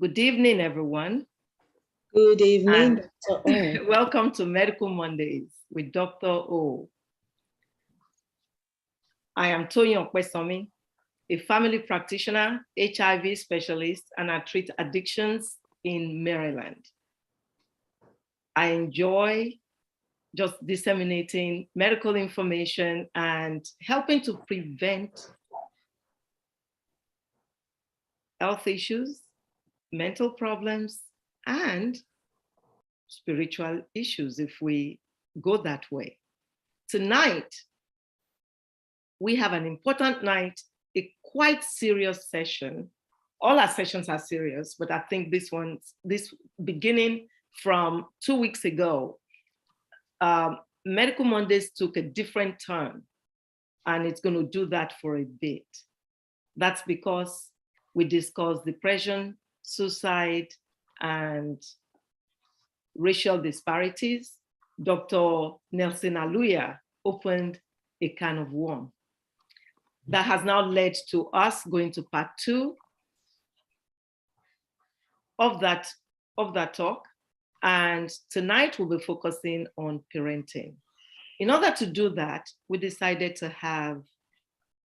Good evening, everyone. Good evening, Dr. O. Welcome to Medical Mondays with Dr. O. I am Toyin Okpesomi, a family practitioner, HIV specialist, and I treat addictions in Maryland. I enjoy just disseminating medical information and helping to prevent health issues, mental problems, and spiritual issues if we go that way. Tonight, we have an important night, a quite serious session. All our sessions are serious, but I think this beginning from 2 weeks ago, Medical Mondays took a different turn, and it's going to do that for a bit. That's because we discussed depression, suicide, and racial disparities. Dr. Nelson Aluya opened a can of worms. That has now led to us going to part 2 of that talk. And tonight we'll be focusing on parenting. In order to do that, we decided to have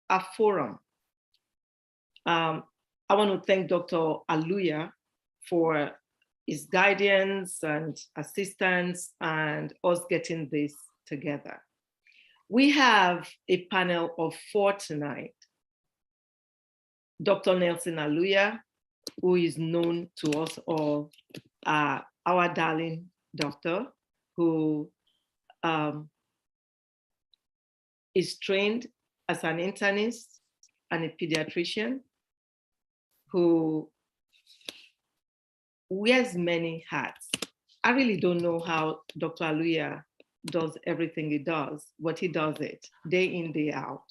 a forum. I want to thank Dr. Aluya for his guidance and assistance and us getting this together. We have a panel of 4 tonight. Dr. Nelson Aluya, who is known to us all, our darling doctor, who is trained as an internist and a pediatrician, who wears many hats. I really don't know how Dr. Aluya does everything he does, but he does it day in, day out.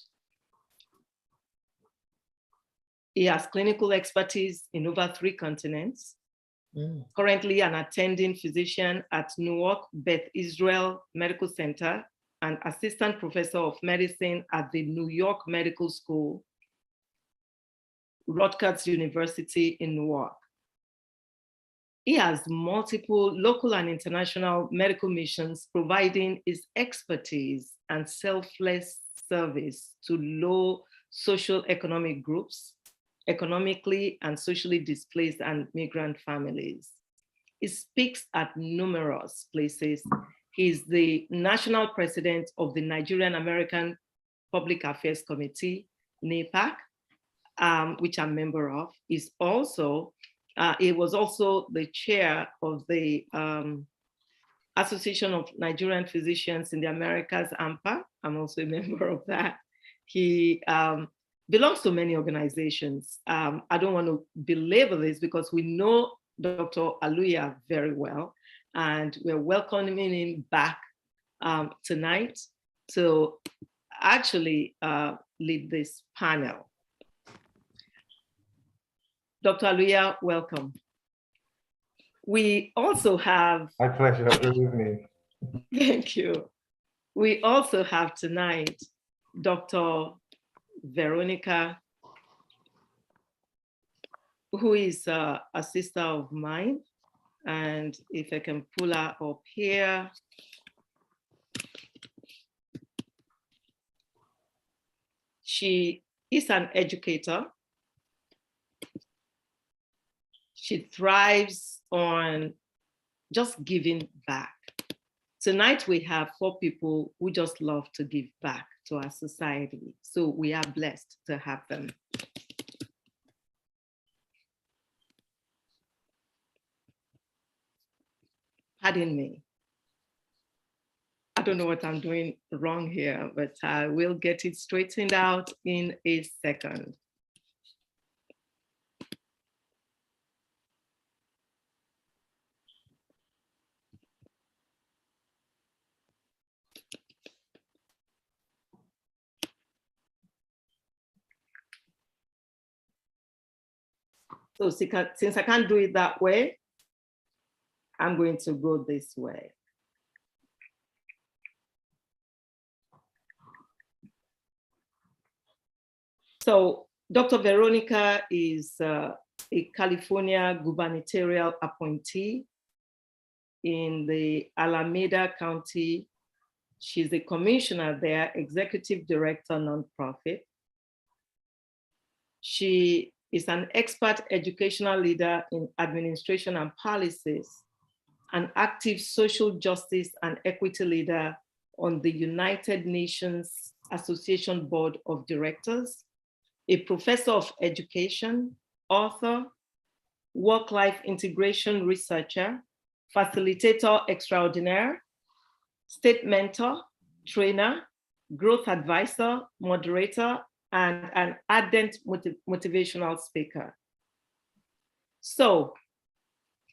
He has clinical expertise in over 3 continents. Currently an attending physician at Newark Beth Israel Medical Center and assistant professor of medicine at the New York Medical School, Rutgers University in Newark. He has multiple local and international medical missions, providing his expertise and selfless service to low socioeconomic groups, economically and socially displaced and migrant families. He speaks at numerous places. He's the national president of the Nigerian American Public Affairs Committee, NAPAC, which I'm a member of. He was also the chair of the Association of Nigerian Physicians in the Americas, AMPA. I'm also a member of that. He belongs to many organizations. I don't want to belabor this because we know Dr. Aluya very well, and we're welcoming him back tonight to actually lead this panel. Dr. Aluya, welcome. We also have— My pleasure, good evening. Thank you. We also have tonight Dr. Veronica, who is a sister of mine. And if I can pull her up here. She is an educator. She thrives on just giving back. Tonight we have 4 people who just love to give back to our society. So we are blessed to have them. Pardon me. I don't know what I'm doing wrong here, but I will get it straightened out in a second. So since I can't do it that way, I'm going to go this way. So Dr. Veronica is a a California gubernatorial appointee in the Alameda County. She's a commissioner there, executive director, nonprofit. She is an expert educational leader in administration and policies, an active social justice and equity leader on the United Nations Association Board of Directors, a professor of education, author, work-life integration researcher, facilitator extraordinaire, state mentor, trainer, growth advisor, moderator, and an ardent motivational speaker. So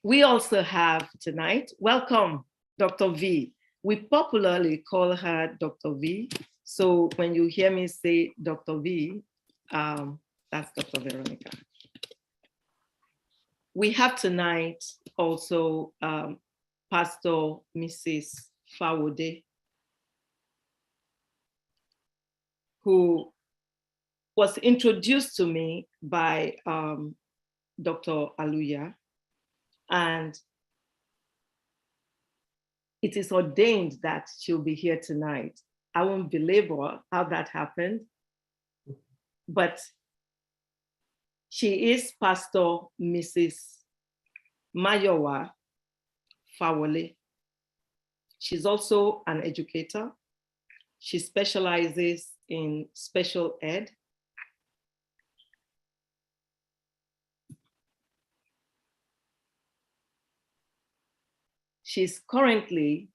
we also have tonight, welcome, Dr. V. We popularly call her Dr. V. So when you hear me say Dr. V, that's Dr. Veronica. We have tonight also Pastor Mrs. Fawole, who was introduced to me by Dr. Aluya, and it is ordained that she'll be here tonight. I won't belabor how that happened, but she is Pastor Mrs. Mayowa Fawole. She's also an educator. She specializes in special ed. She's currently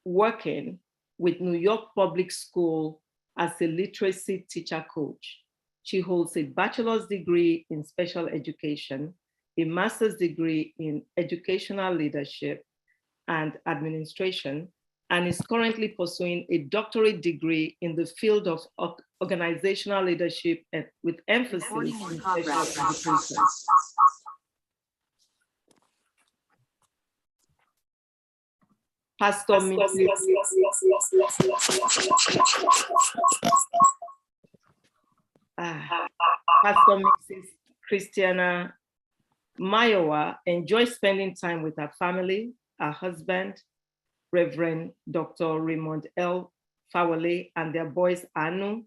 working with New York Public School as a literacy teacher coach. She holds a bachelor's degree in special education, a master's degree in educational leadership and administration, and is currently pursuing a doctorate degree in the field of organizational leadership and with emphasis in special education. Pastor Mrs. Christiana Mayowa enjoys spending time with her family, her husband, Reverend Dr. Raymond L. Fawole, and their boys Anu,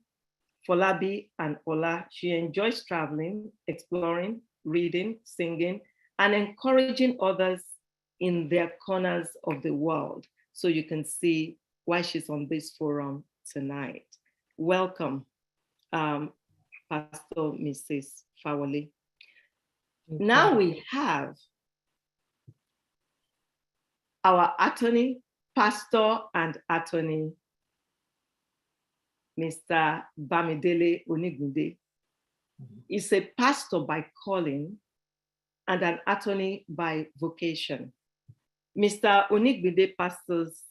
Folabi, and Ola. She enjoys traveling, exploring, reading, singing, and encouraging others in their corners of the world. So you can see why she's on this forum tonight. Welcome, Pastor Mrs. Fawole. Now we have our attorney, pastor and attorney, Mr. Bamidele Onigbinde. He's a pastor by calling and an attorney by vocation. Mr. Onigbinde pastors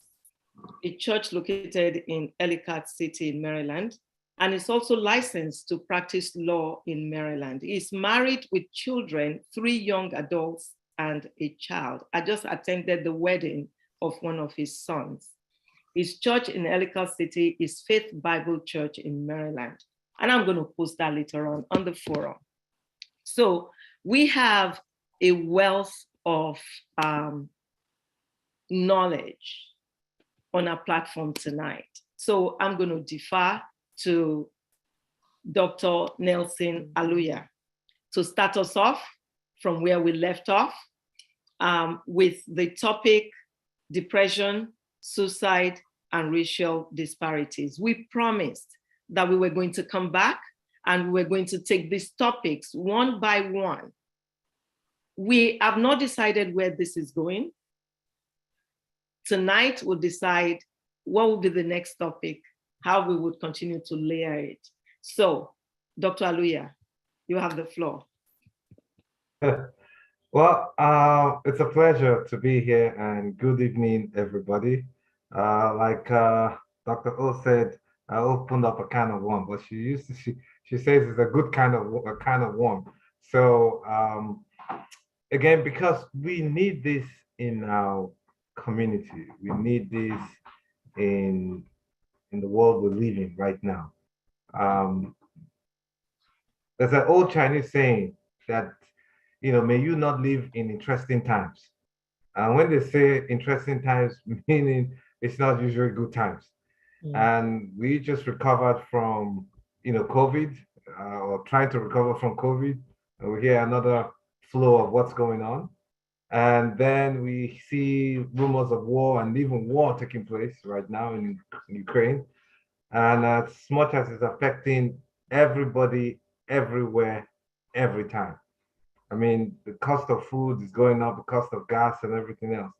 a church located in Ellicott City in Maryland, and is also licensed to practice law in Maryland. He's married with children, 3 young adults and a child. I just attended the wedding of one of his sons. His church in Ellicott City is Faith Bible Church in Maryland. And I'm going to post that later on the forum. So we have a wealth of knowledge on our platform tonight. So I'm going to defer to Dr. Nelson Aluya to start us off from where we left off with the topic, depression, suicide, and racial disparities. We promised that we were going to come back and we were going to take these topics one by one. We have not decided where this is going. Tonight we'll decide what will be the next topic, how we would continue to layer it. So, Dr. Aluya, you have the floor. Well, it's a pleasure to be here, and good evening, everybody. Like Dr. O said, I opened up a can of worm, but she says it's a good kind of worm. So again, because we need this in our community, we need this in the world we're living right now. There's an old Chinese saying that, may you not live in interesting times. And when they say interesting times, meaning it's not usually good times. And we just recovered from, COVID, or trying to recover from COVID. And we hear another flow of what's going on. And then we see rumors of war and even war taking place right now in Ukraine. And as much as it's affecting everybody, everywhere, every time. I mean, the cost of food is going up, the cost of gas and everything else.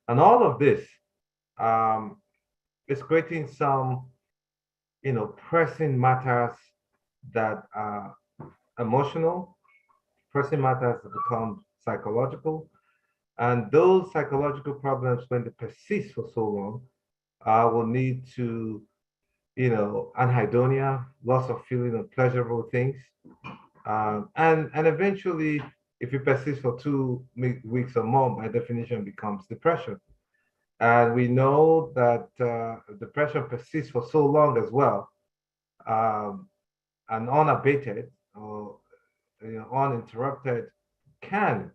And all of this is creating some, pressing matters that are emotional, pressing matters that become psychological. And those psychological problems, when they persist for so long, will lead to, anhedonia, loss of feeling of pleasurable things. And eventually, if it persists for 2 weeks or more, by definition, becomes depression. And we know that depression persists for so long as well, and unabated or uninterrupted, can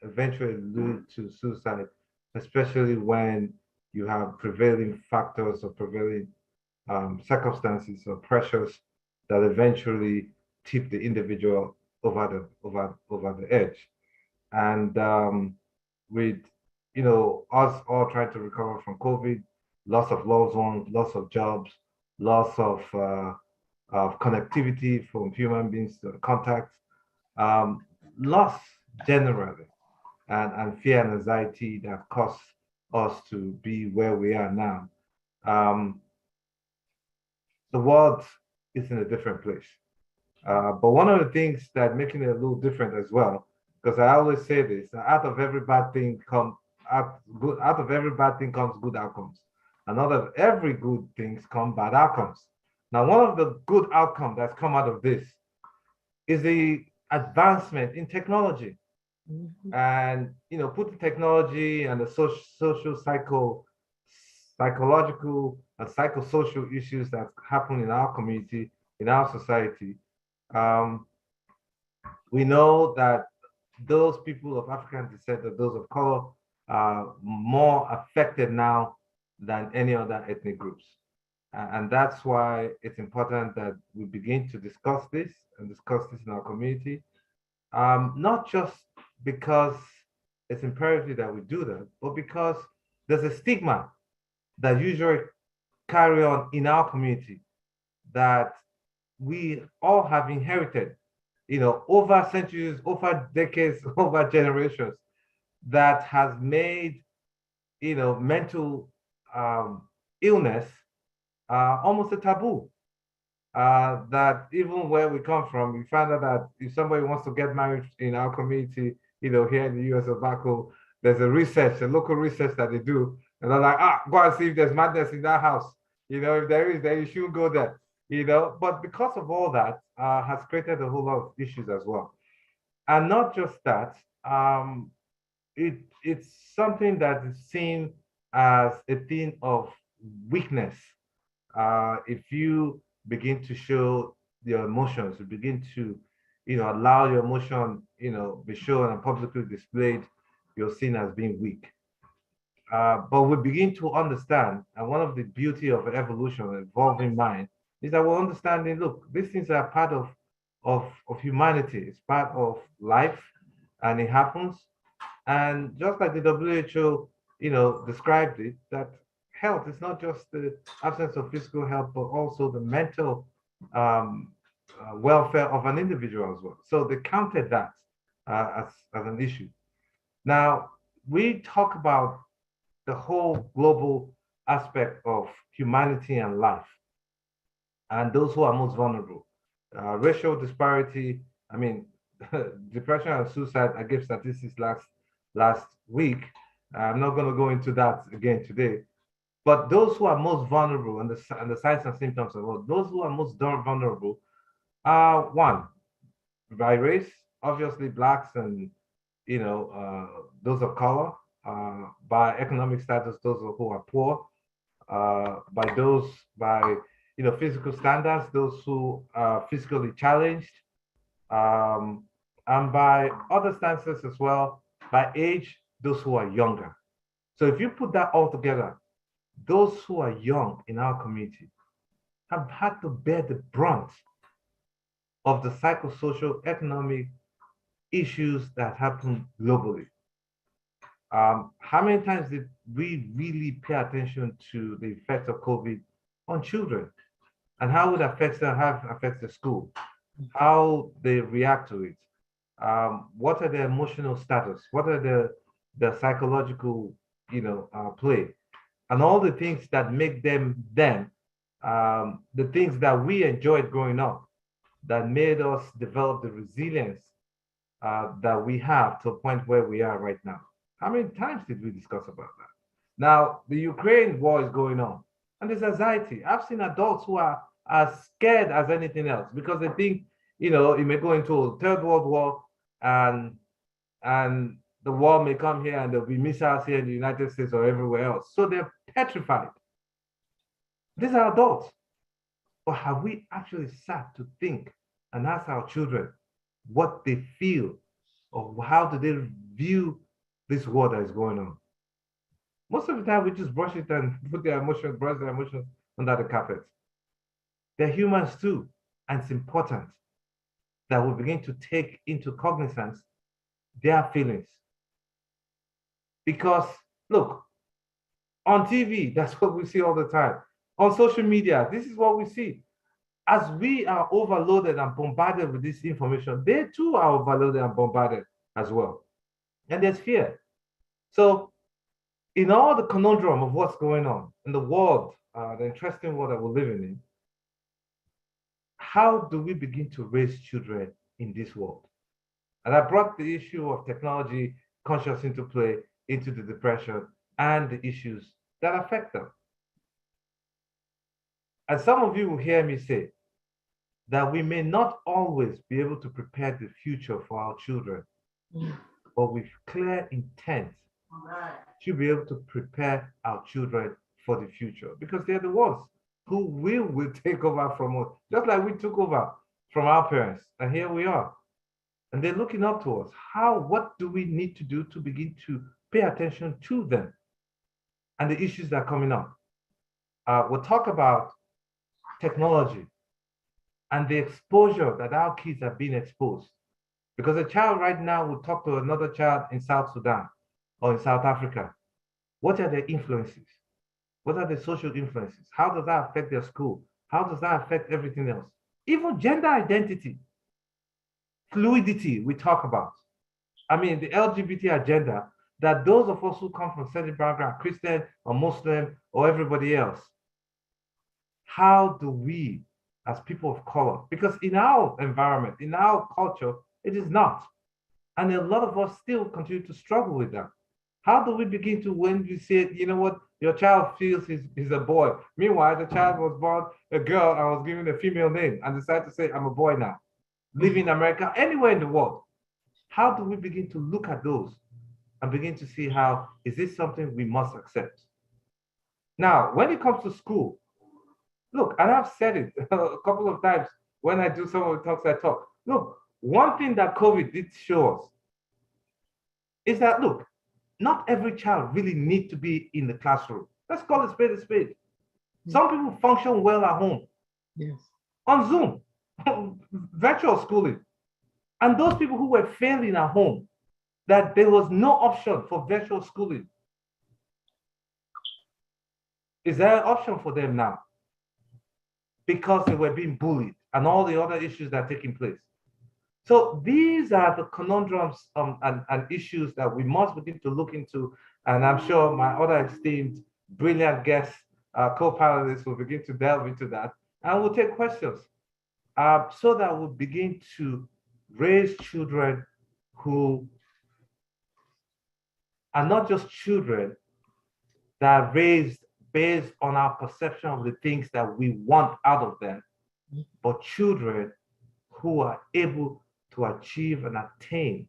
eventually lead to suicide, especially when you have prevailing factors or prevailing circumstances or pressures that eventually tip the individual over the edge. And with us all trying to recover from COVID, loss of loved ones, loss of jobs, loss of connectivity from human beings to contact, loss generally, and fear and anxiety that cause us to be where we are now. The world is in a different place. But one of the things that making it a little different as well, because I always say this, out of every bad thing comes good outcomes. And out of every good things come bad outcomes. Now, one of the good outcomes that's come out of this is the advancement in technology. And putting technology and the psychological and psychosocial issues that happen in our community, in our society. We know that those people of African descent or those of color are more affected now than any other ethnic groups. And that's why it's important that we begin to discuss this in our community. Not just because it's imperative that we do that, but because there's a stigma that usually carry on in our community that we all have inherited, over centuries, over decades, over generations, that has made, mental illness almost a taboo. That even where we come from, we find out that if somebody wants to get married in our community, here in the US or back home, there's a local research that they do, and they're like, go and see if there's madness in that house. If there is, then you shouldn't go there. But because of all that, has created a whole lot of issues as well. And not just that, it's something that is seen as a thing of weakness. If you begin to show your emotions, you begin to, allow your emotion, be shown and publicly displayed, you're seen as being weak. But we begin to understand, and one of the beauty of evolution, an evolving mind, is that we're understanding, look, these things are part of humanity. It's part of life, and it happens. And just like the WHO, described it, that health is not just the absence of physical health, but also the mental welfare of an individual as well. So they counted that as an issue. Now, we talk about the whole global aspect of humanity and life, and those who are most vulnerable. Racial disparity, I mean, depression and suicide, I gave statistics last week. I'm not going to go into that again today. But those who are most vulnerable, and the signs and symptoms of all, those who are most vulnerable are, one, by race, obviously Blacks and those of color, by economic status, those who are poor, by physical standards, those who are physically challenged, and by other stances as well, by age, those who are younger. So if you put that all together, those who are young in our community have had to bear the brunt of the psychosocial economic issues that happen globally. How many times did we really pay attention to the effects of COVID on children and how it affects them, how it affects the school, how they react to it? What are their emotional status? What are the psychological, play, and all the things that make them them, the things that we enjoyed growing up, that made us develop the resilience that we have to a point where we are right now. How many times did we discuss about that? Now, the Ukraine war is going on, and there's anxiety. I've seen adults who are as scared as anything else because they think, it may go into a third world war, and the war may come here and there'll be missiles here in the United States or everywhere else. So they're petrified. These are adults. But have we actually sat to think and ask our children what they feel or how do they view this war that is going on? Most of the time, we just brush it and brush their emotions under the carpet. They're humans too, and it's important that we begin to take into cognizance their feelings. Because, look, on TV, that's what we see all the time. On social media, this is what we see. As we are overloaded and bombarded with this information, they too are overloaded and bombarded as well. And there's fear. So, in all the conundrum of what's going on in the world, the interesting world that we're living in, how do we begin to raise children in this world? And I brought the issue of technology conscious into play, into the depression and the issues that affect them. And some of you will hear me say that we may not always be able to prepare the future for our children, but with clear intent to be able to prepare our children for the future, because they're the ones who will take over from us, just like we took over from our parents. And here we are. And they're looking up to us. What do we need to do to begin to pay attention to them and the issues that are coming up? We'll talk about technology and the exposure that our kids are being exposed. Because a child right now will talk to another child in South Sudan or in South Africa. What are their influences? What are the social influences? How does that affect their school? How does that affect everything else? Even gender identity, fluidity we talk about. I mean, the LGBT agenda, that those of us who come from certain background, Christian or Muslim or everybody else, how do we, as people of color, because in our environment, in our culture, it is not. And a lot of us still continue to struggle with that. How do we begin to, when you say, you know what, your child feels he's a boy. Meanwhile, the child was born a girl and was given a female name and decided to say, I'm a boy now, living in America, anywhere in the world. How do we begin to look at those and begin to see how, is this something we must accept? Now, when it comes to school, look, and I've said it a couple of times when I do some of the talks I talk. Look, one thing that COVID did show us is that, look, not every child really needs to be in the classroom. Let's call it spade a spade. Some people function well at home. Yes. On Zoom, virtual schooling. And those people who were failing at home, that there was no option for virtual schooling. Is there an option for them now? Because they were being bullied and all the other issues that are taking place. So these are the conundrums and issues that we must begin to look into. And I'm sure my other esteemed, brilliant guests, co-panelists will begin to delve into that. And we'll take questions so that we'll begin to raise children who are not just children that are raised based on our perception of the things that we want out of them, but children who are able to achieve and attain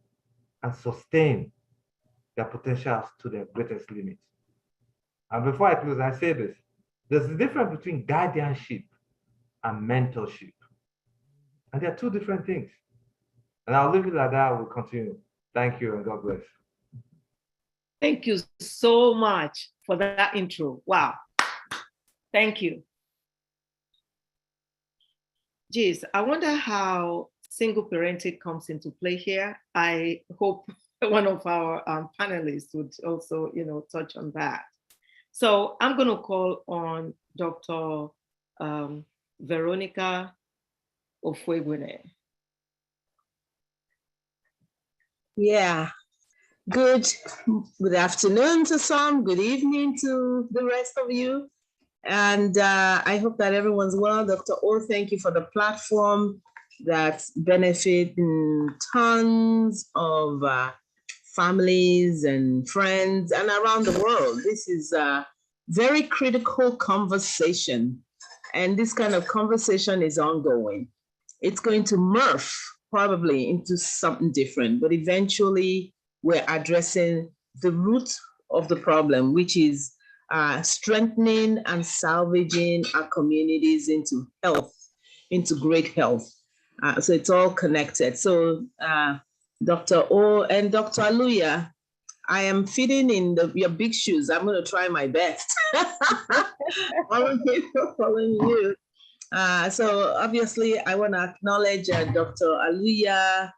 and sustain their potentials to their greatest limits. And before I close, I say this, there's a difference between guardianship and mentorship. And they're two different things. And I'll leave it like that. We'll continue. Thank you and God bless. Thank you so much for that intro. Wow. Thank you. Geez, I wonder how single parenting comes into play here. I hope one of our panelists would also, touch on that. So I'm going to call on Dr. Veronica Ufoegbune. Yeah. Good afternoon to some, good evening to the rest of you. And I hope that everyone's well. Dr. O, thank you for the platform that's benefiting tons of families and friends and around the world. This is a very critical conversation. And this kind of conversation is ongoing. It's going to morph probably into something different, but eventually we're addressing the root of the problem, which is strengthening and salvaging our communities into health, into great health. So it's all connected. So Dr. O and Dr. Aluya, I am fitting in your big shoes. I'm going to try my best. Following you. So obviously, I want to acknowledge Dr. Aluya,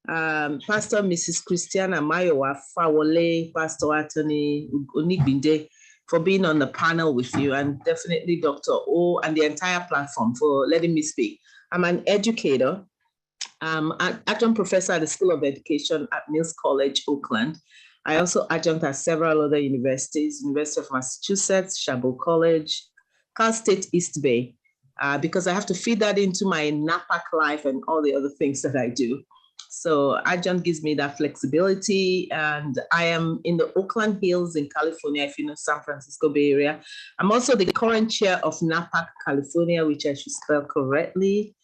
Pastor Mrs. Christiana Mayowa, Fawole, Pastor Attorney Onigbinde, for being on the panel with you, and definitely Dr. O and the entire platform for letting me speak. I'm an educator. I'm an adjunct professor at the School of Education at Mills College, Oakland. I also adjunct at several other universities, University of Massachusetts, Chabot College, Cal State East Bay, because I have to feed that into my NAPAC life and all the other things that I do. So adjunct gives me that flexibility, and I am in the Oakland Hills in California, if you know San Francisco Bay Area. I'm also the current chair of NAPAC California, which I should spell correctly,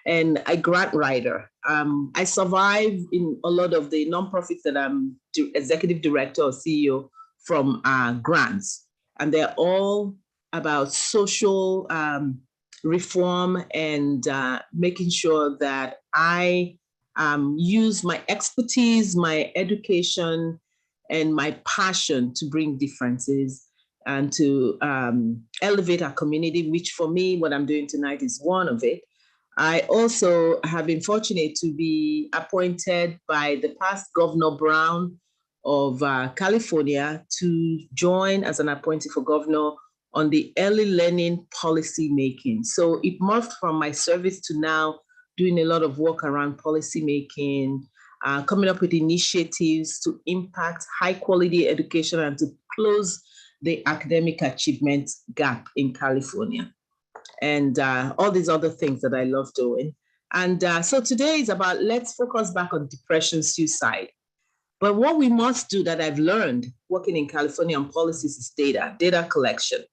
and a grant writer. I survive in a lot of the nonprofits that I'm executive director or CEO from grants, and they're all about social reform and making sure that I use my expertise, my education, and my passion to bring differences and to elevate our community, which for me, what I'm doing tonight is one of it. I also have been fortunate to be appointed by the past Governor Brown of California to join as an appointee for governor on the early learning policy making. So it morphed from my service to now doing a lot of work around policy making, coming up with initiatives to impact high quality education and to close the academic achievement gap in California, and all these other things that I love doing. And so today is about, let's focus back on depression, suicide. But what we must do, that I've learned working in California on policies, is data collection.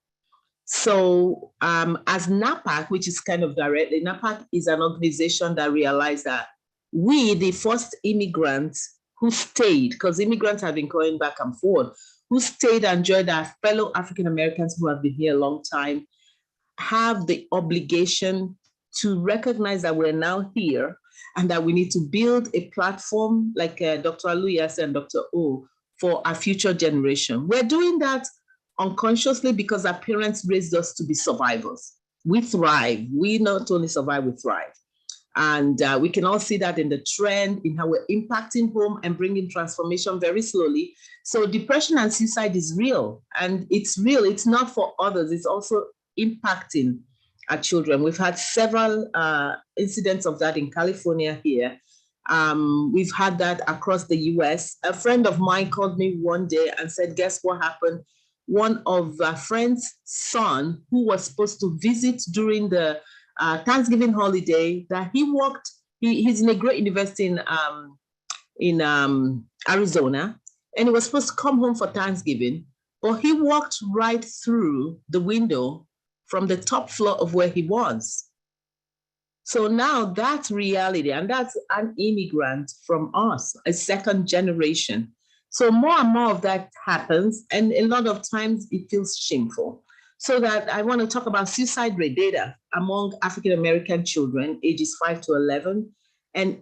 So as NAPAC, which is kind of directly, NAPAC is an organization that realized that we, the first immigrants who stayed, because immigrants have been going back and forth, who stayed and joined our fellow African Americans who have been here a long time, have the obligation to recognize that we're now here and that we need to build a platform like Dr. Aluya and Dr. O for our future generation. We're doing that unconsciously because our parents raised us to be survivors. We thrive. We not only survive, we thrive. And we can all see that in the trend, in how we're impacting home and bringing transformation very slowly. So depression and suicide is real, and it's real. It's not for others. It's also impacting our children. We've had several incidents of that in California here. We've had that across the US. A friend of mine called me one day and said, guess what happened? One of a friend's son, who was supposed to visit during the Thanksgiving holiday, that he walked, he's in a great university in Arizona, and he was supposed to come home for Thanksgiving, but he walked right through the window from the top floor of where he was. So now that's reality, and that's an immigrant from us, a second generation. So more and more of that happens, and a lot of times it feels shameful. So that I want to talk about suicide rate data among African-American children, ages 5 to 11. and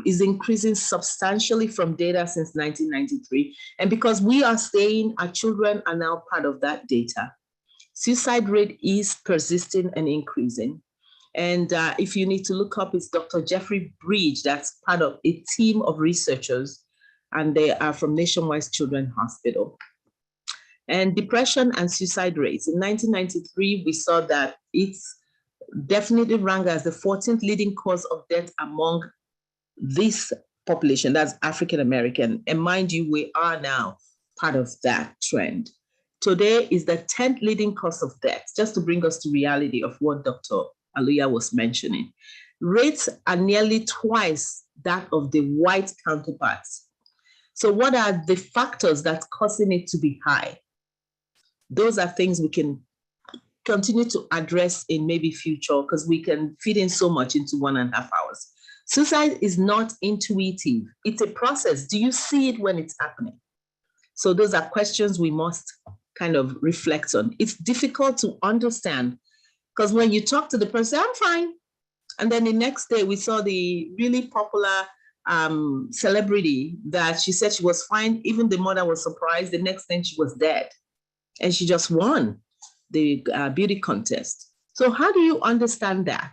is increasing substantially from data since 1993. And because we are saying our children are now part of that data, suicide rate is persisting and increasing. And if you need to look up, it's Dr. Jeffrey Bridge, that's part of a team of researchers, and they are from Nationwide Children's Hospital. And depression and suicide rates. In 1993, we saw that it's definitely ranked as the 14th leading cause of death among this population, that's African American. And mind you, we are now part of that trend. Today is the 10th leading cause of death, just to bring us to reality of what Dr. Aluya was mentioning. Rates are nearly twice that of the white counterparts. So what are the factors that's causing it to be high? Those are things we can continue to address in maybe future, because we can fit in so much into 1.5 hours. Suicide is not intuitive. It's a process. Do you see it when it's happening? So those are questions we must kind of reflect on. It's difficult to understand, because when you talk to the person, I'm fine. And then the next day we saw the really popular celebrity that she said she was fine. Even the mother was surprised. The next thing she was dead. And she just won the beauty contest. So how do you understand that?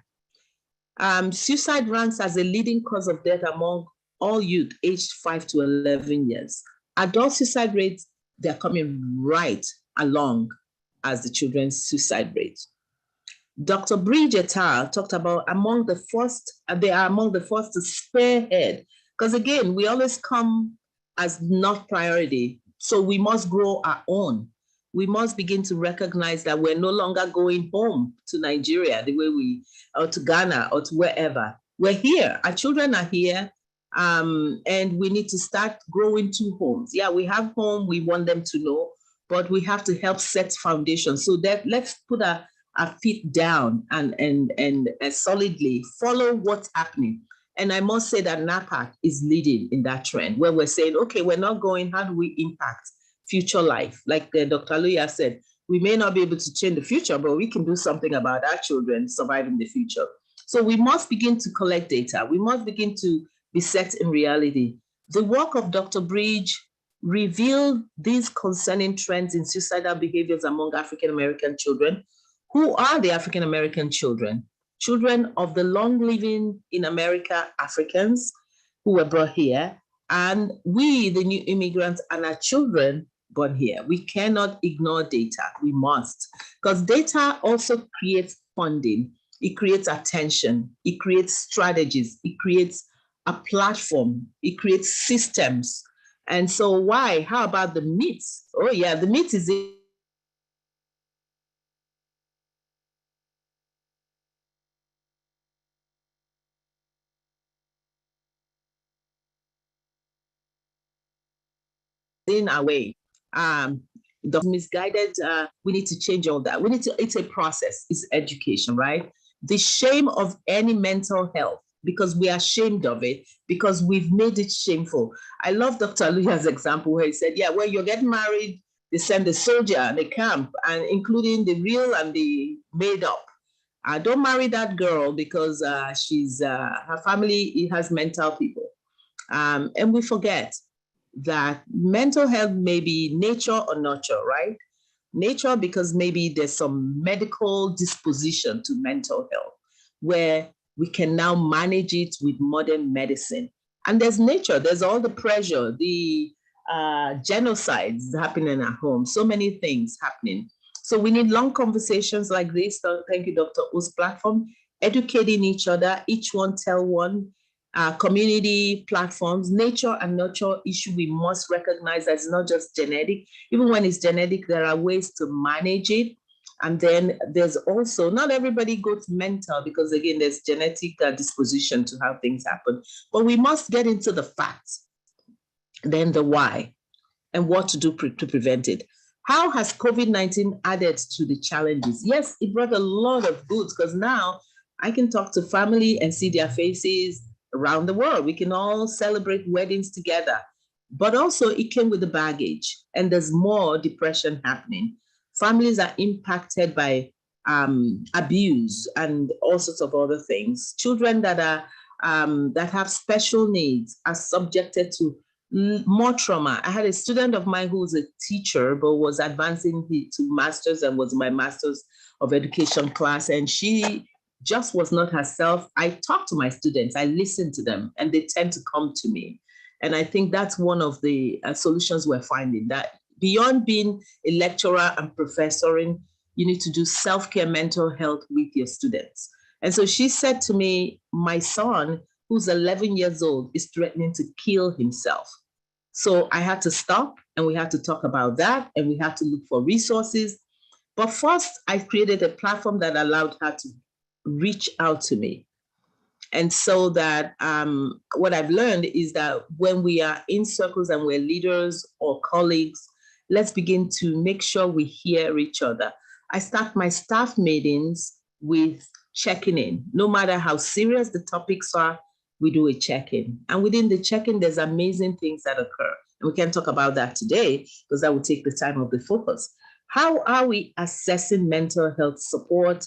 Suicide ranks as a leading cause of death among all youth aged 5 to 11 years. Adult suicide rates, they're coming right along as the children's suicide rate. Dr. Bridge et al. Talked about they are among the first to spearhead, because again, we always come as not priority. So we must grow our own. We must begin to recognize that we're no longer going home to Nigeria the way or to Ghana or to wherever. We're here, our children are here, and we need to start growing two homes. Yeah, we have home, we want them to know, but we have to help set foundation. So that let's put our feet down and solidly follow what's happening. And I must say that NAPAC is leading in that trend, where we're saying, okay, we're not going, how do we impact future life? Like Dr. Aluya said, we may not be able to change the future, but we can do something about our children surviving the future. So we must begin to collect data. We must begin to be set in reality. The work of Dr. Bridge revealed these concerning trends in suicidal behaviors among African-American children. Who are the African-American children? Children of the long living in America Africans who were brought here, and we, the new immigrants, and our children born here. We cannot ignore data. We must, because data also creates funding. It creates attention. It creates strategies. It creates a platform. It creates systems. And so why? How about the myths? Oh yeah, the myth is in our way. The misguided, we need to change all that. It's a process, it's education, right? The shame of any mental health, because we are ashamed of it, because we've made it shameful. I love Dr. Aluya's example where he said, yeah, when you're getting married, they send the soldier and the camp, and including the real and the made up. Don't marry that girl because she's her family has mental people. And we forget that mental health may be nature or nurture, right? Nature, because maybe there's some medical disposition to mental health where we can now manage it with modern medicine. And there's nature, there's all the pressure, the genocides happening at home, so many things happening. So we need long conversations like this. So thank you, Dr. O's platform, educating each other, each one tell one. Community platforms, nature and nurture issue, we must recognize that it's not just genetic. Even when it's genetic, there are ways to manage it. And then there's also, not everybody goes mental, because again, there's genetic disposition to how things happen. But we must get into the facts, then the why, and what to do to prevent it. How has COVID-19 added to the challenges? Yes, it brought a lot of goods, because now I can talk to family and see their faces around the world. We can all celebrate weddings together, but also it came with the baggage, and there's more depression happening. Families are impacted by abuse and all sorts of other things. Children that that have special needs are subjected to more trauma. I had a student of mine who was a teacher, but was advancing to master's and was my master's of education class. And she just was not herself. I talked to my students, I listened to them, and they tend to come to me. And I think that's one of the solutions we're finding, that beyond being a lecturer and professoring, you need to do self-care, mental health with your students. And so she said to me, my son, who's 11 years old, is threatening to kill himself. So I had to stop, and we had to talk about that, and we had to look for resources. But first, I created a platform that allowed her to reach out to me. And so that what I've learned is that when we are in circles and we're leaders or colleagues, let's begin to make sure we hear each other. I start my staff meetings with checking in. No matter how serious the topics are, we do a check-in. And within the check-in, there's amazing things that occur. And we can talk about that today because that will take the time of the focus. How are we assessing mental health support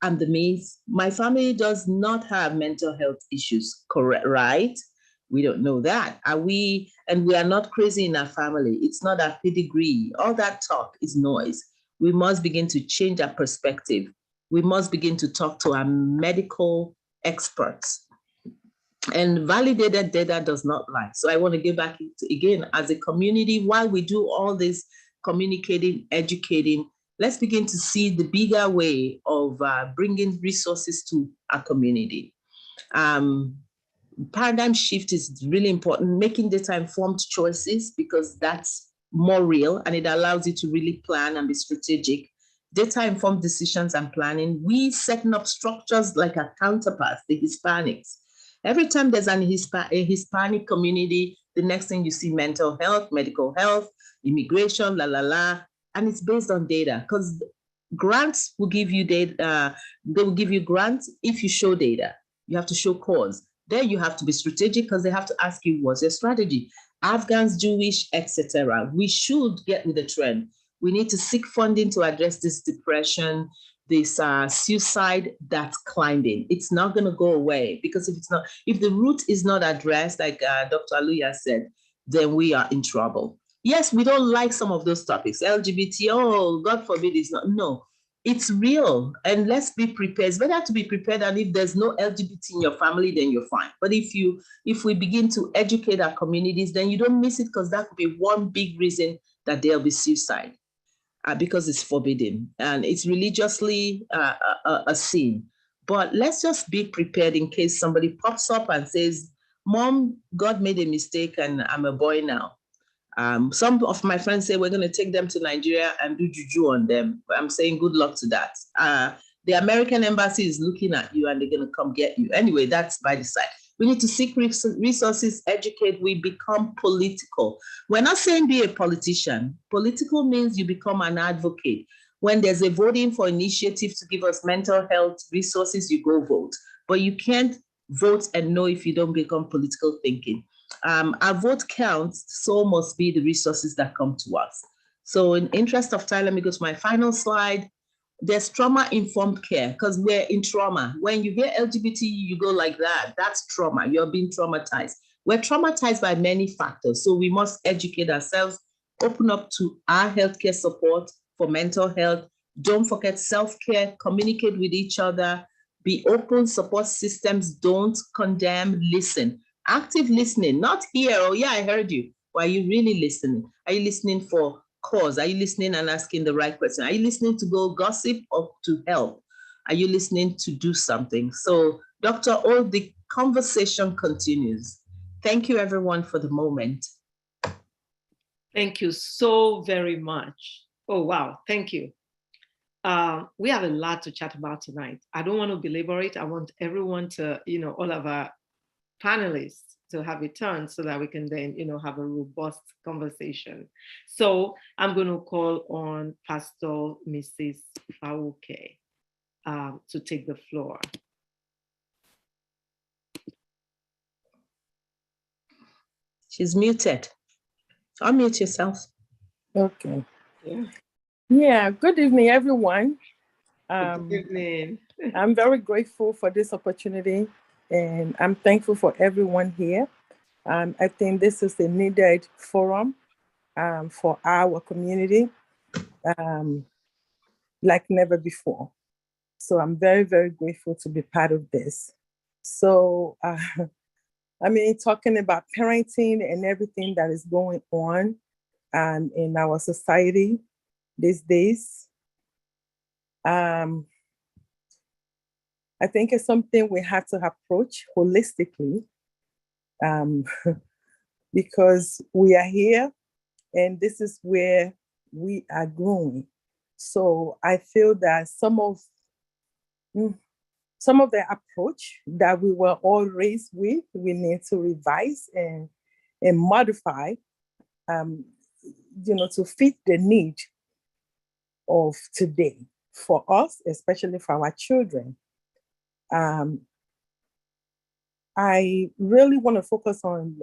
and the means? My family does not have mental health issues, correct, right? We don't know that. And we are not crazy in our family. It's not our pedigree. All that talk is noise. We must begin to change our perspective. We must begin to talk to our medical experts. And validated data does not lie. So I want to get back again, as a community, while we do all this communicating, educating, let's begin to see the bigger way of bringing resources to our community. Paradigm shift is really important, making data-informed choices, because that's more real and it allows you to really plan and be strategic. Data-informed decisions and planning, we setting up structures like our counterparts, the Hispanics. Every time there's a Hispanic community, the next thing you see mental health, medical health, immigration, and it's based on data, because grants will give you data. They will give you grants if you show data. You have to show cause. Then you have to be strategic, because they have to ask you, what's your strategy? Afghans, Jewish, etc. We should get with the trend. We need to seek funding to address this depression, this suicide that's climbing. It's not going to go away, because if the root is not addressed, like Dr. Aluya said, then we are in trouble. Yes, we don't like some of those topics. LGBT, oh, God forbid, it's not. No, it's real. And let's be prepared. It's better to be prepared. And if there's no LGBT in your family, then you're fine. But if we begin to educate our communities, then you don't miss it, because that could be one big reason that there'll be suicide. Because it's forbidden and it's religiously a sin. But let's just be prepared in case somebody pops up and says, Mom, God made a mistake and I'm a boy now. Some of my friends say we're going to take them to Nigeria and do juju on them. I'm saying good luck to that. The American embassy is looking at you and they're going to come get you. Anyway, that's by the side. We need to seek resources, educate. We become political. We're not saying be a politician. Political means you become an advocate. When there's a voting for initiative to give us mental health resources, you go vote. But you can't vote and know if you don't become political thinking. Our vote counts, so must be the resources that come to us. So in interest of time, let me go to my final slide. There's trauma-informed care, because we're in trauma. When you hear LGBT, you go like that. That's trauma. You're being traumatized. We're traumatized by many factors. So we must educate ourselves, open up to our healthcare support for mental health. Don't forget self-care, communicate with each other, be open, support systems, don't condemn, listen. Active listening, not here, oh yeah, I heard you. Why are you really listening? Are you listening for cause? Are you listening and asking the right question? Are you listening to go gossip or to help? Are you listening to do something? So, Dr. O, the conversation continues. Thank you, everyone, for the moment. Thank you so very much. Oh, wow. Thank you. We have a lot to chat about tonight. I don't want to belabor it. I want everyone to, all of our panelists to have a turn so that we can then, have a robust conversation. So I'm going to call on Pastor Mrs. Fawole to take the floor. She's muted. Unmute yourself. Okay. Yeah. Good evening, everyone. Good evening. I'm very grateful for this opportunity. and I'm thankful for everyone here. I think this is a needed forum for our community like never before. So I'm very, very grateful to be part of this. So, talking about parenting and everything that is going on in our society these days, I think it's something we have to approach holistically because we are here and this is where we are growing. So I feel that some of the approach that we were all raised with, we need to revise and modify, to fit the need of today for us, especially for our children. I really want to focus on,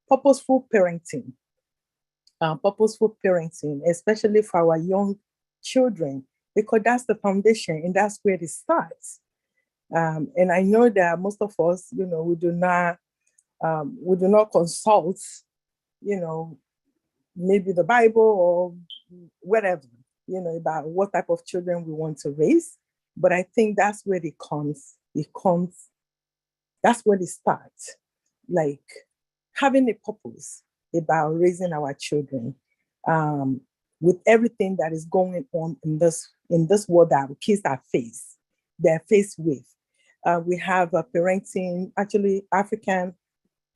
purposeful parenting. Purposeful parenting, especially for our young children, because that's the foundation and that's where it starts. And I know that most of us, we do not consult, maybe the Bible or whatever, about what type of children we want to raise. But I think that's where it comes. That's where it starts, like having a purpose about raising our children, with everything that is going on in this world that our kids they're faced with. We have a parenting, actually African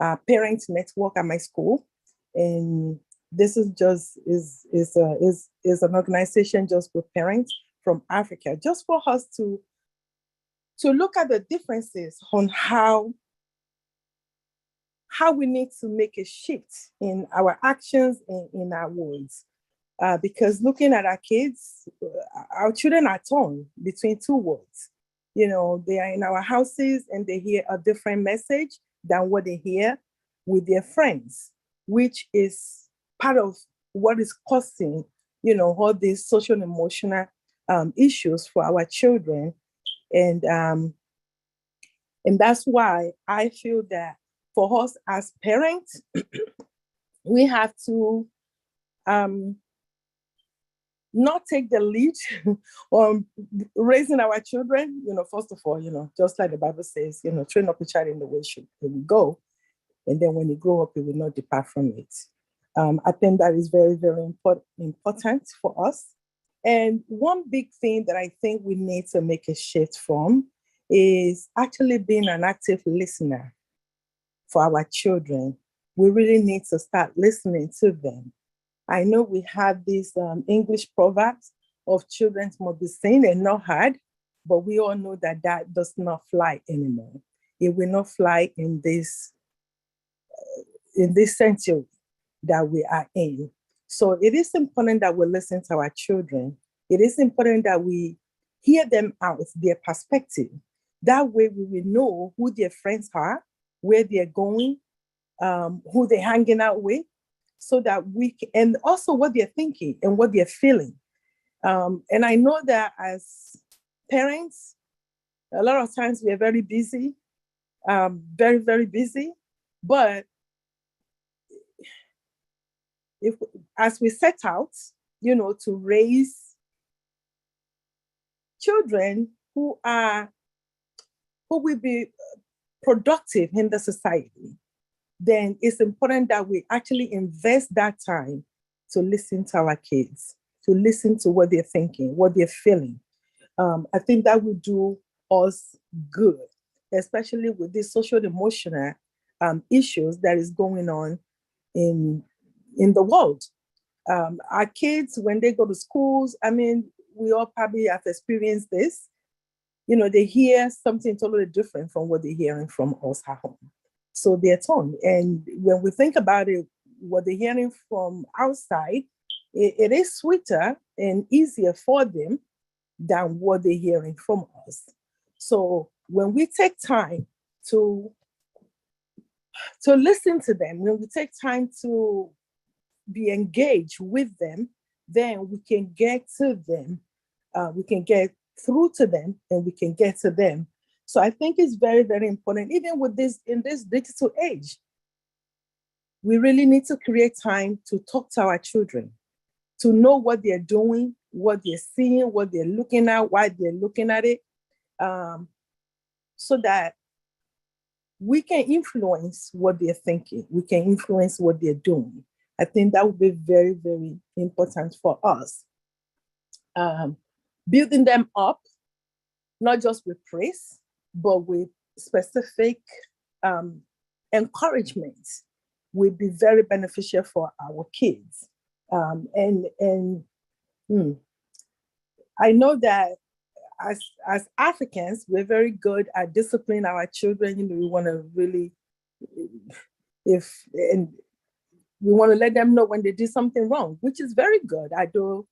parent network at my school, and this is an organization just with parents from Africa, just for us to look at the differences on how we need to make a shift in our actions and in our words. Because looking at our kids, our children are torn between two worlds. They are in our houses and they hear a different message than what they hear with their friends, which is part of what is causing, all these social and emotional issues for our children. And that's why I feel that for us as parents, we have to not take the lead on raising our children. First of all, just like the Bible says, train up a child in the way it will go, and then when he grow up, he will not depart from it. I think that is very, very important for us. And one big thing that I think we need to make a shift from is actually being an active listener for our children. We really need to start listening to them. I know we have these English proverbs of children must be seen and not heard, but we all know that does not fly anymore. It will not fly in this century that we are in. So it is important that we listen to our children. It is important that we hear them out, their perspective. That way we will know who their friends are, where they're going, who they're hanging out with, so that and also what they're thinking and what they're feeling. And I know that as parents, a lot of times we are very busy, very, very busy. But as we set out, to raise children who will be productive in the society, then it's important that we actually invest that time to listen to our kids, to listen to what they're thinking, what they're feeling. I think that will do us good, especially with these social and emotional issues that is going on in the world. Our kids, when they go to schools, we all probably have experienced this. They hear something totally different from what they're hearing from us at home. So they're torn. And when we think about it, what they're hearing from outside, it is sweeter and easier for them than what they're hearing from us. So when we take time to listen to them, when we take time to be engaged with them, then we can get to them, we can get through to them, and we can get to them So I think it's very, very important, even with this, in this digital age, we really need to create time to talk to our children, to know what they're doing, what they're seeing, what they're looking at, why they're looking at it, so that we can influence what they're thinking, we can influence what they're doing. I think that would be very, very important for us. Building them up, not just with praise, but with specific encouragement will be very beneficial for our kids. I know that as Africans, we're very good at disciplining our children. You know, we want to really, we want to let them know when they do something wrong, which is very good. I do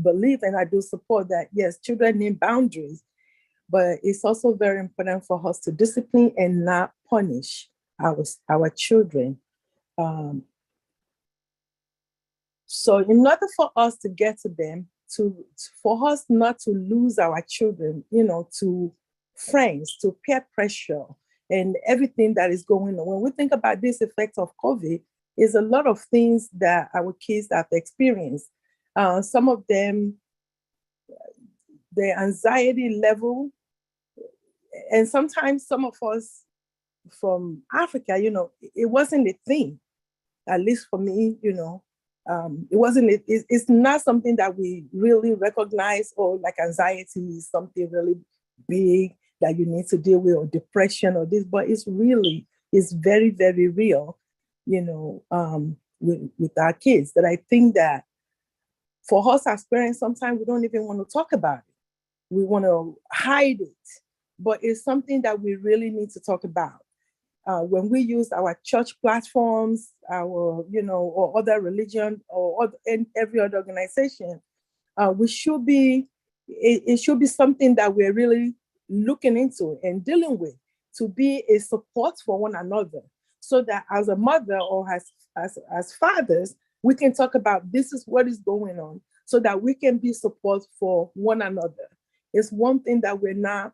believe and I do support that. Yes, children need boundaries, but it's also very important for us to discipline and not punish our children. So in order for us to get to them, for us not to lose our children, you know, to friends, to peer pressure, and everything that is going on. When we think about this effect of COVID, is a lot of things that our kids have experienced. Some of them, the anxiety level, and sometimes some of us from Africa, you know, it wasn't a thing, at least for me, you know. It's not something that we really recognize, or like anxiety is something really big that you need to deal with, or depression or this, but it's very, very real, you know, with our kids, that I think that for us as parents, sometimes we don't even want to talk about it. We want to hide it, but it's something that we really need to talk about. When we use our church platforms, our, you know, or other religion, or every other organization, it should be something that we're really looking into and dealing with, to be a support for one another, so that as a mother or as fathers, we can talk about this is what is going on, so that we can be support for one another. It's one thing that we're not.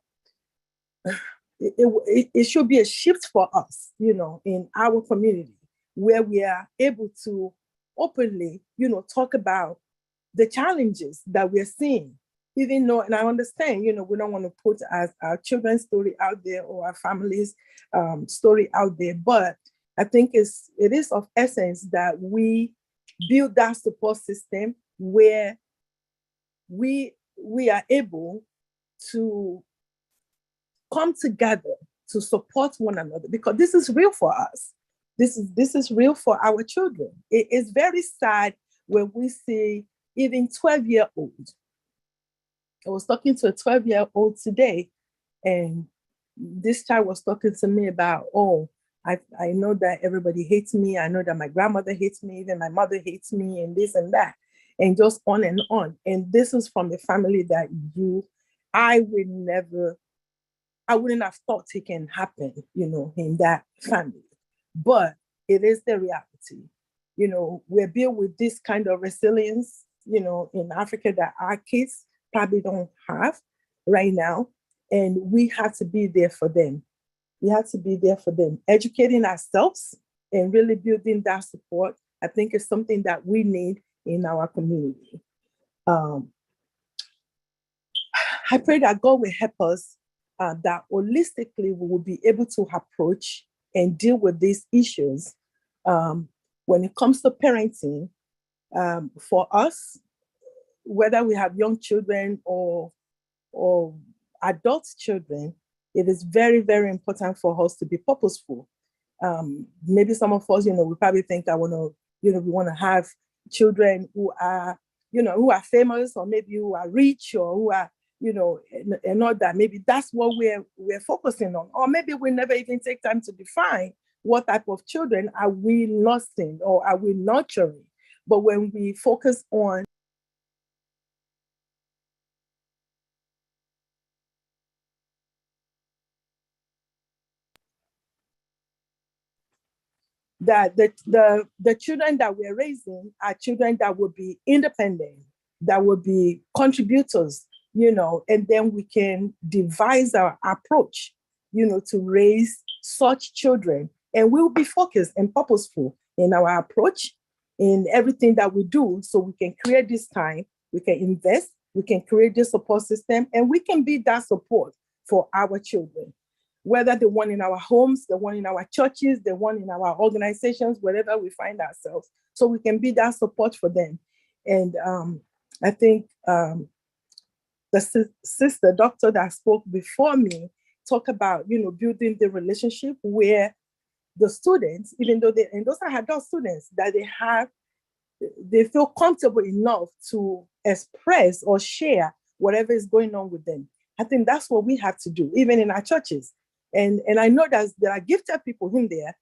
It should be a shift for us, you know, in our community, where we are able to openly, you know, talk about the challenges that we're seeing, even though, and I understand, you know, we don't want to put our children's story out there, or our family's story out there, but I think it is of essence that we build that support system where we are able to come together to support one another, because this is real for us. This is real for our children. It is very sad when we see even 12-year-old. I was talking to a 12-year-old today, and this child was talking to me about, I know that everybody hates me. I know that my grandmother hates me, even my mother hates me, and this and that, and just on and on. And this is from a family that I wouldn't have thought it can happen, you know, in that family. But it is the reality. You know, we're built with this kind of resilience, you know, in Africa that our kids probably don't have right now. And we have to be there for them. We have to be there for them. Educating ourselves and really building that support, I think, is something that we need in our community. I pray that God will help us, that holistically we will be able to approach and deal with these issues. When it comes to parenting, for us, whether we have young children or adult children, it is very, very important for us to be purposeful. Maybe some of us, you know, we probably think we want to have children who are, you know, who are famous, or maybe who are rich, or who are, you know, and all that. Maybe that's what we're focusing on. Or maybe we never even take time to define what type of children are we nursing or are we nurturing. But when we focus on that the children that we're raising are children that will be independent, that will be contributors, and then we can devise our approach, to raise such children. And we'll be focused and purposeful in our approach, in everything that we do, so we can create this time, we can invest, we can create this support system, and we can be that support for our children, whether the one in our homes, the one in our churches, the one in our organizations, wherever we find ourselves, so we can be that support for them. And I think the sister doctor that spoke before me talked about, building the relationship where the students, even though and those are adult students, that they feel comfortable enough to express or share whatever is going on with them. I think that's what we have to do, even in our churches. And I know that there are gifted people in there,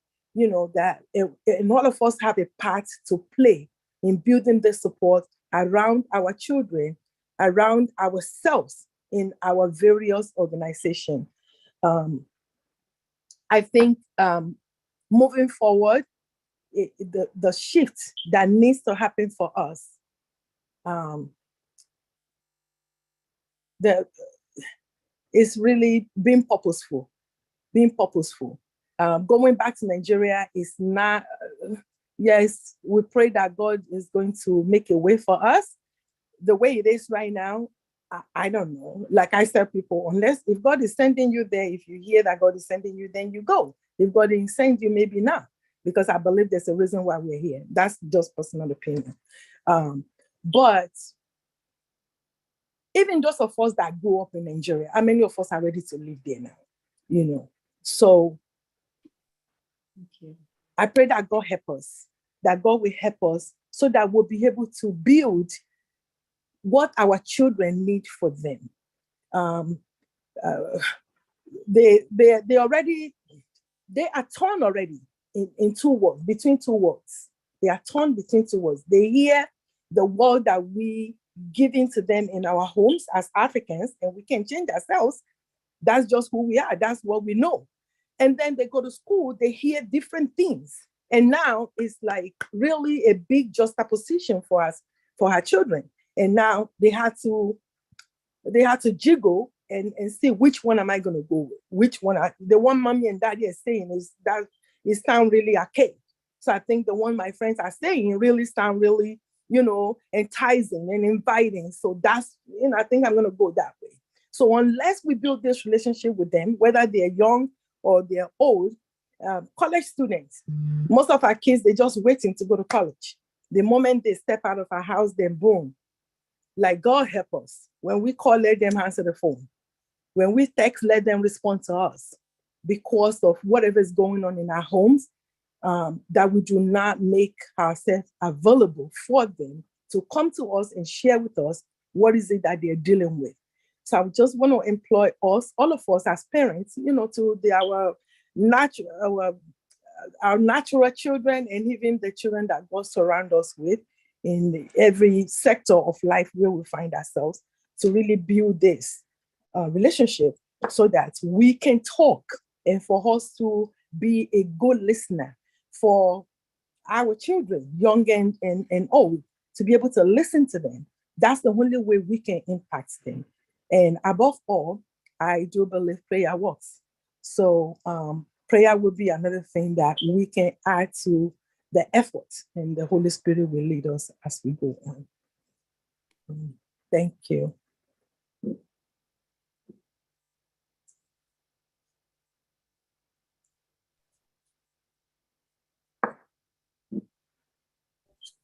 that and all of us have a part to play in building the support around our children, around ourselves in our various organizations. I think moving forward, the shift that needs to happen for us, is really being purposeful. Going back to Nigeria is not, yes, we pray that God is going to make a way for us. The way it is right now, I don't know. Like I said, people, if God is sending you there, if you hear that God is sending you, then you go. If God didn't send you, maybe not, because I believe there's a reason why we're here. That's just personal opinion. But even those of us that grew up in Nigeria, how many of us are ready to live there now? So I pray that God help us, that God will help us so that we'll be able to build what our children need for them. They are torn already in two worlds, between two worlds. They are torn between two worlds. They hear the word that we give into them in our homes as Africans, and we can change ourselves. That's just who we are. That's what we know. And then they go to school, they hear different things. And now it's like really a big juxtaposition for us, for our children. And now they had to jiggle and see which one am I going to go with? Which one? The one mommy and daddy are saying is that it sounds really archaic. So I think the one my friends are saying really sound really, enticing and inviting. So that's, I think I'm going to go that way. So unless we build this relationship with them, whether they're young or they're old, college students, most of our kids, they're just waiting to go to college. The moment they step out of our house, then boom. Like, God help us. When we call, let them answer the phone. When we text, let them respond to us, because of whatever is going on in our homes, that we do not make ourselves available for them to come to us and share with us what is it that they're dealing with. So I just want to employ us, all of us as parents, to our natural children, and even the children that God surrounds us with in every sector of life where we find ourselves, to really build this relationship so that we can talk, and for us to be a good listener for our children, young and old, to be able to listen to them. That's the only way we can impact them. And above all, I do believe prayer works. So prayer will be another thing that we can add to the effort, and the Holy Spirit will lead us as we go on. Thank you.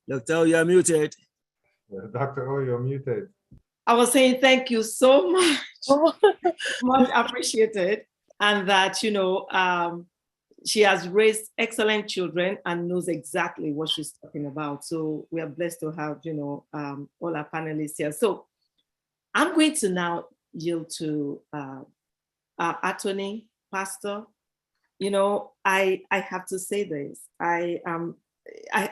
Doctor, you are muted. Dr. O, you're muted. I was saying thank you so much. Much appreciated. And that, she has raised excellent children and knows exactly what she's talking about. So we are blessed to have, all our panelists here. So I'm going to now yield to our attorney, pastor. I have to say this. I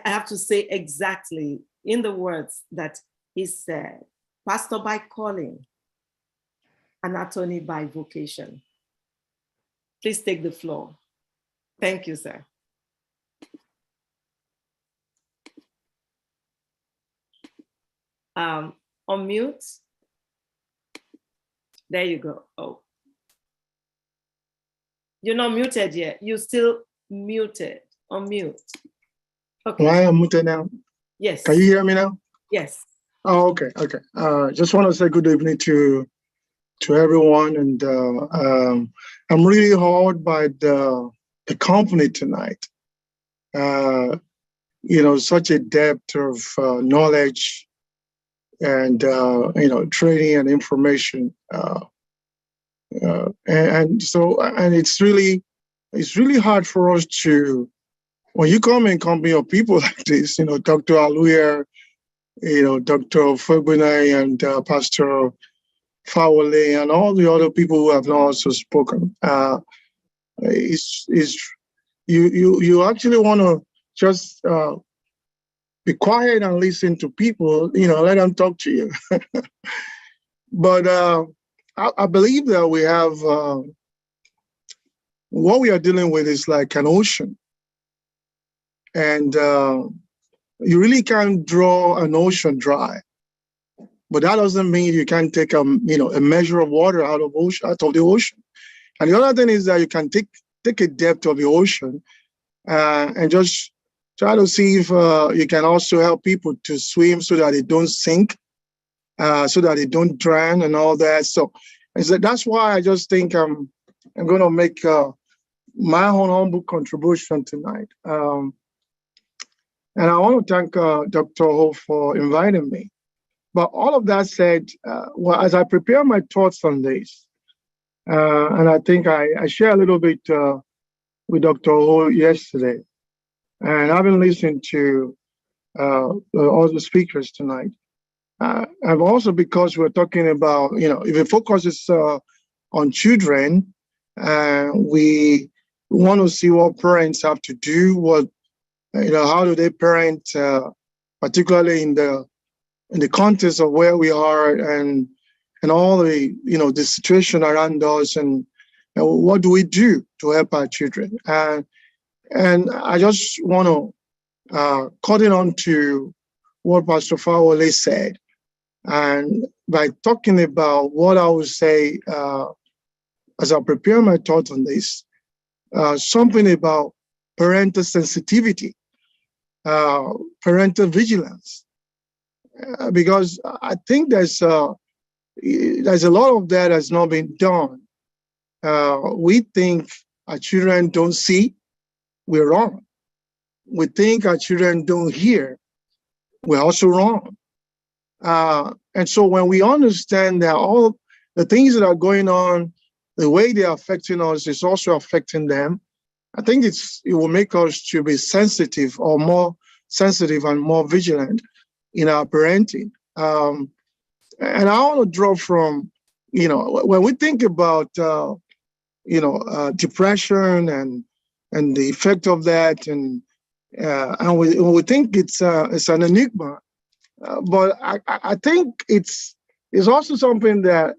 have to say exactly in the words that he said, pastor by calling, an attorney by vocation. Please take the floor. Thank you, sir. On mute. There you go. Oh. You're not muted yet. You're still muted. Unmute. Okay. I am muted now. Yes. Can you hear me now? Yes. Oh, okay. Just want to say good evening to everyone, and I'm really awed by the company tonight. Such a depth of knowledge and training and information, and it's really hard for us to, when you come in company of people like this, Dr. Aluya, Dr. Ufoegbune, and Pastor Fawole, and all the other people who have also spoken. You actually want to just be quiet and listen to people, let them talk to you. But I believe that we have, what we are dealing with is like an ocean. And you really can't draw an ocean dry. But that doesn't mean you can't take a measure of water out of the ocean. And the other thing is that you can take a depth of the ocean and just try to see if you can also help people to swim so that they don't sink, so that they don't drown and all that. So that's why I just think I'm going to make my own humble contribution tonight. And I want to thank Dr. Ho for inviting me. But all of that said, as I prepare my thoughts on this, and I think I shared a little bit with Dr. Ho yesterday, and I've been listening to all the speakers tonight. And also because we're talking about, if the focus is on children, we want to see what parents have to do, how do they parent, particularly in the context of where we are and all the the situation around us, and what do we do to help our children? And I just want to cut it on to what Pastor Fawole said, and by talking about what I would say as I prepare my thoughts on this, something about parental sensitivity, parental vigilance, because I think there's a lot of that has not been done. We think our children don't see, we're wrong. We think our children don't hear, we're also wrong. And so when we understand that all the things that are going on, the way they're affecting us is also affecting them, I think it will make us to be sensitive, or more sensitive and more vigilant in our parenting. And I want to draw from, when we think about, depression and the effect of that, and we think it's an enigma, but I think it's also something that,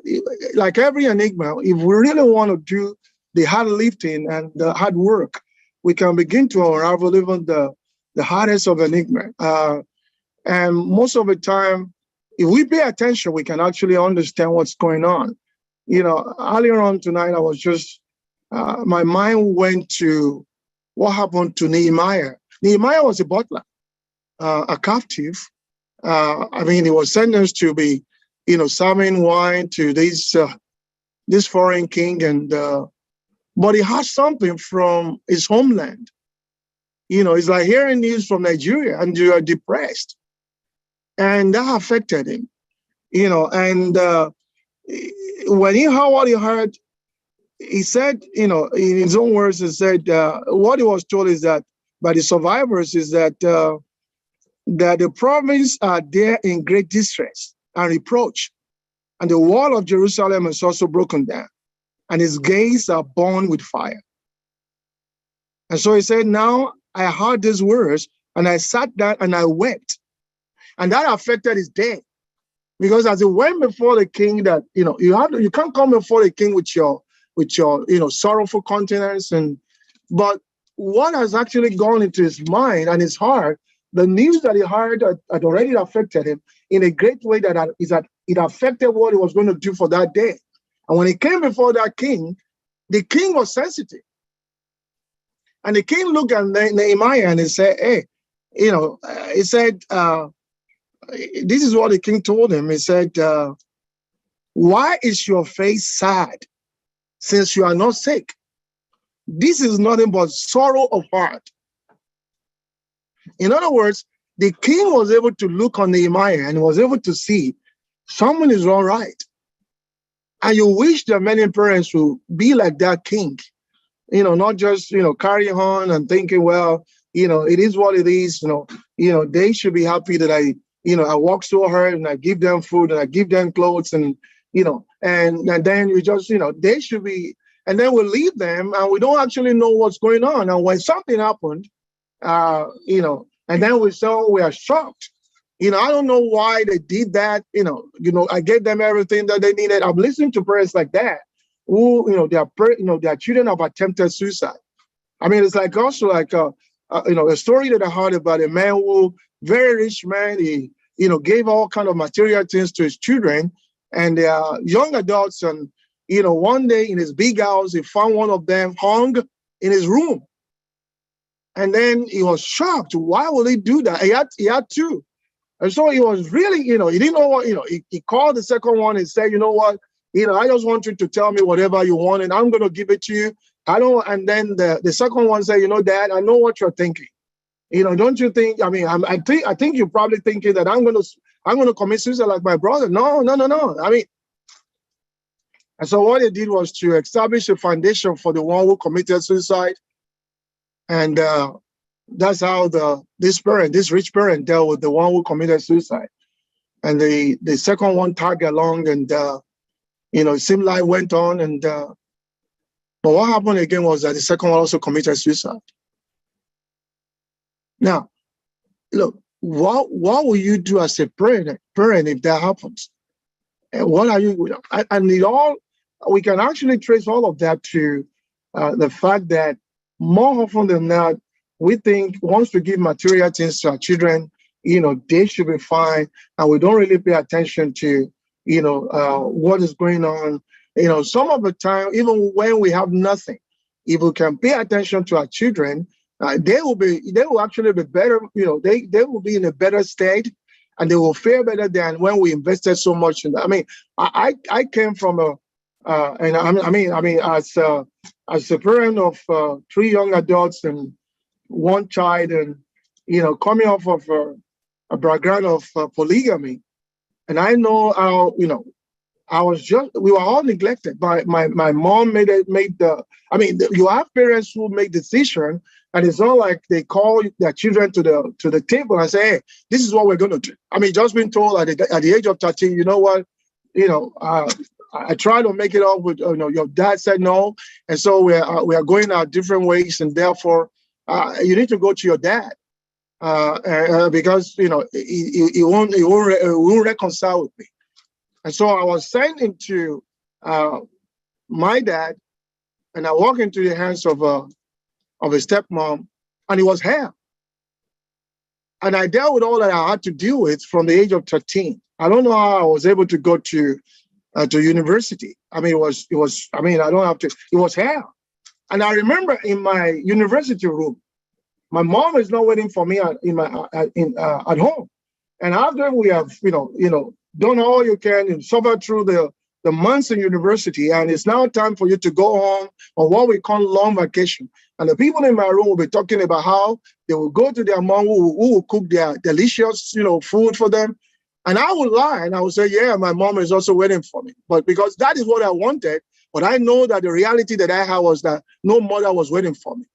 like every enigma, if we really want to do the hard lifting and the hard work, we can begin to unravel even the hardest of enigma. And most of the time, if we pay attention, we can actually understand what's going on. Earlier on tonight, I was just, my mind went to what happened to Nehemiah. Nehemiah was a butler, a captive. He was sentenced to be, serving wine to this foreign king, and but he had something from his homeland. It's like hearing news from Nigeria and you are depressed. And that affected him, and when he heard what he heard, he said, in his own words, he said, what he was told is that by the survivors is that the province are there in great distress and reproach, and the wall of Jerusalem is also broken down, and his gates are burned with fire. And so he said, now I heard these words, and I sat down and I wept. And that affected his day, because as he went before the king, that you can't come before the king with your sorrowful countenance, but what has actually gone into his mind and his heart, the news that he heard had already affected him in a great way, that it affected what he was going to do for that day And when he came before that king, the king was sensitive. And the king looked at Nehemiah and he said, hey, he said, this is what the king told him. He said, why is your face sad since you are not sick? This is nothing but sorrow of heart. In other words, the king was able to look on Nehemiah and was able to see someone is all right. And you wish that many parents will be like that king, not just, carry on and thinking, well, it is what it is, they should be happy that I work so hard and I give them food and I give them clothes and, and then you just, they should be, and then we leave them and we don't actually know what's going on. And when something happened, and then we are shocked. I don't know why they did that. I gave them everything that they needed. I'm listening to parents like that who, their children have attempted suicide. I mean, it's like also like, a story that I heard about a man who, very rich man, he, gave all kind of material things to his children, and they are young adults. And, one day in his big house, he found one of them hung in his room. And then he was shocked. Why would he do that? He had two. And so he was really, he didn't know what, he called the second one and said, you know what, I just want you to tell me whatever you want and I'm going to give it to you. And then the second one said, Dad, I know what you're thinking. Don't you think, I think you're probably thinking that I'm going to commit suicide like my brother. No. And so what they did was to establish a foundation for the one who committed suicide. And that's how this rich parent dealt with the one who committed suicide. And the second one tagged along and, it seemed like went on. And but what happened again was that the second one also committed suicide. Now, look, what will you do as a parent if that happens? And what are you, and we can actually trace all of that to the fact that more often than not, we think once we give material things to our children, they should be fine. And we don't really pay attention to, what is going on. Some of the time, even when we have nothing, if we can pay attention to our children, they will actually be better, they will be in a better state and they will fare better than when we invested so much in that. I mean, I came from as a parent of 3 young adults and 1 child, and coming off of a background of polygamy, and I know how we were all neglected. My mom you have parents who make decisions, and it's not like they call their children to the table and say, hey, this is what we're going to do. I mean, just being told at the age of 13, you know what, I tried to make it up with, your dad said no. And so we are going our different ways. And therefore, you need to go to your dad because, he won't reconcile with me. And so I was sent into my dad, and I walked into the hands of a stepmom, and it was hell. And I dealt with all that I had to deal with from the age of 13. I don't know how I was able to go to university. I mean, it was hell. And I remember in my university room, my mom is not waiting for me at home. And after we have, done all you can and suffer through the months in university, and it's now time for you to go home on what we call long vacation. And the people in my room will be talking about how they will go to their mom who will cook their delicious, food for them. And I would lie and I would say, yeah, my mom is also waiting for me. But because that is what I wanted, but I know that the reality that I had was that no mother was waiting for me.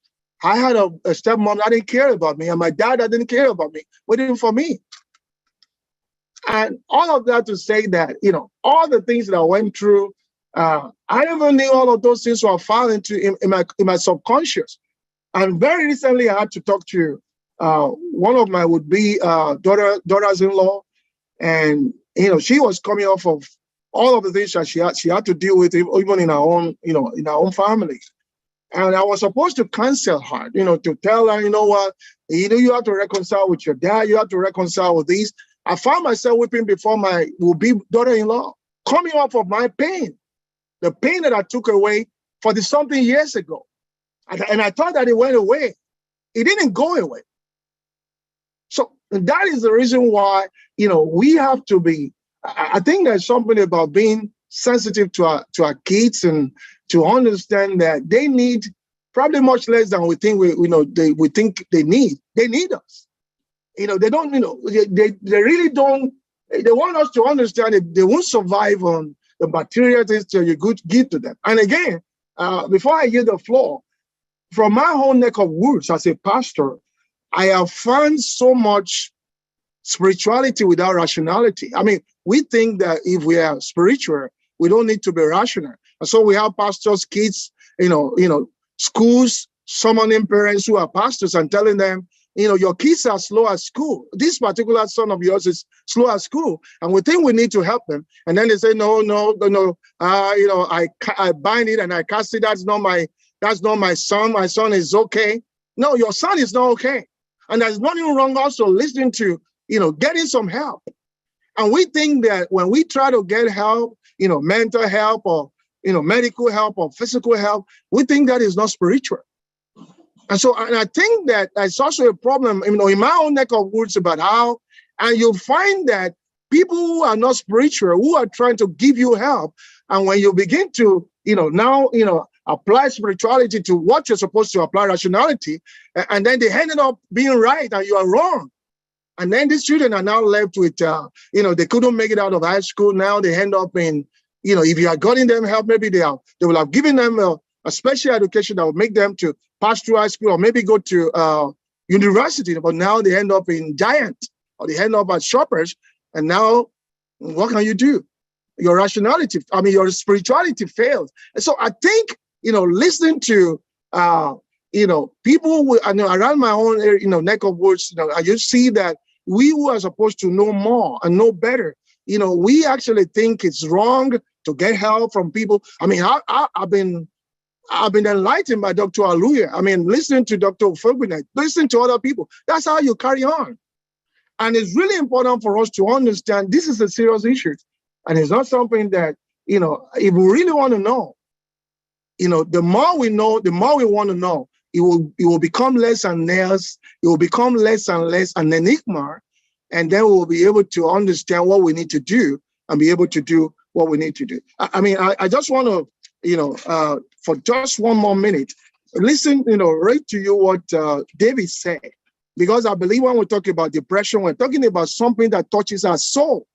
I had a stepmom that didn't care about me, and my dad that didn't care about me, waiting for me. And all of that to say that, all the things that I went through, I never knew all of those things were falling into in my subconscious. And very recently, I had to talk to one of my would-be daughters-in-law, and she was coming off of all of the things that she had to deal with, even in our own family. And I was supposed to counsel her, to tell her, what, you have to reconcile with your dad, you have to reconcile with these. I found myself weeping before my would-be daughter-in-law, coming off of my pain. the pain that I took away 40-something years ago. And I thought that it went away. It didn't go away. So that is the reason why, we have to be, I think there's something about being sensitive to our kids and to understand that they need probably much less than we think we think they need. They need us. They don't, they really don't. They want us to understand that they won't survive on the material things that you could give to them. And again, before I give the floor, from my own neck of woods as a pastor, I have found so much spirituality without rationality. I mean, we think that if we are spiritual, we don't need to be rational. And so we have pastors' kids, schools summoning parents who are pastors and telling them, your kids are slow at school. This particular son of yours is slow at school, and we think we need to help them. And then they say, no. I bind it and I cast it. That's not my son. My son is okay. No, your son is not okay. And there's nothing wrong also listening to, getting some help. And we think that when we try to get help, mental help or, medical help or physical help, we think that is not spiritual. And I think that that's also a problem, in my own neck of woods about how, and you'll find that people who are not spiritual, who are trying to give you help, and when you begin to, apply spirituality to what you're supposed to apply rationality, and then they ended up being right and you are wrong. And then these children are now left with, they couldn't make it out of high school. Now they end up in, if you had gotten them help, maybe they will have given them a special education that would make them to pass through high school or maybe go to university. But now they end up in Giant or they end up at Shoppers. And now what can you do? Your rationality, your spirituality fails. And so I think, listening to, people around my own, neck of woods, I just see that we who are supposed to know more and know better, we actually think it's wrong to get help from people. I've been enlightened by Dr. Aluya. Listening to Dr. Ufoegbune, listening to other people. That's how you carry on. And it's really important for us to understand this is a serious issue. And it's not something that, if we really want to know, the more we know, the more we want to know, it will become less and less, it will become less and less an enigma. And then we'll be able to understand what we need to do and be able to do what we need to do. I just want to, for just one more minute, listen, right to you what David said, because I believe when we talk about depression, we're talking about something that touches our soul,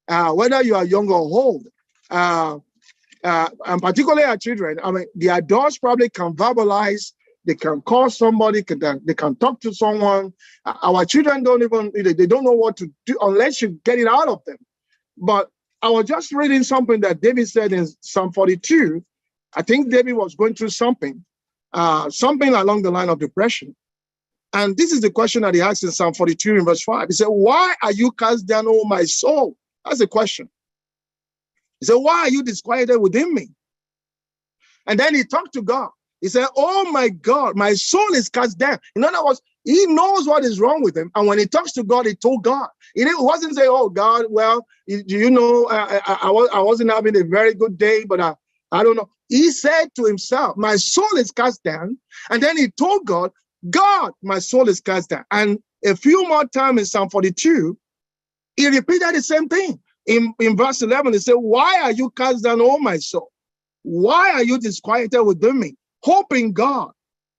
whether you are young or old, and particularly our children. The adults probably can verbalize, they can call somebody, they can talk to someone. Our children don't know what to do unless you get it out of them. But I was just reading something that David said in Psalm 42. I think David was going through something along the line of depression. And this is the question that he asked in Psalm 42 in verse 5. He said, "Why are you cast down, O my soul?" That's the question. He said, "Why are you disquieted within me?" And then he talked to God. He said, "Oh my God, my soul is cast down." In other words, he knows what is wrong with him. And when he talks to God, he told God. He wasn't saying, "Oh God, well, I wasn't having a very good day, but I don't know." He said to himself, "My soul is cast down." And then he told God, "God, my soul is cast down." And a few more times in Psalm 42, he repeated the same thing. In verse 11, he said, "Why are you cast down, O my soul? Why are you disquieted within me? Hope in God,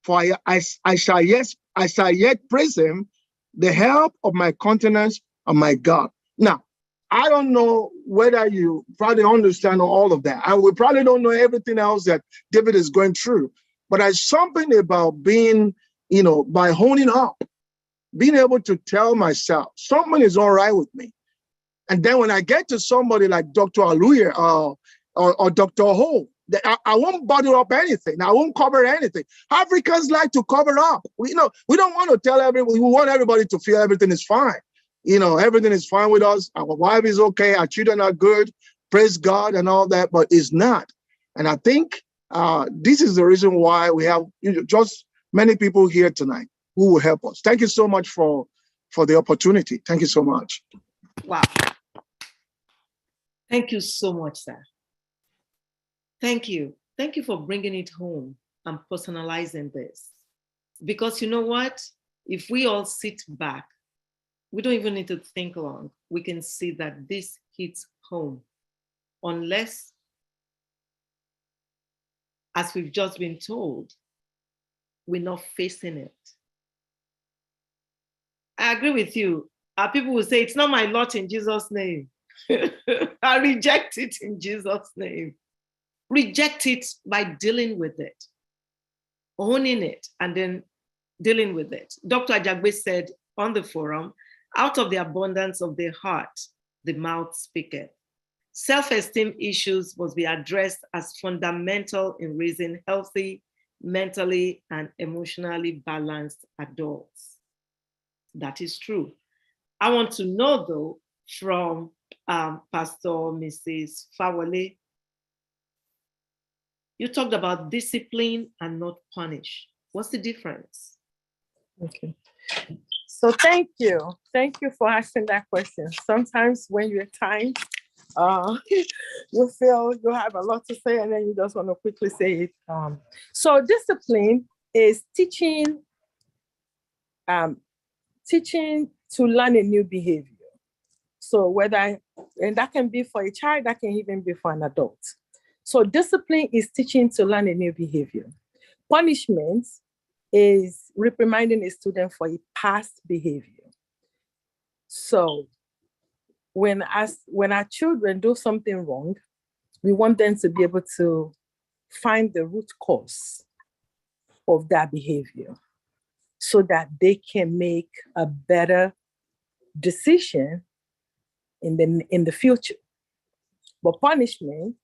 for I shall yet praise him, the help of my countenance and my God." Now, I don't know whether you probably understand all of that. And we probably don't know everything else that David is going through. But there's something about being, by honing up, being able to tell myself, something is all right with me. And then when I get to somebody like Dr. Aluya or Dr. Ho, I won't bother up anything. I won't cover anything. Africans like to cover up. We don't want to tell everyone. We want everybody to feel everything is fine. Everything is fine with us. Our wife is okay. Our children are good. Praise God and all that, but it's not. And I think this is the reason why we have just many people here tonight who will help us. Thank you so much for the opportunity. Thank you so much. Wow. Thank you so much, sir. Thank you. Thank you for bringing it home and personalizing this. Because you know what? If we all sit back, we don't even need to think long. We can see that this hits home. Unless, as we've just been told, we're not facing it. I agree with you. People will say, it's not my lot in Jesus' name. I reject it in Jesus' name. Reject it by dealing with it, owning it, and then dealing with it. Dr. Ajagbe said on the forum, out of the abundance of the heart, the mouth speaketh. Self-esteem issues must be addressed as fundamental in raising healthy, mentally and emotionally balanced adults. That is true. I want to know though, from Pastor Mrs. Fawole, you talked about discipline and not punish. What's the difference? Okay. So thank you. Thank you for asking that question. Sometimes when you're timed, you feel you have a lot to say and then you just want to quickly say it. So discipline is teaching to learn a new behavior. So and that can be for a child, that can even be for an adult. So discipline is teaching to learn a new behavior. Punishment is reprimanding a student for a past behavior. So when our children do something wrong, we want them to be able to find the root cause of that behavior so that they can make a better decision in the future. But punishment,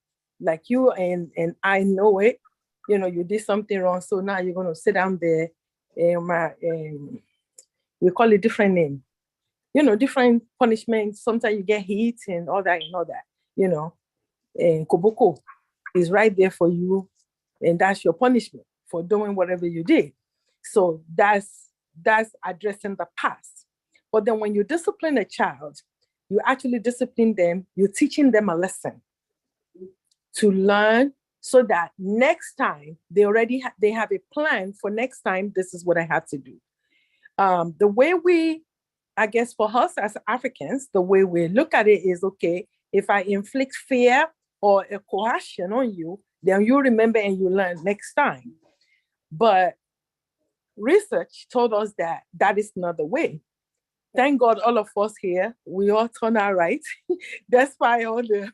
like you and I know it, you did something wrong, so now you're going to sit down there and we call it different name. Different punishments. Sometimes you get hit and all that. And Koboko is right there for you, and that's your punishment for doing whatever you did. So that's addressing the past. But then when you discipline a child, you actually discipline them, you're teaching them a lesson to learn so that next time they have a plan for next time, this is what I have to do. The way I guess for us as Africans, the way we look at it is, okay, if I inflict fear or a coercion on you, then you remember and you learn next time. But research told us that that is not the way. Thank God all of us here, we all turn out right, despite all the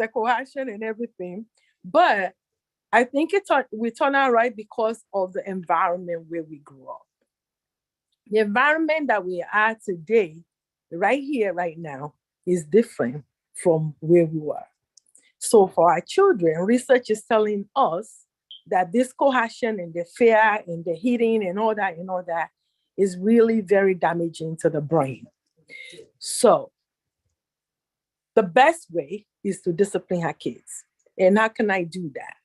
coercion and everything. But I think we turn out right because of the environment where we grew up. The environment that we are today, right here, right now, is different from where we were. So for our children, research is telling us that this coercion and the fear and the hitting and all that is really very damaging to the brain. So the best way is to discipline our kids. And how can I do that?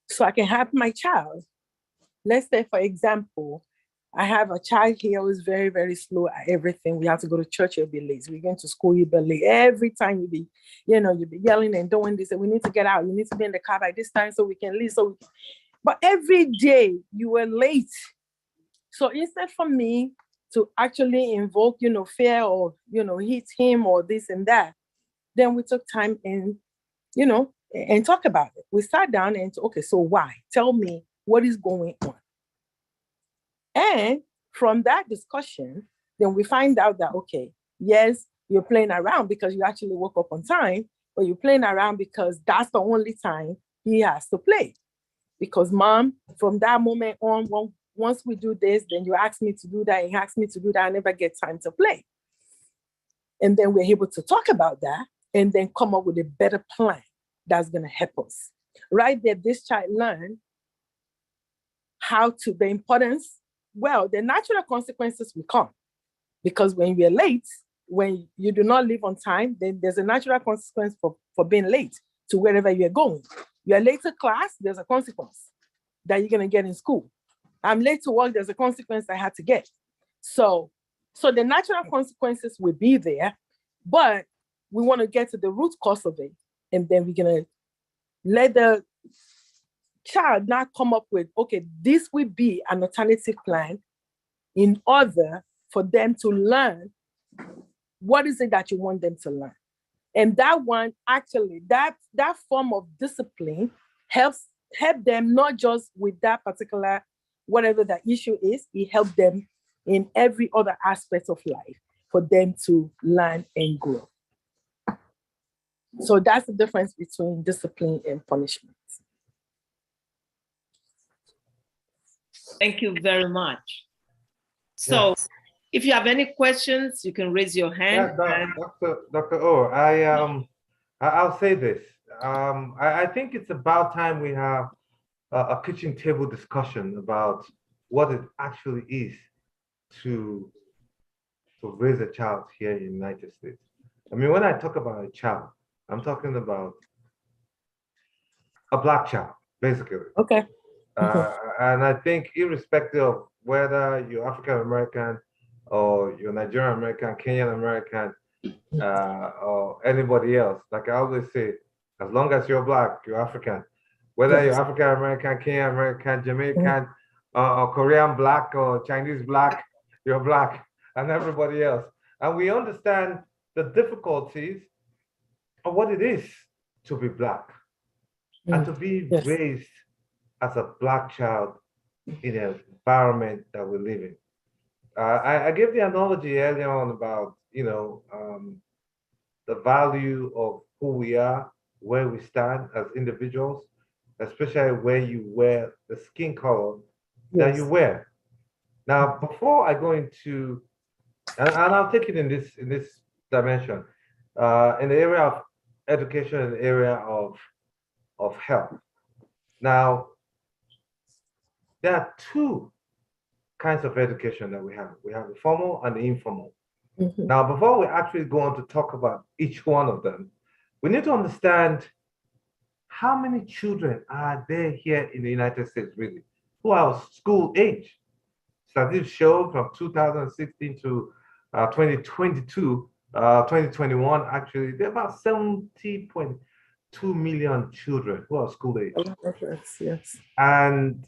So I can have my child. Let's say, for example, I have a child here who is very, very slow at everything. We have to go to church, you'll be late. We're going to school, you'll be late. Every time you'll be yelling and doing this, and we need to get out. You need to be in the car by this time so we can leave. But every day you were late. So instead for me to actually invoke, fear or, hit him or this and that, then we took time and, and talk about it. We sat down and, okay, so why? Tell me what is going on. And from that discussion, then we find out that, okay, yes, you're playing around because you actually woke up on time, but you're playing around because that's the only time he has to play. Because mom, from that moment on, once we do this, then you ask me to do that, you ask me to do that, I never get time to play. And then we're able to talk about that and then come up with a better plan that's going to help us. Right there, this child learned the importance. Well, the natural consequences will come because when you're late, when you do not leave on time, then there's a natural consequence for being late to wherever you're going. You're late to class, there's a consequence that you're going to get in school. I'm late to work, there's a consequence I had to get. So the natural consequences will be there, but we want to get to the root cause of it. And then we're going to let the child now come up with, okay, this will be an alternative plan in order for them to learn what is it that you want them to learn. And that one, actually, that form of discipline help them not just with that particular, whatever the issue is, it helps them in every other aspect of life for them to learn and grow. So that's the difference between discipline and punishment. Thank you very much. So if you have any questions, you can raise your hand. Dr. O, I'll say this. I think it's about time we have a kitchen table discussion about what it actually is to raise a child here in the United States. I mean, when I talk about a child, I'm talking about a Black child, basically. Okay. And I think irrespective of whether you're African American or you're Nigerian American, Kenyan American, or anybody else, like I always say, as long as you're Black, you're African. Whether you're African American, Kenyan American, Jamaican, or Korean Black, or Chinese Black, you're Black, and everybody else. And we understand the difficulties of what it is to be Black and to be raised as a Black child in an environment that we live in. I gave the analogy earlier on about, the value of who we are, where we stand as individuals, especially where you wear the skin color that you wear. Now, before I go into, and I'll take it in this dimension, in the area of education, in the area of health. Now, there are two kinds of education that we have. We have the formal and the informal. Now, before we actually go on to talk about each one of them, we need to understand how many children are there here in the United States, really, who are school age. Statistics show from 2016 to 2022, 2021, actually, there are about 70.2 million children who are school age. Yes. And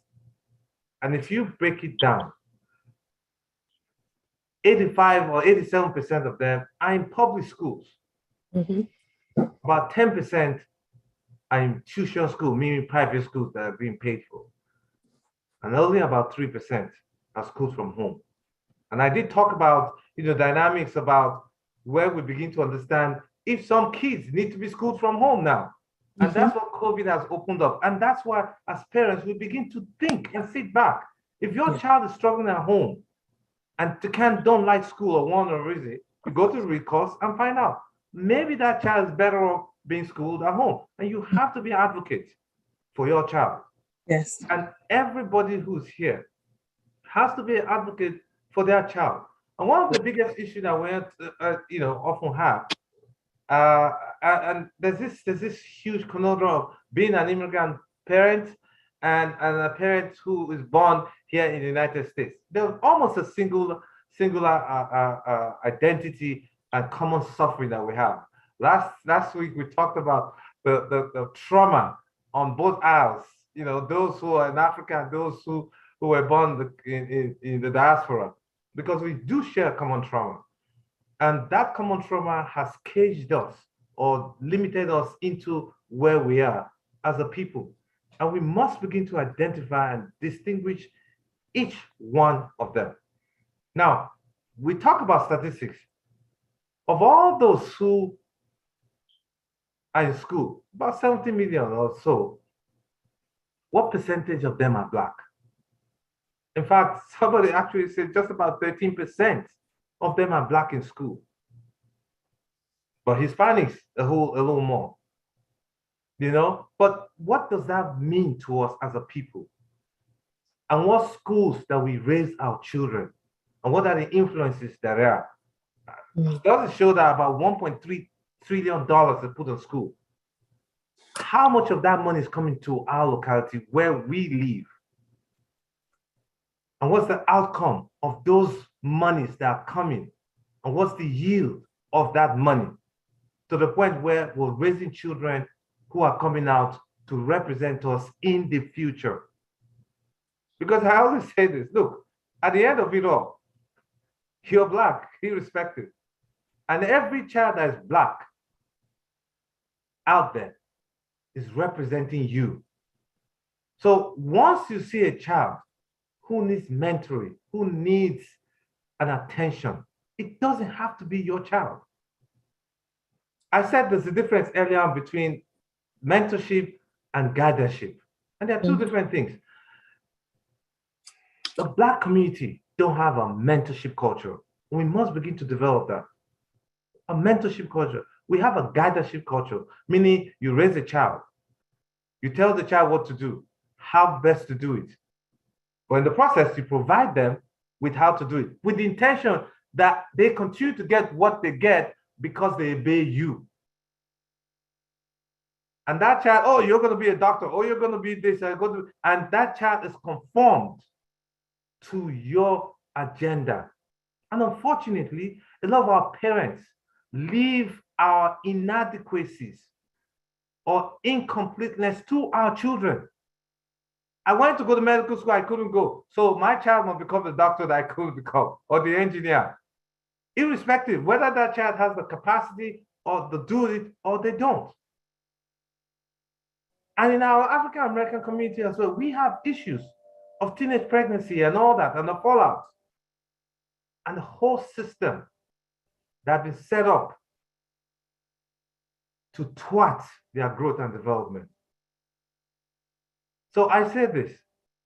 if you break it down, 85 or 87% of them are in public schools. About 10% are in tuition school, meaning private schools that are being paid for. And only about 3% are schools from home. And I did talk about dynamics about where we begin to understand if some kids need to be schooled from home now. And that's what COVID has opened up. And that's why, as parents, we begin to think and sit back. If your child is struggling at home and don't like school or want a reason, you go to the root cause and find out. Maybe that child is better off being schooled at home. And you have to be an advocate for your child. Yes. And everybody who's here has to be an advocate for their child. And one of the biggest issues that we often have, and there's this huge conundrum of being an immigrant parent and a parent who is born here in the United States. There's almost a singular identity and common suffering that we have. Last week we talked about the trauma on both aisles. Those who are in Africa and those who were born in the diaspora, because we do share common trauma. And that common trauma has caged us or limited us into where we are as a people. And we must begin to identify and distinguish each one of them. Now, we talk about statistics. Of all those who are in school, about 70 million or so, what percentage of them are Black? In fact, somebody actually said just about 13% of them are Black in school. But Hispanics, a little more. But what does that mean to us as a people? And what schools that we raise our children? And what are the influences that are? Does it show that about $1.3 trillion is put on school? How much of that money is coming to our locality where we live? And what's the outcome of those monies that are coming? And what's the yield of that money? To the point where we're raising children who are coming out to represent us in the future. Because I always say this, look, at the end of it all, you're Black, irrespective. And every child that is Black out there is representing you. So once you see a child who needs mentoring, who needs an attention, it doesn't have to be your child. I said there's a difference earlier on between mentorship and guidership. And they're two different things. The Black community don't have a mentorship culture. We must begin to develop that. A mentorship culture. We have a guidership culture, meaning you raise a child. You tell the child what to do, how best to do it. But in the process, you provide them with how to do it, with the intention that they continue to get what they get because they obey you. And that child, oh, you're going to be a doctor, oh, you're going to be this, and that child is conformed to your agenda. And unfortunately, a lot of our parents leave our inadequacies or incompleteness to our children. I wanted to go to medical school, I couldn't go. So my child must become the doctor that I couldn't become, or the engineer. Irrespective whether that child has the capacity or to do it or they don't. And in our African American community as well, we have issues of teenage pregnancy and all that, and the fallout. And the whole system that has been set up to thwart their growth and development. So I say this,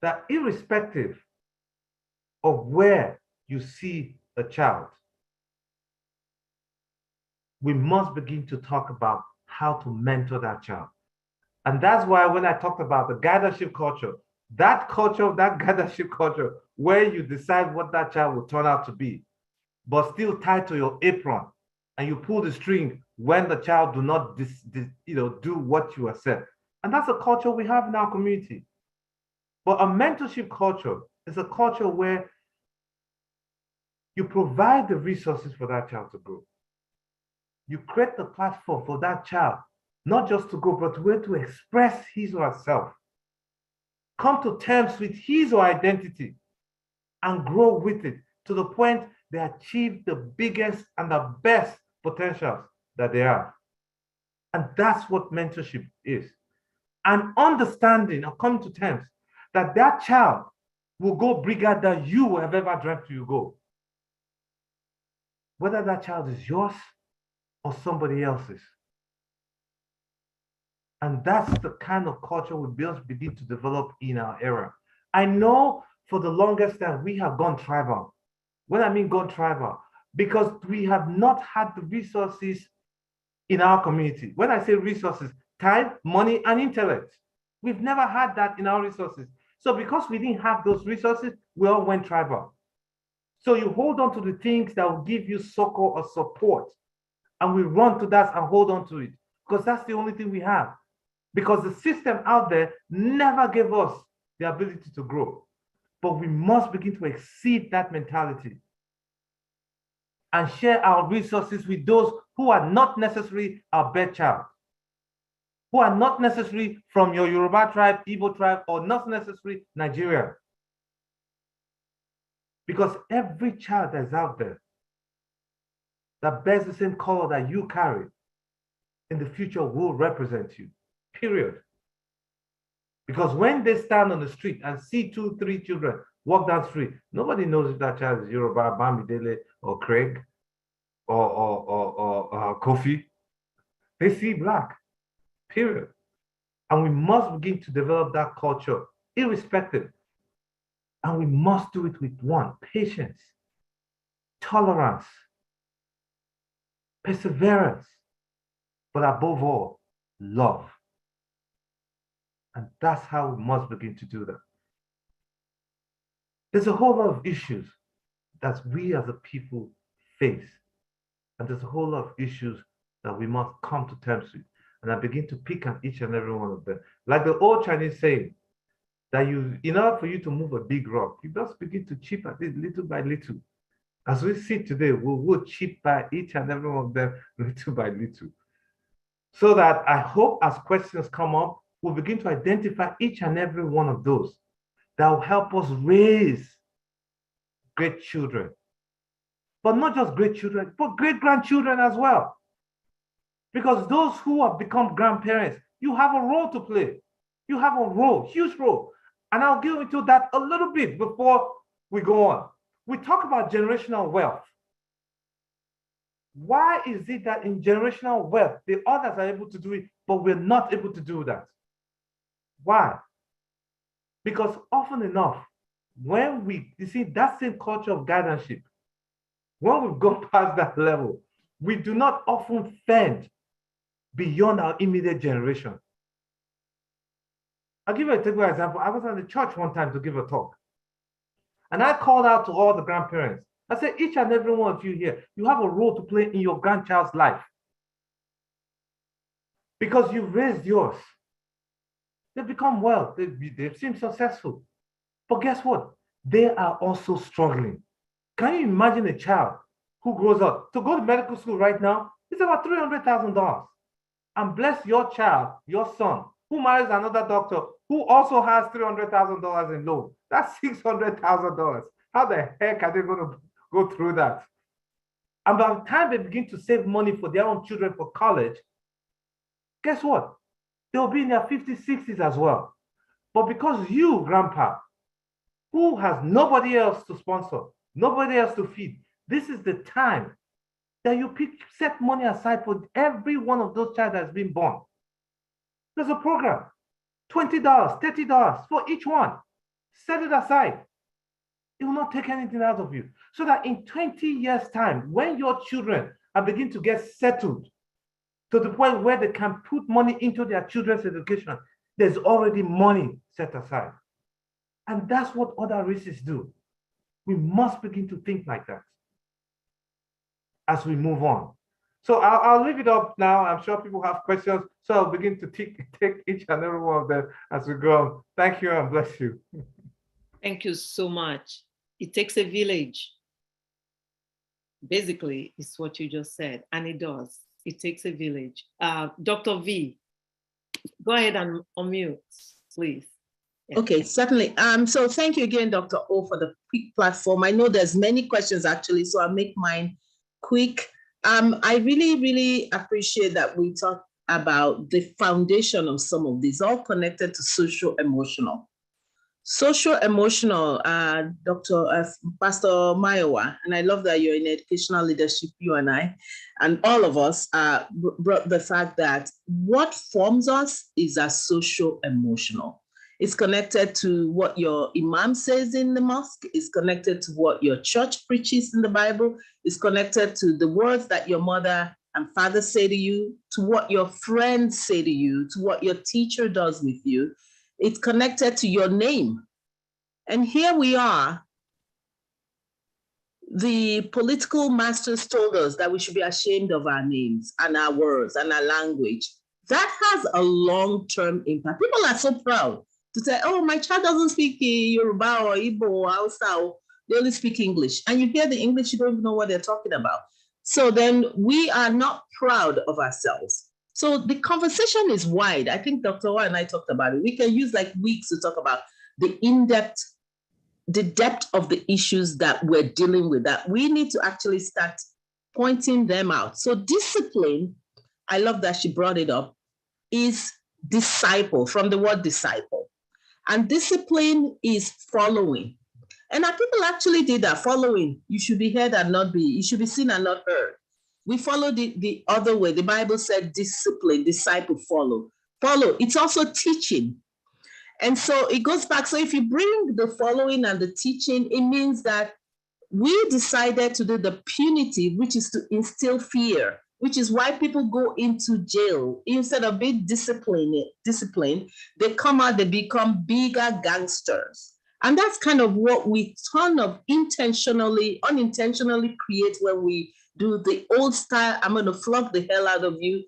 that irrespective of where you see a child, we must begin to talk about how to mentor that child. And that's why when I talked about the guidership culture, that guidership culture, where you decide what that child will turn out to be, but still tied to your apron, and you pull the string when the child do not do what you accept. And that's a culture we have in our community. But a mentorship culture is a culture where you provide the resources for that child to grow. You create the platform for that child, not just to go, but where to express his or herself, come to terms with his or her identity, and grow with it to the point they achieve the biggest and the best potentials that they have. And that's what mentorship is. And understanding or coming to terms that that child will go bigger than you have ever dreamt you go. Whether that child is yours or somebody else's. And that's the kind of culture we begin to develop in our era. I know for the longest time we have gone tribal. When I mean gone tribal, because we have not had the resources in our community. When I say resources, time, money, and intellect. We've never had that in our resources. So because we didn't have those resources, we all went tribal. So you hold on to the things that will give you succor or support. And we run to that and hold on to it because that's the only thing we have. Because the system out there never gave us the ability to grow. But we must begin to exceed that mentality and share our resources with those who are not necessarily our best child, who are not necessarily from your Yoruba tribe, Igbo tribe, or not necessarily Nigeria. Because every child that's out there that bears the same color that you carry in the future will represent you, period. Because when they stand on the street and see 2, 3 children walk down the street, nobody knows if that child is Yoruba, Bamidele, or Craig, or Kofi. They see Black, period. And we must begin to develop that culture, irrespective. And we must do it with one, patience, tolerance, perseverance, but above all, love. And that's how we must begin to do that. There's a whole lot of issues that we as a people face. And there's a whole lot of issues that we must come to terms with. And I begin to pick on each and every one of them. Like the old Chinese saying, that in order for you to move a big rock, you just begin to chip at it little by little. As we see today, we will chip by each and every one of them little by little. So that I hope as questions come up, we'll begin to identify each and every one of those that will help us raise great children. But not just great children, but great grandchildren as well. Because those who have become grandparents, you have a role to play. You have a role, huge role. And I'll get into that a little bit before we go on. We talk about generational wealth. Why is it that in generational wealth, the others are able to do it, but we're not able to do that? Why? Because often enough, when you see that same culture of guardianship, when we've gone past that level, we do not often fend beyond our immediate generation. I'll give you a typical example. I was at the church one time to give a talk. And I called out to all the grandparents. I said, each and every one of you here, you have a role to play in your grandchild's life. Because you've raised yours. They've become well. They've seemed successful. But guess what? They are also struggling. Can you imagine a child who grows up to go to medical school right now? It's about $300,000. And bless your child, your son, who marries another doctor who also has $300,000 in loan. That's $600,000. How the heck are they going to go through that? And by the time they begin to save money for their own children for college, guess what? They'll be in their 50s, 60s as well. But because you, grandpa, who has nobody else to sponsor, nobody else to feed, this is the time that you set money aside for every one of those child that's been born. There's a program, $20, $30 for each one. Set it aside. It will not take anything out of you. So that in 20 years' time, when your children are beginning to get settled to the point where they can put money into their children's education, there's already money set aside. And that's what other races do. We must begin to think like that as we move on. So I'll leave it up now. I'm sure people have questions. So I'll begin to take each and every one of them as we go on. Thank you and bless you. Thank you so much. It takes a village. Basically, it's what you just said, and it does. It takes a village. Dr. V, go ahead and unmute, please. Yeah. Okay, certainly. So thank you again, Dr. O, for the quick platform. I know there's many questions actually, so I'll make mine quick. I really, really appreciate that we talk about the foundation of some of these, all connected to social-emotional. Social-emotional, Pastor Mayowa, and I love that you're in educational leadership, you and I, and all of us brought the fact that what forms us is a social-emotional. It's connected to what your imam says in the mosque. It's connected to what your church preaches in the Bible. It's connected to the words that your mother and father say to you, to what your friends say to you, to what your teacher does with you. It's connected to your name. And here we are. The political masters told us that we should be ashamed of our names and our words and our language. That has a long-term impact. People are so proud to say, oh, my child doesn't speak Yoruba or Igbo or Hausa, they only speak English. And you hear the English, you don't even know what they're talking about. So then we are not proud of ourselves. So the conversation is wide. I think Dr. Wa and I talked about it. We can use like weeks to talk about the in-depth, the depth of the issues that we're dealing with, that we need to actually start pointing them out. So discipline, I love that she brought it up, is disciple, from the word disciple. And discipline is following. And our people actually did that, following. You should be heard and not be, you should be seen and not heard. We follow the other way. The Bible said discipline, disciple, follow. Follow, it's also teaching. And so it goes back. So if you bring the following and the teaching, it means that we decided to do the punitive, which is to instill fear, which is why people go into jail. Instead of being disciplined, they come out, they become bigger gangsters. And that's kind of what we unintentionally create when we do the old style. I'm going to flog the hell out of you.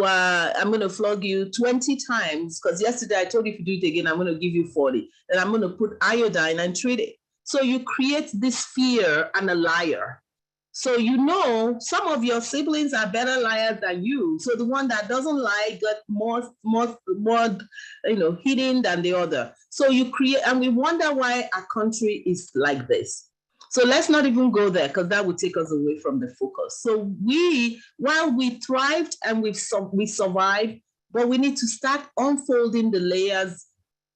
I'm going to flog you 20 times because yesterday I told you if you do it again, I'm going to give you 40. Then I'm going to put iodine and treat it. So you create this fear and a liar. So you know some of your siblings are better liars than you. So the one that doesn't lie got more hidden than the other. So you create, and we wonder why our country is like this. So let's not even go there because that would take us away from the focus. So while we thrived and we survived, but we need to start unfolding the layers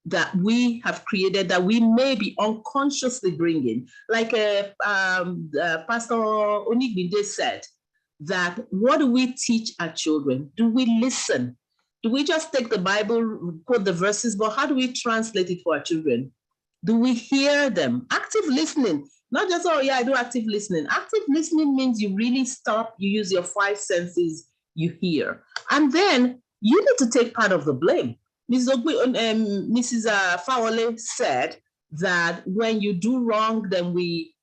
that we have created that we may be unconsciously bringing. Like Pastor Onigbinde said, that what do we teach our children? Do we listen? Do we just take the Bible, quote the verses, but how do we translate it for our children? Do we hear them? Active listening, not just, oh yeah, I do active listening. Active listening means you really stop, you use your 5 senses, you hear. And then you need to take part of the blame. Mrs. Fawole said that when you do wrong, then we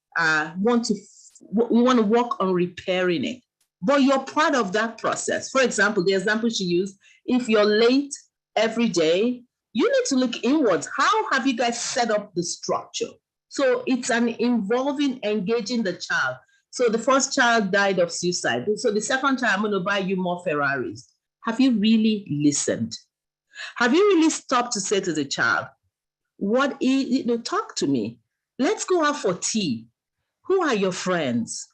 want to work on repairing it. But you're part of that process. For example, the example she used, if you're late every day, you need to look inwards. How have you guys set up the structure? So it's an involving, engaging the child. So the first child died of suicide. So the second child, I'm going to buy you more Ferraris. Have you really listened? Have you really stopped to say to the child, talk to me. Let's go out for tea. Who are your friends?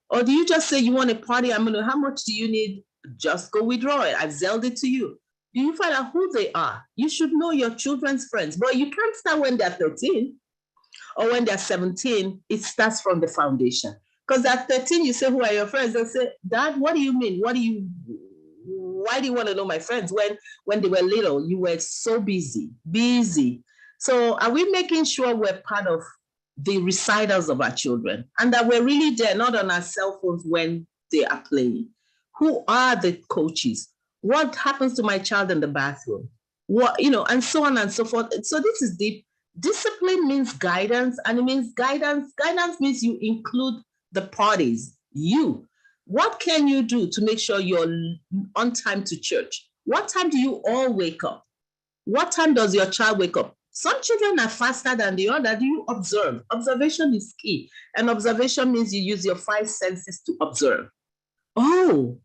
Or do you just say you want a party? How much do you need? Just go withdraw it. I've zelled it to you. Do you find out who they are? You should know your children's friends, but you can't start when they're 13 or when they're 17. It starts from the foundation. Because at 13, you say, who are your friends? They'll say, Dad, what do you mean? Why do you want to know my friends? When they were little, you were so busy. So are we making sure we're part of the recitals of our children and that we're really there, not on our cell phones when they are playing? Who are the coaches? What happens to my child in the bathroom? And so on and so forth. So this is deep. Discipline means guidance, and it means guidance. Guidance means you include the parties, you. What can you do to make sure you're on time to church? What time do you all wake up? What time does your child wake up? Some children are faster than the other. Do you observe? Observation is key. And observation means you use your 5 senses to observe. Oh,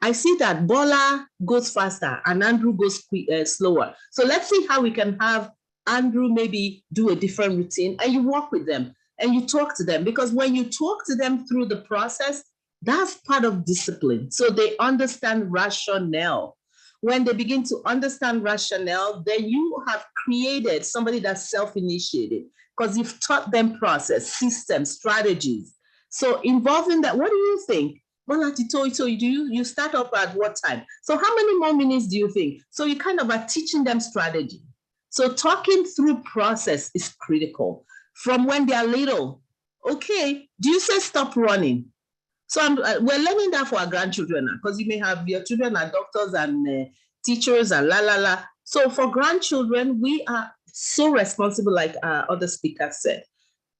I see that Bola goes faster and Andrew goes slower. So let's see how we can have Andrew maybe do a different routine, and you work with them and you talk to them, because when you talk to them through the process, that's part of discipline. So they understand rationale. When they begin to understand rationale, then you have created somebody that's self-initiated because you've taught them process, systems, strategies. So involving that, what do you think? Well, so you start up at what time? So how many more minutes do you think? So you kind of are teaching them strategy. So talking through process is critical. From when they are little, okay, do you say stop running? So we're learning that for our grandchildren now, because you may have your children are doctors and teachers and la. So for grandchildren, we are so responsible, like other speakers said.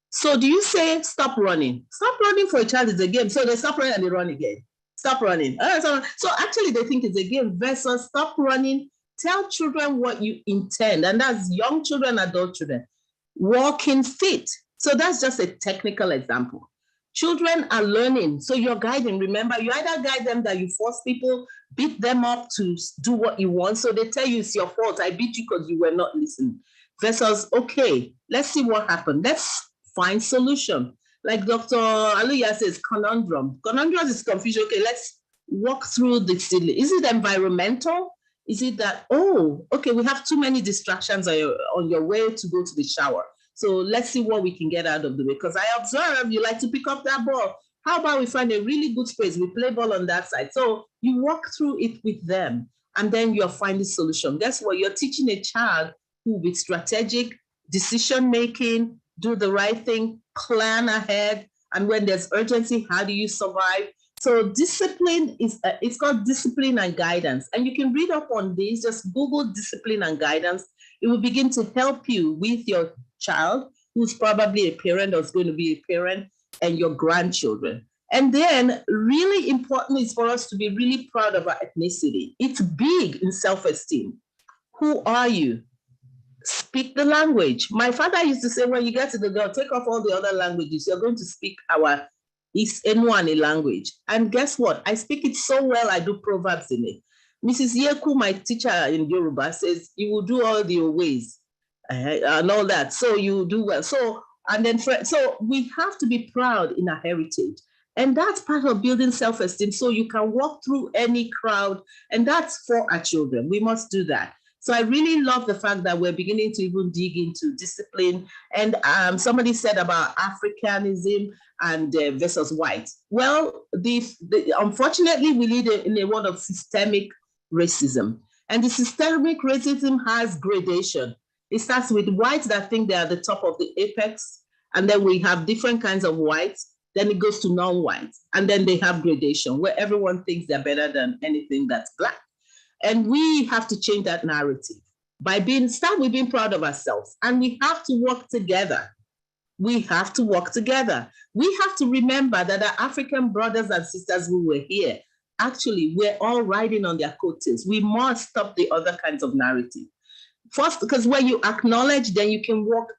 So do you say stop running? Stop running for a child is a game. So they stop running and they run again. Stop running. So actually they think it's a game versus stop running. Tell children what you intend. And that's young children, adult children. Walking fit. So that's just a technical example. Children are learning. So you're guiding. Remember, you either guide them that you force people, beat them up to do what you want. So they tell you it's your fault. I beat you because you were not listening. Versus, okay, let's see what happened. Let's find solution. Like Dr. Aluya says, conundrum. Conundrum is confusion. Okay, let's walk through the city. Is it environmental? Is it that, oh, okay, we have too many distractions on your way to go to the shower. So let's see what we can get out of the way. Because I observe you like to pick up that ball. How about we find a really good space? We play ball on that side. So you walk through it with them, and then you're finding solution. Guess what? You're teaching a child who with strategic decision-making, do the right thing, plan ahead. And when there's urgency, how do you survive? So discipline it's called discipline and guidance. And you can read up on this, just Google discipline and guidance. It will begin to help you with your child, who's probably a parent or is going to be a parent, and your grandchildren. And then really important is for us to be really proud of our ethnicity. It's big in self-esteem. Who are you? Speak the language. My father used to say, when you get to the door, take off all the other languages. You're going to speak our is Enwani language. And guess what? I speak it so well, I do proverbs in it. Mrs. Yeku, my teacher in Yoruba, says, you will do all the ways and all that. So you do well. So we have to be proud in our heritage. And that's part of building self-esteem. So you can walk through any crowd, and that's for our children. We must do that. So I really love the fact that we're beginning to even dig into discipline. And somebody said about Africanism and versus white. Well, unfortunately, we live in a world of systemic racism. And the systemic racism has gradation. It starts with whites that think they are the top of the apex. And then we have different kinds of whites. Then it goes to non-whites. And then they have gradation where everyone thinks they're better than anything that's Black. And we have to change that narrative by start with being proud of ourselves. And we have to work together. We have to work together. We have to remember that our African brothers and sisters who were here, actually, we're all riding on their coattails. We must stop the other kinds of narrative. First, because when you acknowledge, then you can work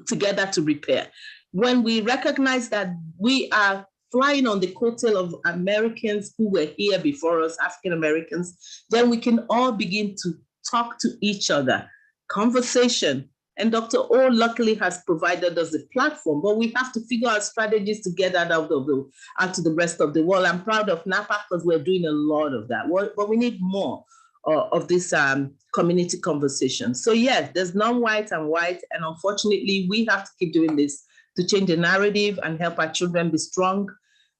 together to repair. When we recognize that we are flying on the coattail of Americans who were here before us, African Americans, then we can all begin to talk to each other, conversation. And Dr. O luckily has provided us a platform, but we have to figure out strategies to get that out to the rest of the world. I'm proud of NAPAC because we're doing a lot of that, but we need more of this community conversation. So yes, there's non-white and white, and unfortunately, we have to keep doing this to change the narrative and help our children be strong.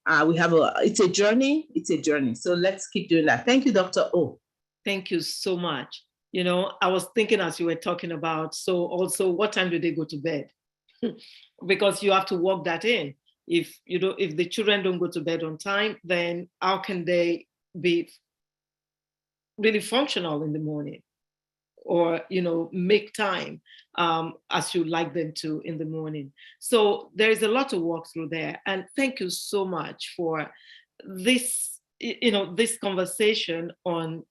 It's a journey. So let's keep doing that. Thank you, Dr. O. Thank you so much. You know, I was thinking as you were talking about, so also what time do they go to bed? Because you have to work that in. If the children don't go to bed on time, then how can they be really functional in the morning? Or, make time as you'd like them to in the morning. So there is a lot to walk through there. And thank you so much for this, this conversation on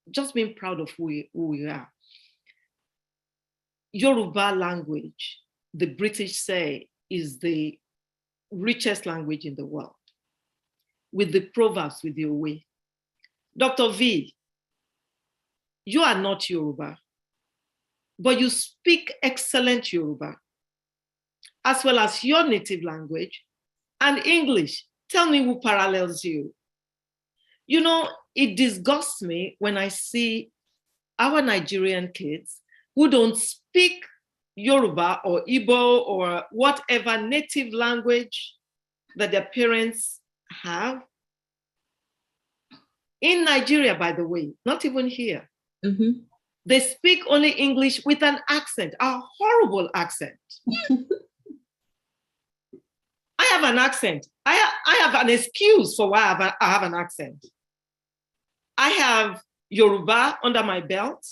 just being proud of who we are. Yoruba language, the British say, is the richest language in the world, with the proverbs, with the Owe. Dr. V, you are not Yoruba, but you speak excellent Yoruba, as well as your native language and English. Tell me who parallels you. It disgusts me when I see our Nigerian kids who don't speak Yoruba or Igbo or whatever native language that their parents have. In Nigeria, by the way, not even here. Mm-hmm. They speak only English with an accent, a horrible accent. I have an accent. I have an excuse for why I have an accent. I have Yoruba under my belt.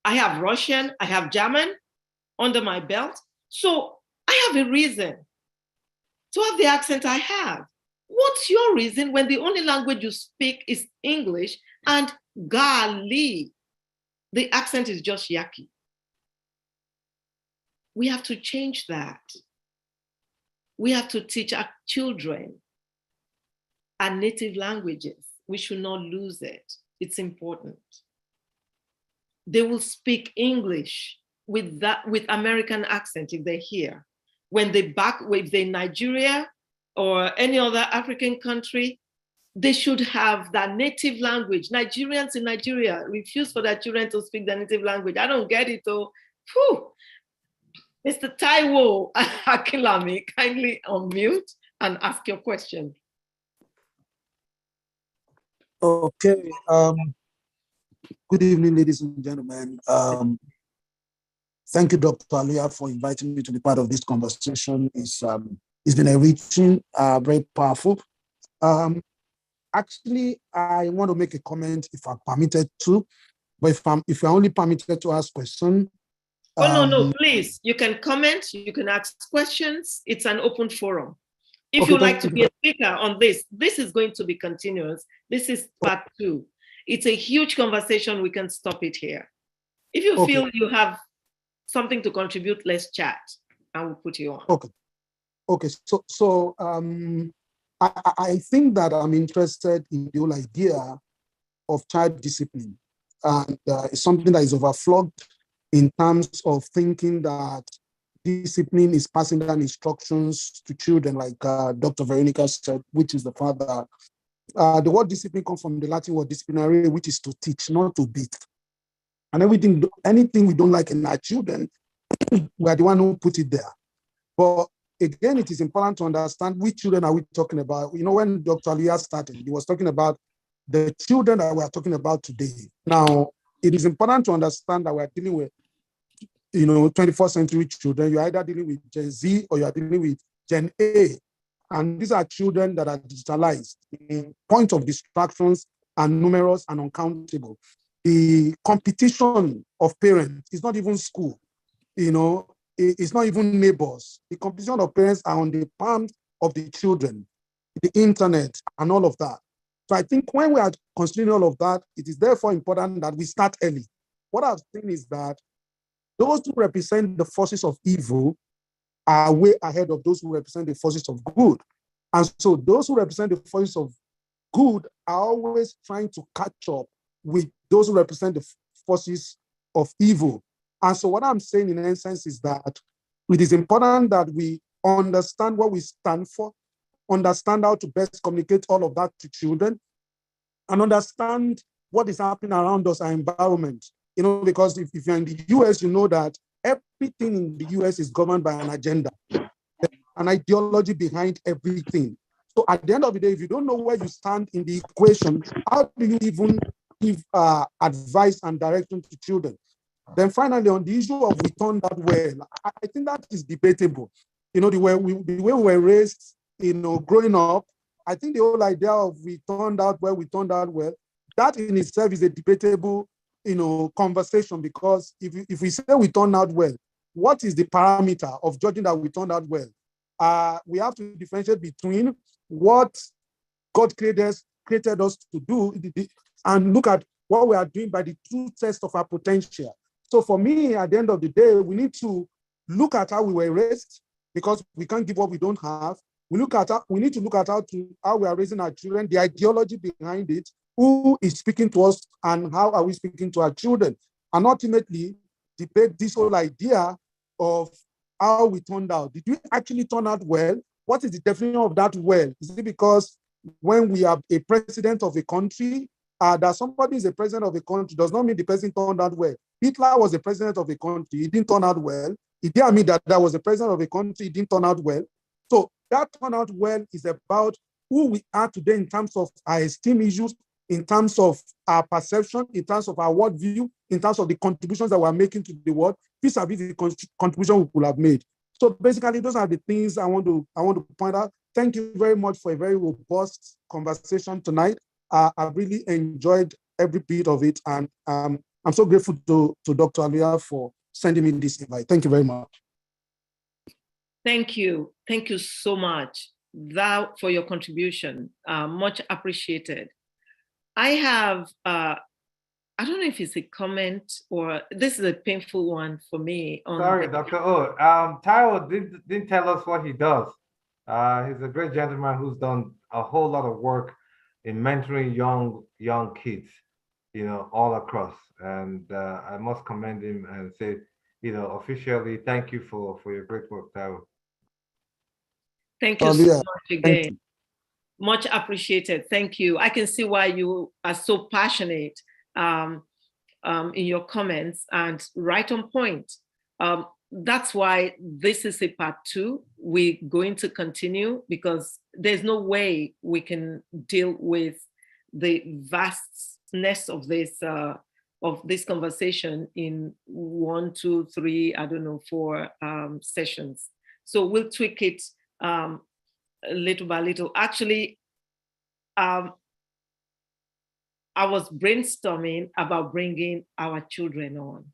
I have Russian. I have German under my belt. So I have a reason to have the accent I have. What's your reason when the only language you speak is English and Gali? The accent is just Yaki. We have to change that. We have to teach our children our native languages. We should not lose it. It's important. They will speak English with American accent if they're here. If they're in Nigeria or any other African country, they should have that native language. Nigerians in Nigeria refuse for their children to speak their native language. I don't get it though. Whew. Mr. Taiwo Akilami, kindly unmute and ask your question. Okay. Good evening, ladies and gentlemen. Thank you, Dr. Aluya, for inviting me to be part of this conversation. It's been enriching, very powerful. Actually, I want to make a comment if I'm permitted to, but if you're only permitted to ask questions. No, please. You can comment, you can ask questions. It's an open forum. If you'd like to be a speaker on this is going to be continuous. This is part 2. It's a huge conversation. We can stop it here. If you feel you have something to contribute, let's chat. I will put you on. Okay. So I think that I'm interested in the whole idea of child discipline. And it's something that is overflowed in terms of thinking that discipline is passing down instructions to children, like Dr. Veronica said, which is the father. The word discipline comes from the Latin word disciplinary, which is to teach, not to beat. And anything we don't like in our children, we are the one who put it there. But again, it is important to understand which children are we talking about. You know, when Dr. Aluya started, he was talking about the children that we are talking about today. Now, it is important to understand that we are dealing with, 21st century children. You're either dealing with Gen Z or you're dealing with Gen A. And these are children that are digitalized. The point of distractions are numerous and uncountable. The competition of parents is not even school, it's not even neighbors. The competition of parents are on the palms of the children, the internet, and all of that. So I think when we are considering all of that, it is therefore important that we start early. What I've seen is that those who represent the forces of evil are way ahead of those who represent the forces of good. And so those who represent the forces of good are always trying to catch up with those who represent the forces of evil. And so what I'm saying in essence is that it is important that we understand what we stand for, understand how to best communicate all of that to children, and understand what is happening around us, our environment. Because if you're in the US, you know that everything in the US is governed by an agenda, an ideology behind everything. So at the end of the day, if you don't know where you stand in the equation, how do you even give advice and direction to children? Then finally, on the issue of we turned out well, I think that is debatable. The way we were raised, growing up, I think the whole idea of we turned out well, that in itself is a debatable, conversation, because if we say we turned out well, what is the parameter of judging that we turned out well? We have to differentiate between what God created us to do and look at what we are doing by the true test of our potential. So for me, at the end of the day, we need to look at how we were raised, because we can't give what we don't have. We need to look at how we are raising our children, the ideology behind it, who is speaking to us, and how are we speaking to our children, and ultimately debate this whole idea of how we turned out. Did we actually turn out well? What is the definition of that well? Is it because when we are a president of a country, that somebody is a president of a country does not mean the person turned out well? Hitler was the president of a country, he didn't turn out well. It didn't mean that was the president of a country, he didn't turn out well. So that turn out well is about who we are today in terms of our esteem issues, in terms of our perception, in terms of our worldview, in terms of the contributions that we're making to the world, vis-a-vis the contribution we could have made. So basically, those are the things I want to point out. Thank you very much for a very robust conversation tonight. I've really enjoyed every bit of it, and I'm so grateful to Dr. Aluya for sending me this invite. Thank you very much. Thank you. Thank you so much for your contribution. Much appreciated. I have, I don't know if it's a comment or this is a painful one for me. Sorry, Dr. O. Taiwo didn't tell us what he does. He's a great gentleman who's done a whole lot of work in mentoring young kids, all across. And I must commend him and say, officially, thank you for your great work, Taiwo. Thank you so much again. Much appreciated. Thank you. I can see why you are so passionate in your comments, and right on point. That's why this is a part 2. We're going to continue, because there's no way we can deal with the vastness of this conversation in 1, 2, 3, 4 sessions. So we'll tweak it little by little. Actually, I was brainstorming about bringing our children on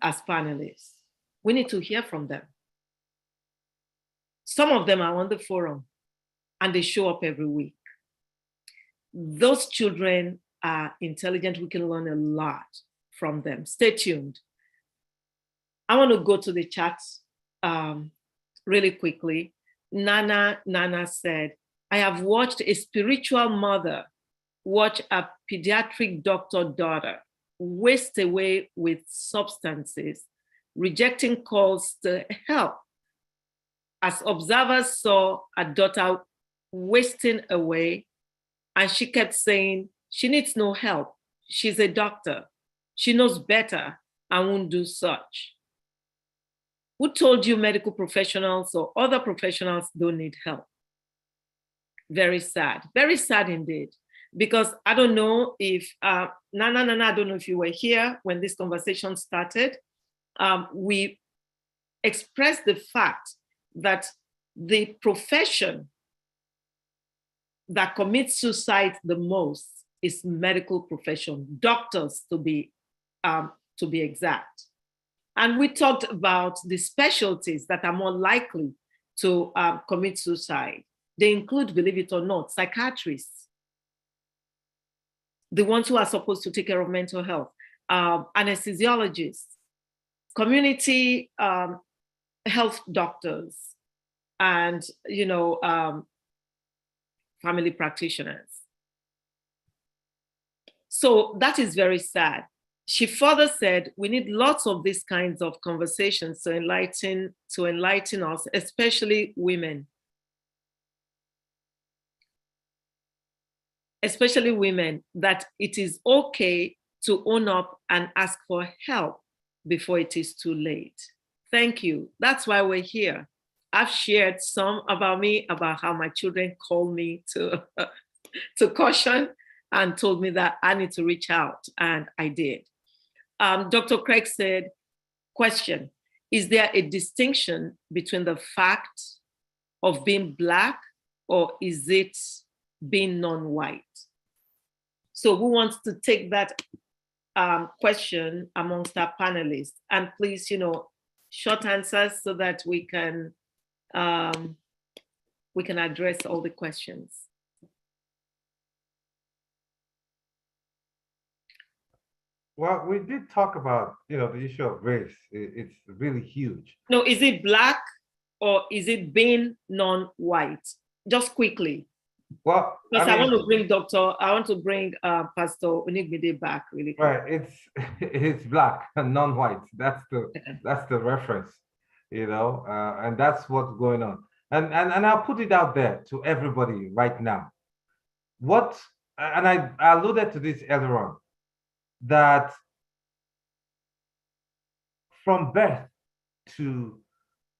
as panelists. We need to hear from them. Some of them are on the forum and they show up every week. Those children are intelligent. We can learn a lot from them. Stay tuned. I want to go to the chat really quickly. Nana said, I have watched a spiritual mother watch a pediatric doctor daughter waste away with substances, rejecting calls to help. As observers saw a daughter wasting away, and she kept saying, she needs no help. She's a doctor. She knows better and won't do such. Who told you medical professionals or other professionals don't need help? Very sad indeed. Because I don't know if, Nana, I don't know if you were here when this conversation started. We expressed the fact that the profession that commits suicide the most is medical profession, doctors to be exact. And we talked about the specialties that are more likely to commit suicide. They include, believe it or not, psychiatrists, the ones who are supposed to take care of mental health, anesthesiologists, community health doctors, and family practitioners. So that is very sad. She further said, we need lots of these kinds of conversations to enlighten us, especially women. Especially women, that it is okay to own up and ask for help before it is too late. Thank you. That's why we're here. I've shared some about me, about how my children called me to caution and told me that I need to reach out, and I did. Dr. Craig said, question, is there a distinction between the fact of being Black, or is it being non-white? So who wants to take that question amongst our panelists? And please, short answers so that we can address all the questions. Well, we did talk about, the issue of race. It's really huge. No, is it Black or is it being non-white? Just quickly. Well, because I want to bring Pastor Onigbinde back really quick. Right, it's Black and non-white. That's the reference, and that's what's going on. And I'll put it out there to everybody right now. And I alluded to this earlier on, that from birth to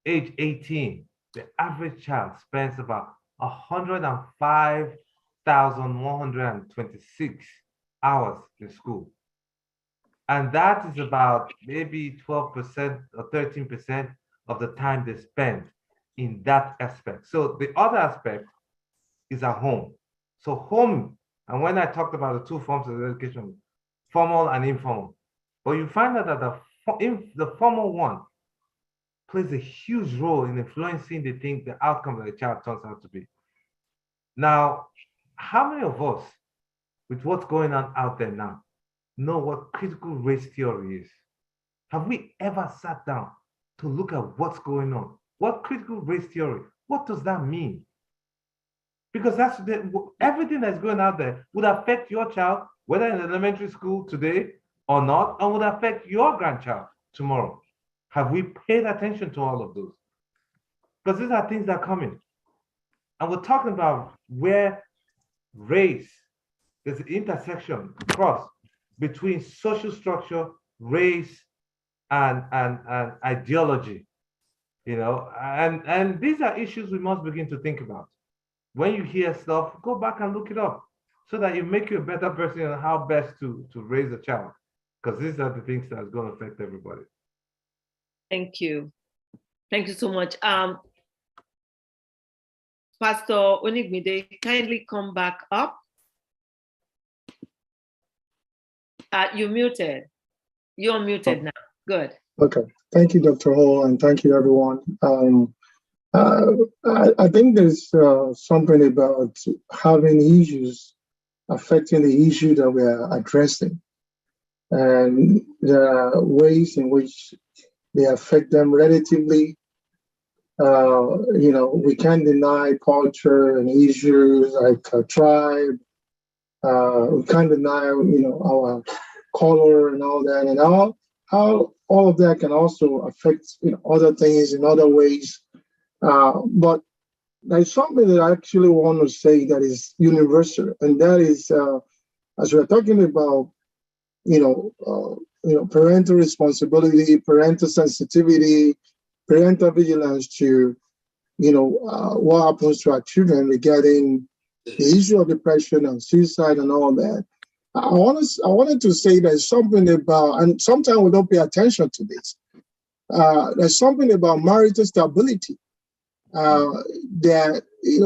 age 18, the average child spends about 105,126 hours in school. And that is about maybe 12% or 13% of the time they spend in that aspect. So the other aspect is at home. So home, and when I talked about the two forms of education, formal and informal, but you find out that the formal one plays a huge role in influencing the outcome that the child turns out to be. Now, how many of us, with what's going on out there now, know what critical race theory is? Have we ever sat down to look at what's going on? What critical race theory, what does that mean? Because everything that's going out there would affect your child, whether in elementary school today or not, and would affect your grandchild tomorrow. Have we paid attention to all of those? Because these are things that are coming. And we're talking about where race, there's an intersection, cross between social structure, race, and ideology, and these are issues we must begin to think about. When you hear stuff, go back and look it up so that you make you a better person on how best to raise a child, because these are the things that are going to affect everybody. Thank you. Thank you so much. Pastor Onigbinde, kindly come back up. You're muted. You're muted now. Good. Okay. Thank you, Dr. Hall, and thank you, everyone. I think there's something about having issues affecting the issue that we are addressing, and there are ways in which they affect them relatively We can't deny culture and issues like tribe. We can't deny, our color and all that, and how all of that can also affect other things in other ways. But there's something that I actually want to say that is universal, and that is, as we're talking about, parental responsibility, parental sensitivity, parental vigilance to, what happens to our children regarding the issue of depression and suicide and all that. I wanted to say there's something about, and sometimes we don't pay attention to this. There's something about marital stability that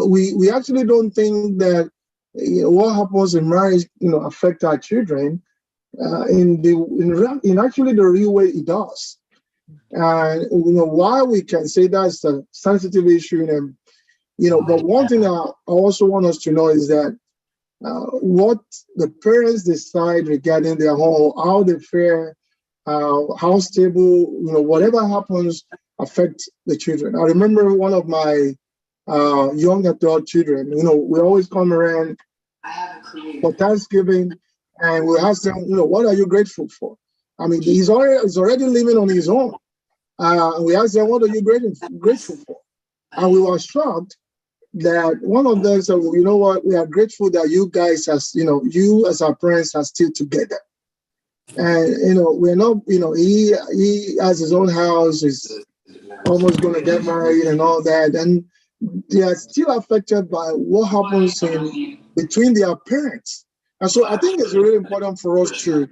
we actually don't think that what happens in marriage affect our children. In actually the real way it does. And why we can say that's a sensitive issue, and but one thing I also want us to know is that what the parents decide regarding their home, how they fare, how stable, whatever happens affects the children. I remember one of my young adult children, we always come around for Thanksgiving and we ask them, what are you grateful for? I mean, he's already living on his own. We asked them, what are you grateful for? And we were shocked that one of them said, well, you know what, we are grateful that you guys, you as our parents are still together. And, we're not, he has his own house, is almost going to get married and all that. And they are still affected by what happens between their parents. And so I think it's really important for us to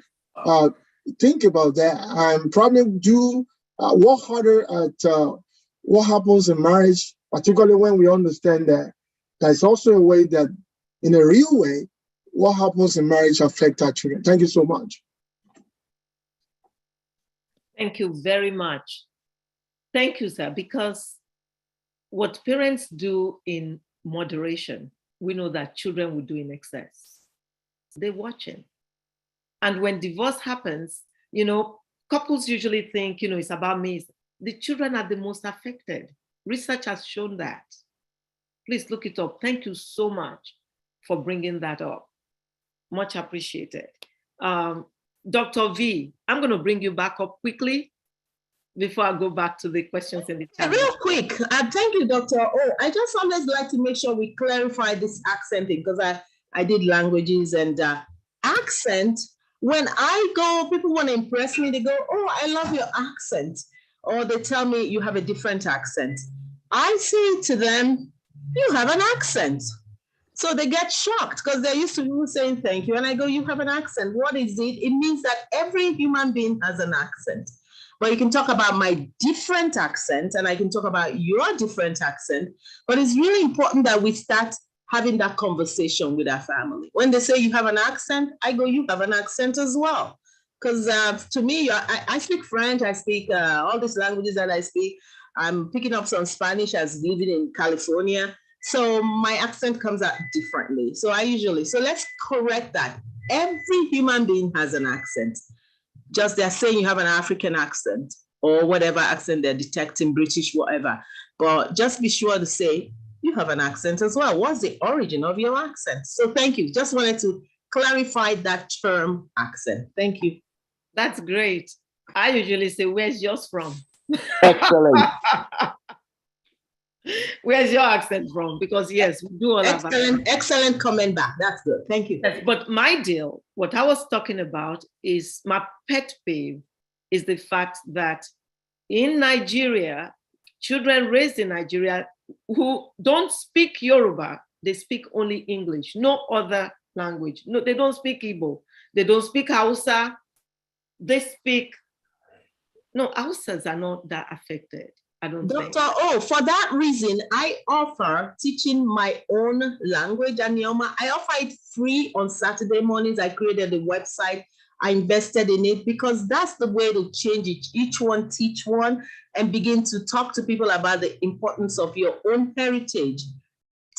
think about that and probably do work harder at what happens in marriage, particularly when we understand that there's also a way that, in a real way, what happens in marriage affects our children. Thank you so much. Thank you very much. Thank you, sir, because what parents do in moderation, we know that children will do in excess. They're watching. And when divorce happens, couples usually think, it's about me. The children are the most affected. Research has shown that. Please look it up. Thank you so much for bringing that up. Much appreciated. Dr. V, I'm going to bring you back up quickly before I go back to the questions in the chat. Real quick, thank you, Dr. O. I just always like to make sure we clarify this accent thing, because I did languages and accent. When I go, people want to impress me. They go, oh, I love your accent. Or they tell me you have a different accent. I say to them, you have an accent. So they get shocked because they're used to people saying thank you. And I go, you have an accent. What is it? It means that every human being has an accent. But you can talk about my different accent and I can talk about your different accent. But it's really important that we start having that conversation with our family. When they say you have an accent, I go, you have an accent as well. Because to me, I speak French, I speak all these languages that I speak. I'm picking up some Spanish as living in California. So my accent comes out differently. So let's correct that. Every human being has an accent. Just they're saying you have an African accent or whatever accent they're detecting, British, whatever. But just be sure to say you have an accent as well. What's the origin of your accent? So thank you. Just wanted to clarify that term accent. Thank you. That's great. I usually say, where's yours from? Excellent. Where's your accent from? Because yes, we do all of that. Excellent comment back. That's good. Thank you. Yes, but my deal, what I was talking about is my pet peeve is the fact that in Nigeria, children raised in Nigeria who don't speak Yoruba, they speak only English, no other language. No, they don't speak Igbo. They don't speak Hausa. They speak, no, Hausas are not that affected. I don't think. Dr. O, for that reason, I offer teaching my own language, Anioma. I offer it free on Saturday mornings. I created a website. I invested in it because that's the way to change it. Each one teach one and begin to talk to people about the importance of your own heritage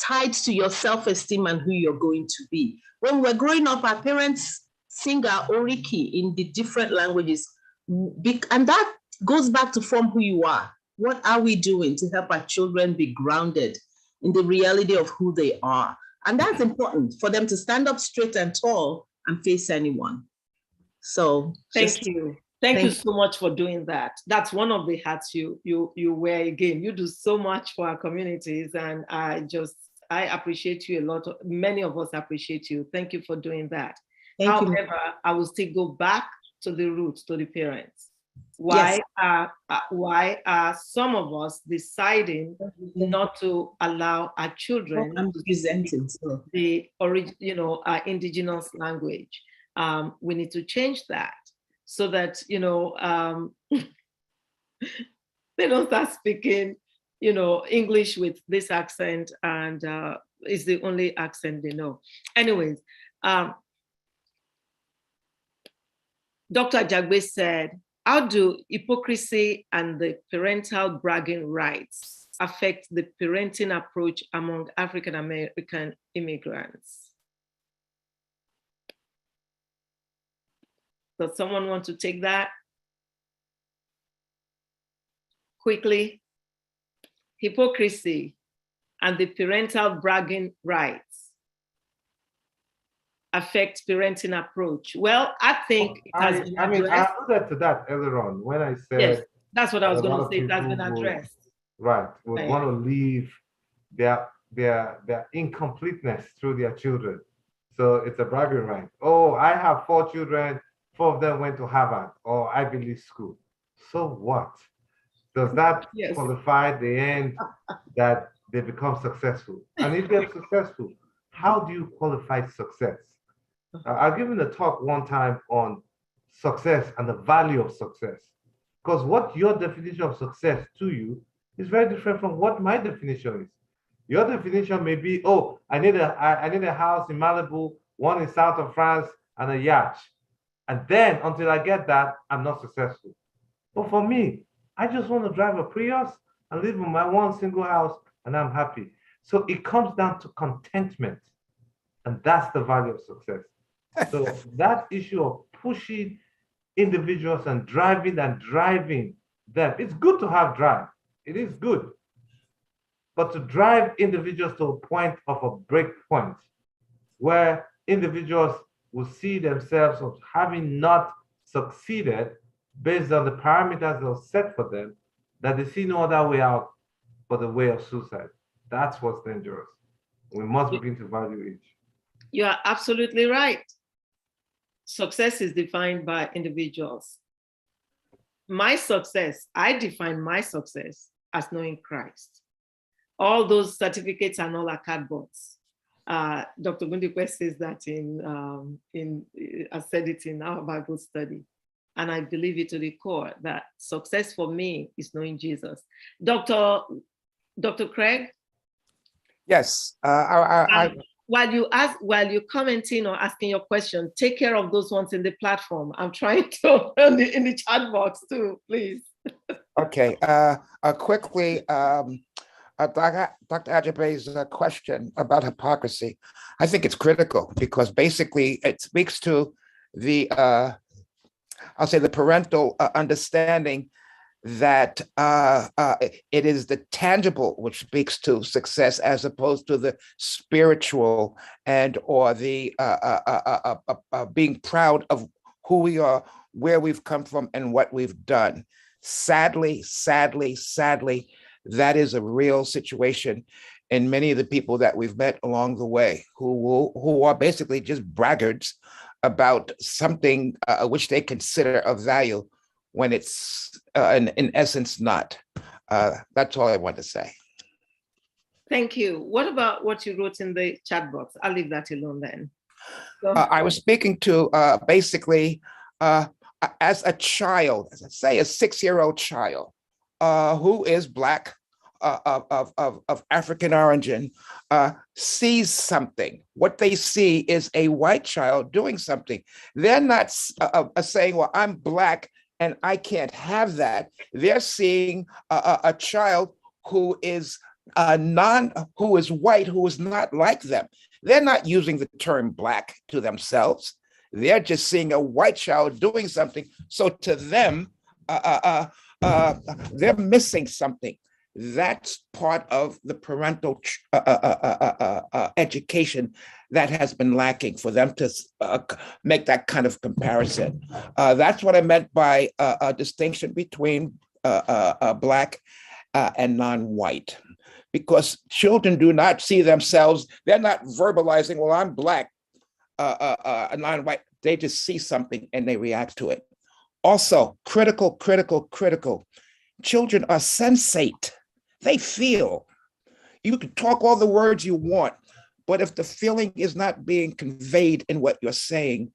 tied to your self-esteem and who you're going to be. When we're growing up, our parents sing our oriki in the different languages. And that goes back to form who you are. What are we doing to help our children be grounded in the reality of who they are? And that's important for them to stand up straight and tall and face anyone. So thank you. Thank you so much for doing that. That's one of the hats you wear again. You do so much for our communities, and I appreciate you a lot. Many of us appreciate you. Thank you for doing that. However, I will still go back to the roots, to the parents. Why are some of us deciding not to allow our children to speak the our indigenous language? We need to change that so that they don't start speaking English with this accent, and it's the only accent they know. Anyways, Dr. Jagbe said, how do hypocrisy and the parental bragging rights affect the parenting approach among African American immigrants? Does someone want to take that? Quickly. Hypocrisy and the parental bragging rights affect parenting approach. Well, I think it has been addressed. I alluded to that earlier on when I said, yes, that's what I was going to say. That's been addressed. Would want to leave their incompleteness through their children. So it's a bragging right. Oh, I have 4 children, 4 of them went to Harvard or Ivy League school. So what? Does that qualify the end that they become successful? And if they're successful, how do you qualify success? I've given a talk one time on success and the value of success, because what your definition of success to you is very different from what my definition is. Your definition may be, oh, I need a house in Malibu, one in south of France, and a yacht. And then until I get that, I'm not successful. But for me, I just want to drive a Prius and live in my one single house, and I'm happy. So it comes down to contentment. And that's the value of success. So that issue of pushing individuals and driving them, it's good to have drive. It is good. But to drive individuals to a point of a break point where individuals will see themselves as having not succeeded based on the parameters that were set for them, that they see no other way out but the way of suicide. That's what's dangerous. We must begin to value each. You are absolutely right. Success is defined by individuals. My success, I define my success as knowing Christ. All those certificates and all are cardboards. Dr. Gundikwe says that I said it in our Bible study. And I believe it to the core that success for me is knowing Jesus. Dr. Craig? Yes. While you're commenting or asking your question, take care of those ones in the platform. I'm trying to in the chat box too, please. Okay. Quickly, Dr. Ajabe's question about hypocrisy, I think it's critical because basically it speaks to the I'll say the parental understanding that it is the tangible which speaks to success as opposed to the spiritual and or the being proud of who we are, where we've come from, and what we've done. Sadly, that is a real situation in many of the people that we've met along the way who are basically just braggarts about something which they consider of value when it's in essence not. That's all I want to say. Thank you. What about what you wrote in the chat box? I'll leave that alone then. I was speaking to basically as a child, say a 6-year-old child who is Black, of African origin, sees something. What they see is a white child doing something. They're not saying, well, I'm Black and I can't have that. They're seeing a child who is who is white, who is not like them. They're not using the term Black to themselves. They're just seeing a white child doing something. So to them, they're missing something. That's part of the parental education that has been lacking for them to make that kind of comparison. That's what I meant by a distinction between Black and non-white, because children do not see themselves, they're not verbalizing, well, I'm Black, non-white. They just see something and they react to it. Also, critical. Children are sensate. They feel. You can talk all the words you want, but if the feeling is not being conveyed in what you're saying,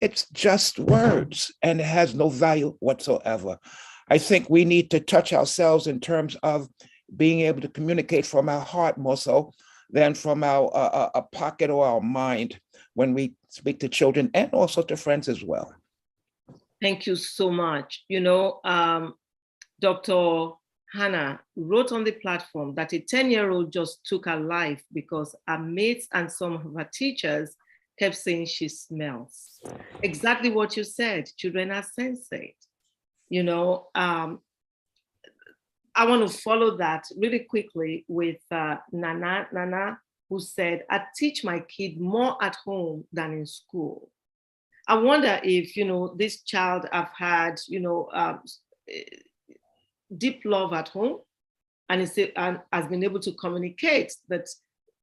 it's just words and it has no value whatsoever. I think we need to touch ourselves in terms of being able to communicate from our heart more so than from our pocket or our mind when we speak to children and also to friends as well. Thank you so much. You know, Dr. Hannah wrote on the platform that a 10-year-old just took her life because her mates and some of her teachers kept saying she smells. Exactly what you said, children are sensate. You know, I want to follow that really quickly with Nana, who said, I teach my kid more at home than in school. I wonder if, you know, this child have had, you know, deep love at home and has been able to communicate that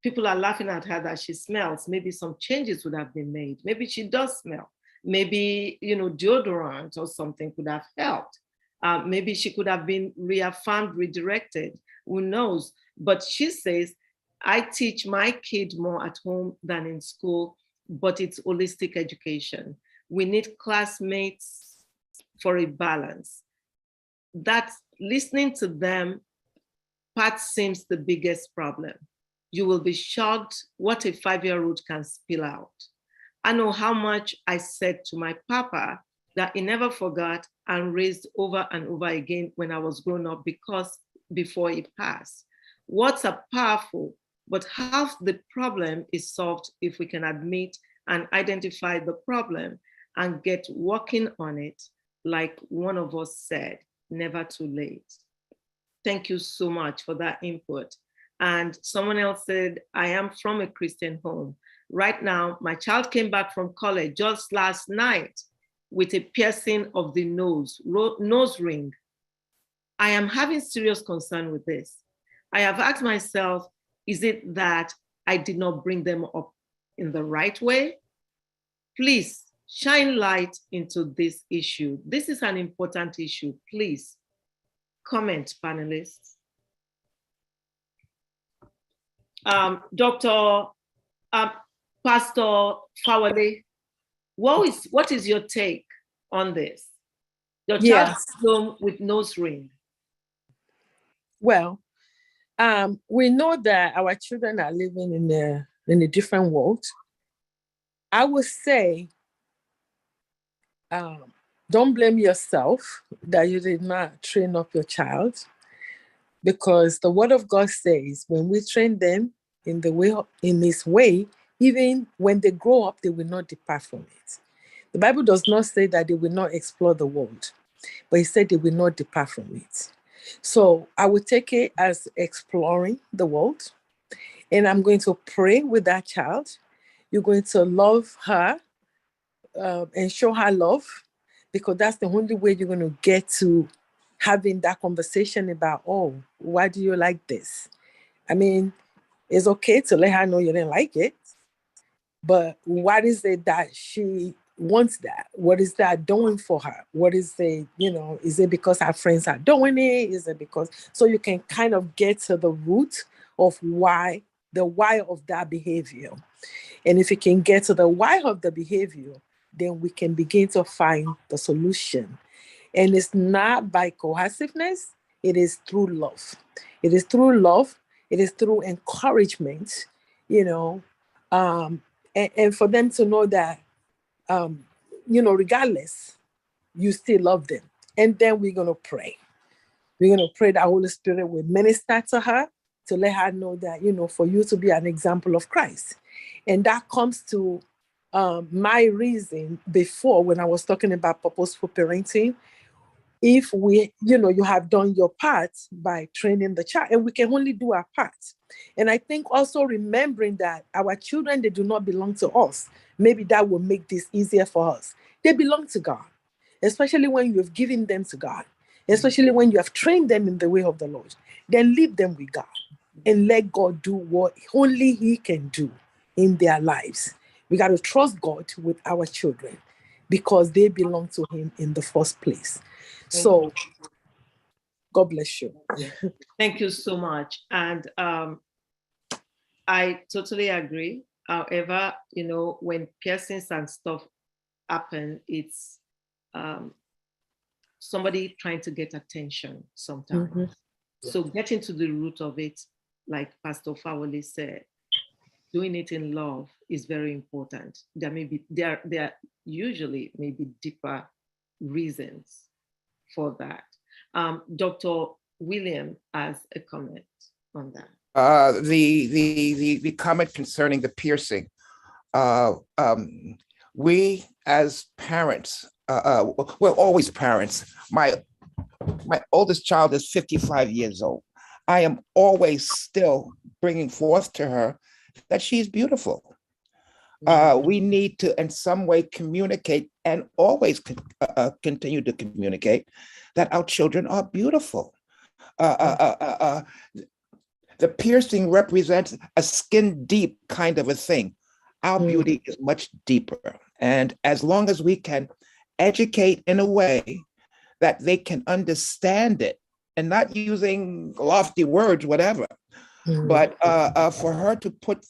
people are laughing at her that she smells. Maybe some changes would have been made. Maybe she does smell. Maybe, you know, deodorant or something could have helped. Maybe she could have been reaffirmed, redirected, who knows? But she says, I teach my kid more at home than in school, but it's holistic education. We need classmates for a balance. That's listening to them, part seems the biggest problem. You will be shocked what a 5-year-old can spill out. I know how much I said to my papa that he never forgot and raised over and over again when I was growing up because before he passed. Words are powerful, but half the problem is solved if we can admit and identify the problem and get working on it, like one of us said, never too late. Thank you so much for that input. And someone else said, I am from a Christian home. Right now, my child came back from college just last night with a piercing of the nose ring. I am having serious concern with this. I have asked myself, is it that I did not bring them up in the right way? Please shine light into this issue. This is an important issue. Please comment, panelists. Pastor Fawole, what is your take on this? Your child is home with nose ring. Well, we know that our children are living in a different world. I would say, don't blame yourself that you did not train up your child, because the Word of God says when we train them in this way, even when they grow up, they will not depart from it. The Bible does not say that they will not explore the world, but it said they will not depart from it. So I would take it as exploring the world, and I'm going to pray with that child. You're going to love her and show her love, because that's the only way you're going to get to having that conversation about, oh, why do you like this? I mean, it's okay to let her know you didn't like it, but what is it that she wants that? What is that doing for her? What is the, is it because her friends are doing it? Is it because, so you can kind of get to the root of the why of that behavior. And if you can get to the why of the behavior, then we can begin to find the solution. And it's not by coerciveness, it is through love. It is through love, it is through encouragement, and for them to know that, regardless, you still love them. And then we're going to pray. We're going to pray that Holy Spirit will minister to her to let her know that, for you to be an example of Christ. And that comes to my reason before when I was talking about purposeful parenting. if we, you have done your part by training the child, and we can only do our part. And I think also remembering that our children, they do not belong to us. Maybe that will make this easier for us. They belong to God, especially when you have given them to God, especially when you have trained them in the way of the Lord. Then leave them with God and let God do what only He can do in their lives. We got to trust God with our children because they belong to Him in the first place. So, God bless you. Thank you so much. And I totally agree. However, when piercings and stuff happen, it's somebody trying to get attention sometimes. Mm-hmm. So getting to the root of it, like Pastor Fawole said, doing it in love is very important. There are usually maybe deeper reasons for that. Dr. William has a comment on that. The comment concerning the piercing. We as parents, we're always parents. My oldest child is 55 years old. I am always still bringing forth to her that she's beautiful. We need to in some way communicate and always continue to communicate that our children are beautiful. The piercing represents a skin deep kind of a thing. Our beauty is much deeper. And as long as we can educate in a way that they can understand it and not using lofty words, whatever, but for her to put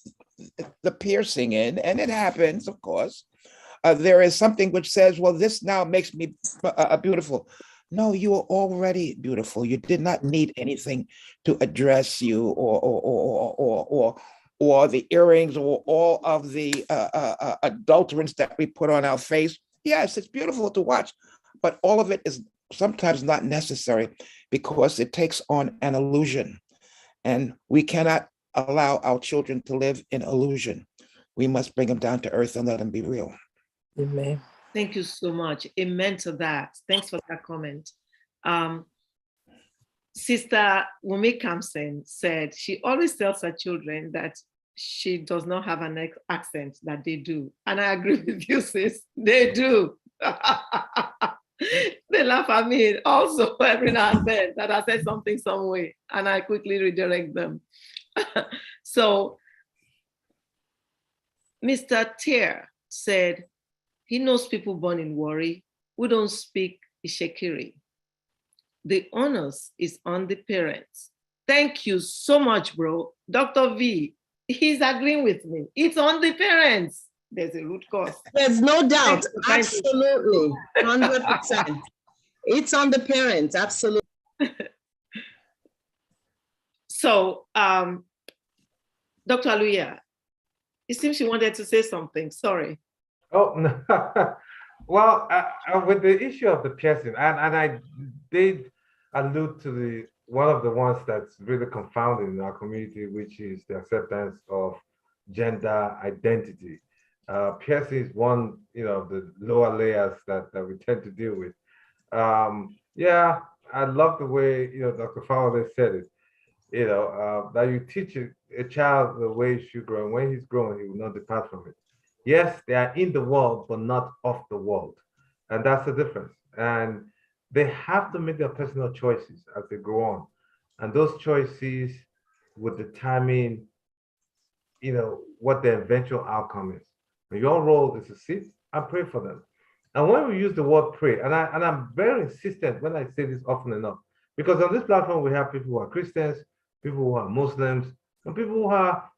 the piercing in, and it happens, of course, there is something which says, well, this now makes me beautiful. No, you are already beautiful. You did not need anything to address you or the earrings or all of the adulterants that we put on our face. Yes, it's beautiful to watch, but all of it is sometimes not necessary because it takes on an illusion. And we cannot allow our children to live in illusion. We must bring them down to earth and let them be real. Amen. Thank you so much. Amen to that. Thanks for that comment. Sister Wumi Kamsen said she always tells her children that she does not have an accent, that they do. And I agree with you, sis. They do. They laugh at me also every now and then that I said something some way, and I quickly redirect them. So Mr. Tier said he knows people born in Warri who don't speak Ishekiri. The onus is on the parents. Thank you so much, bro. Dr. V, he's agreeing with me. It's on the parents. There's a root cause. There's no doubt. Absolutely. 100%. It's on the parents. Absolutely. So, Dr. Aluya, it seems you wanted to say something. Sorry. Oh, no. Well, with the issue of the piercing, and I did allude to one of the ones that's really confounding in our community, which is the acceptance of gender identity. Piercing is one, of the lower layers that we tend to deal with. Yeah, I love the way, Dr. Fawole said it, that you teach a child the way he should grow. And when he's grown, he will not depart from it. Yes, they are in the world, but not of the world. And that's the difference. And they have to make their personal choices as they go on. And those choices would determine, what the eventual outcome is. And your role is to sit and pray for them. And when we use the word pray, and I'm very insistent when I say this often enough, because on this platform, we have people who are Christians, people who are Muslims, and people who are,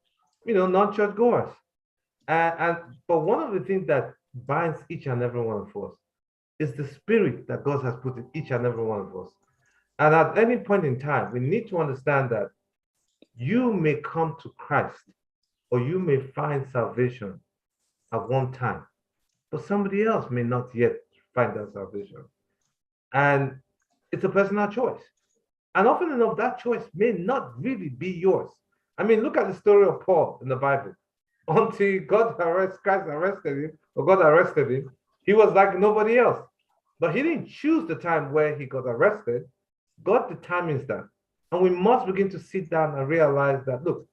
non-church goers. But one of the things that binds each and every one of us is the spirit that God has put in each and every one of us. And at any point in time, we need to understand that you may come to Christ or you may find salvation at one time, but somebody else may not yet find that salvation. And it's a personal choice. And often enough, that choice may not really be yours. I mean, look at the story of Paul in the Bible. Until Christ arrested him, or God arrested him, he was like nobody else. But he didn't choose the time where he got arrested. God determines that. And we must begin to sit down and realize that, look,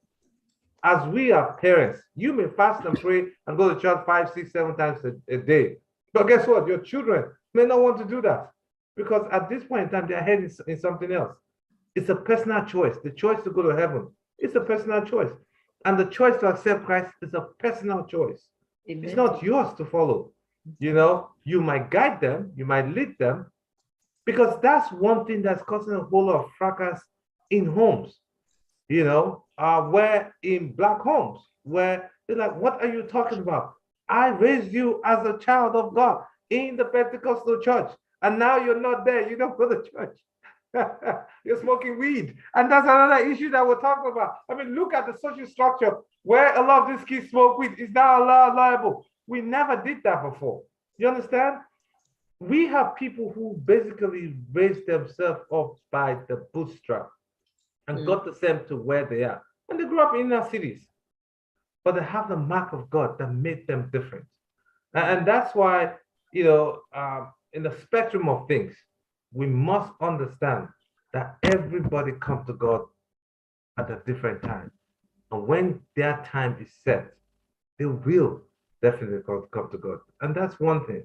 as we are parents, you may fast and pray and go to church 5, 6, 7 times a day. But guess what? Your children may not want to do that because at this point in time, their head is in something else. It's a personal choice. The choice to go to heaven, it's a personal choice. And the choice to accept Christ is a personal choice. Amen. It's not yours to follow. You know, you might guide them, you might lead them, because that's one thing that's causing a whole lot of fracas in homes, you know, where in Black homes, where they're like, what are you talking about? I raised you as a child of God in the Pentecostal church, and now you're not there, you don't go to church. You're smoking weed. And that's another issue that we're talking about. I mean, look at the social structure where a lot of these kids smoke weed. Is now allowable? We never did that before. You understand? We have people who basically raised themselves up by the bootstrap and got themselves to where they are. And they grew up in inner cities, but they have the mark of God that made them different. And that's why, you know, in the spectrum of things, we must understand that everybody comes to God at a different time. And when their time is set, they will definitely come to God. And that's one thing.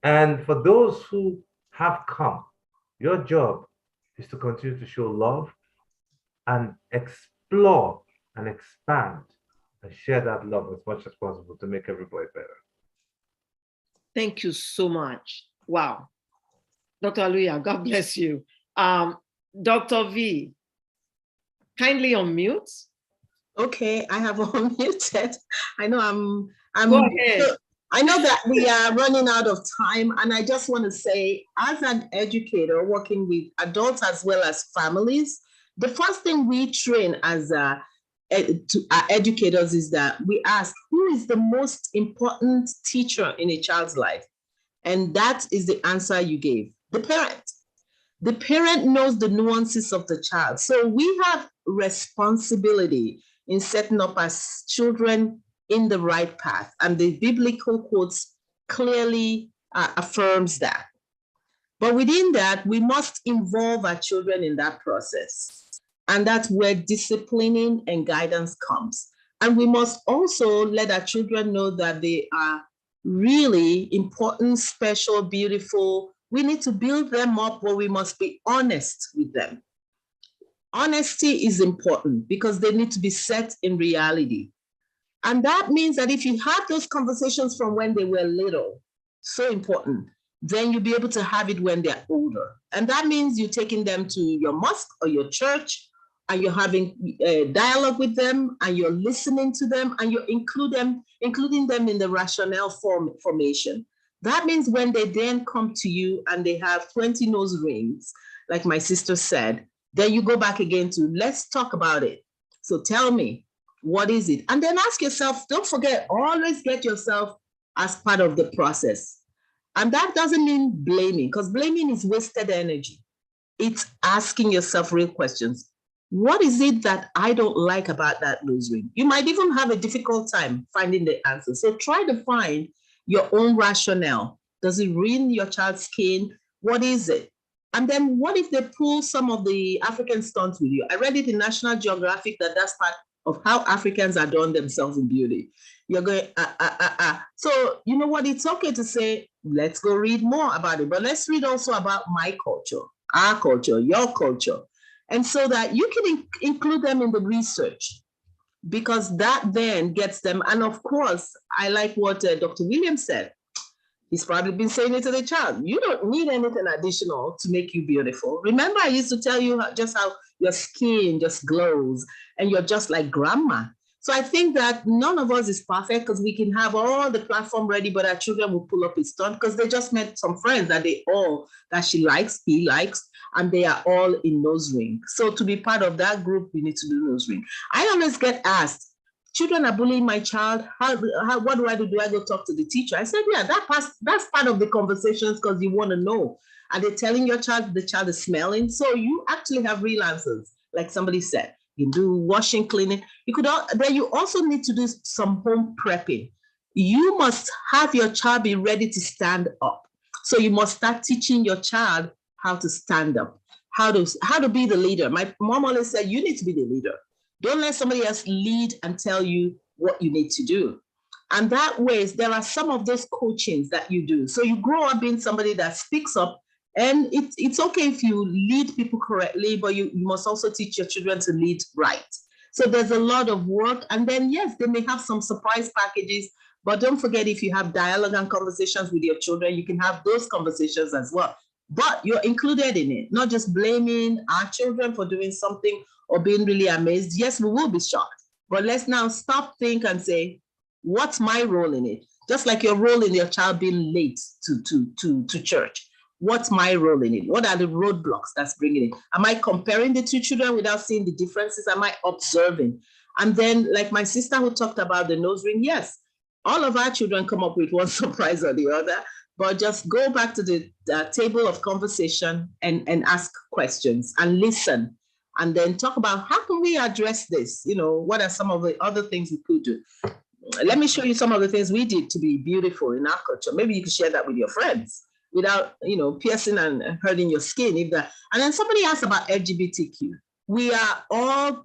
And for those who have come, your job is to continue to show love and explore and expand and share that love as much as possible to make everybody better. Thank you so much. Wow. Dr. Aluya, God bless you. Dr. V, kindly unmute. Okay, I have unmuted. I know I'm Go ahead. So I know that we are running out of time, and I just want to say, as an educator working with adults as well as families, the first thing we train as our educators is that we ask, who is the most important teacher in a child's life? And that is the answer you gave, the parent. The parent knows the nuances of the child. So we have responsibility in setting up our children in the right path. And the biblical quotes clearly affirms that. But within that, we must involve our children in that process. And that's where disciplining and guidance comes. And we must also let our children know that they are really important, special, beautiful. We need to build them up, but we must be honest with them. Honesty is important because they need to be set in reality. And that means that if you have those conversations from when they were little, so important, then you'll be able to have it when they're older. And that means you're taking them to your mosque or your church, and you're having a dialogue with them, and you're listening to them, and you're including them in the rationale formation. That means when they then come to you and they have 20 nose rings, like my sister said, then you go back again to, let's talk about it. So tell me, what is it? And then ask yourself, don't forget, always get yourself as part of the process. And that doesn't mean blaming, because blaming is wasted energy. It's asking yourself real questions. What is it that I don't like about that nose ring? You might even have a difficult time finding the answer. So try to find your own rationale. Does it ruin your child's skin? What is it? And then what if they pull some of the African stunts with you? I read it in National Geographic that that's part of how Africans adorn themselves in beauty. You're going, So you know what? It's okay to say, let's go read more about it, but let's read also about my culture, our culture, your culture. And so that you can include them in the research, because that then gets them. And of course, I like what Dr. Williams said. He's probably been saying it to the child. You don't need anything additional to make you beautiful. Remember, I used to tell you just how your skin just glows and you're just like grandma. So I think that none of us is perfect, because we can have all the platform ready, but our children will pull up his stunt because they just met some friends that she likes, he likes, and they are all in nose ring. So to be part of that group, we need to do nose ring. I always get asked, children are bullying my child. What do I do? Do I go talk to the teacher? I said, yeah, that's part of the conversations, because you want to know. Are they telling your child the child is smelling? So you actually have real answers, like somebody said. You do washing, cleaning. Then you also need to do some home prepping. You must have your child be ready to stand up. So you must start teaching your child how to stand up, how to be the leader. My mom always said, you need to be the leader. Don't let somebody else lead and tell you what you need to do. And that way, there are some of those coachings that you do. So you grow up being somebody that speaks up, and it's okay if you lead people correctly, but you must also teach your children to lead right. So there's a lot of work. And then, yes, they may have some surprise packages, but don't forget, if you have dialogue and conversations with your children, you can have those conversations as well. But you're included in it, not just blaming our children for doing something or being really amazed. Yes, we will be shocked, but let's now stop, think, and say, what's my role in it? Just like your role in your child being late to church. What's my role in it? What are the roadblocks that's bringing it? Am I comparing the two children without seeing the differences? Am I observing? And then, like my sister who talked about the nose ring, yes, all of our children come up with one surprise or the other, but just go back to the table of conversation and ask questions and listen, and then talk about how can we address this? What are some of the other things we could do? Let me show you some of the things we did to be beautiful in our culture. Maybe you can share that with your friends without, piercing and hurting your skin. And then somebody asked about LGBTQ. We are all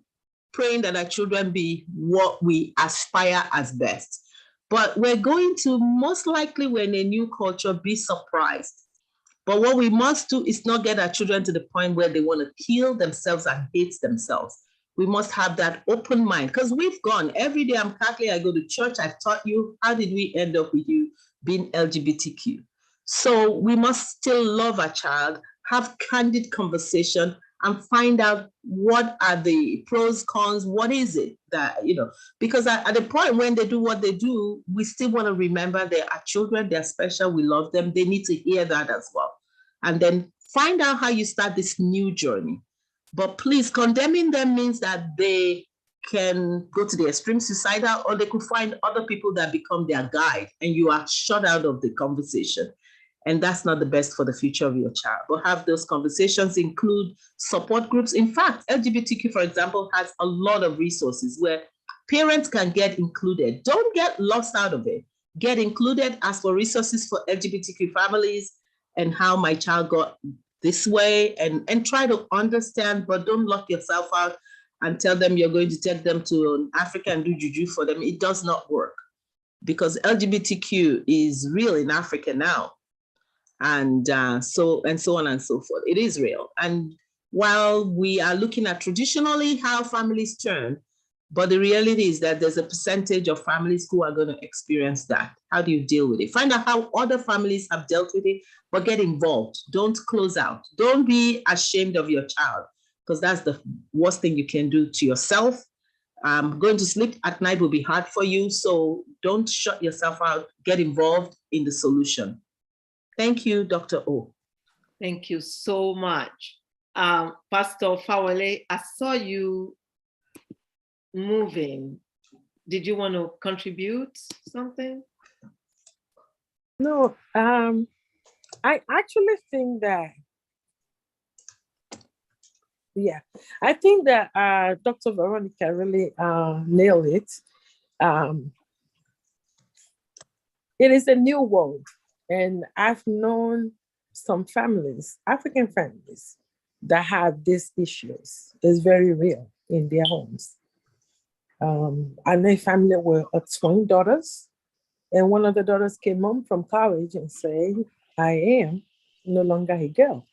praying that our children be what we aspire as best. But we're going to, most likely when a new culture, be surprised. But what we must do is not get our children to the point where they want to kill themselves and hate themselves. We must have that open mind, because we've gone. Every day I'm Catholic, I go to church, I've taught you. How did we end up with you being LGBTQ? So we must still love our child, have candid conversation, and find out what are the pros, cons, what is it that, because at the point when they do what they do, we still want to remember they are children, they're special, we love them. They need to hear that as well. And then find out how you start this new journey. But please, condemning them means that they can go to the extreme suicidal, or they could find other people that become their guide, and you are shut out of the conversation. And that's not the best for the future of your child. But have those conversations, include support groups. In fact, LGBTQ, for example, has a lot of resources where parents can get included. Don't get lost out of it. Get included, ask for resources for LGBTQ families and how my child got this way, and try to understand, but don't lock yourself out and tell them you're going to take them to Africa and do juju for them. It does not work, because LGBTQ is real in Africa now. And so on and so forth. It is real. And while we are looking at traditionally how families turn, but the reality is that there's a percentage of families who are going to experience that. How do you deal with it? Find out how other families have dealt with it, but get involved. Don't close out. Don't be ashamed of your child, because that's the worst thing you can do to yourself. Going to sleep at night will be hard for you. So don't shut yourself out. Get involved in the solution. Thank you, Dr. O. Thank you so much. Pastor Fawole, I saw you moving. Did you want to contribute something? No, I actually think that, I think that Dr. Veronica really nailed it. It is a new world. And I've known some families, African families, that have these issues. It's very real in their homes. I know a family with twin daughters, and one of the daughters came home from college and said, I am no longer a girl.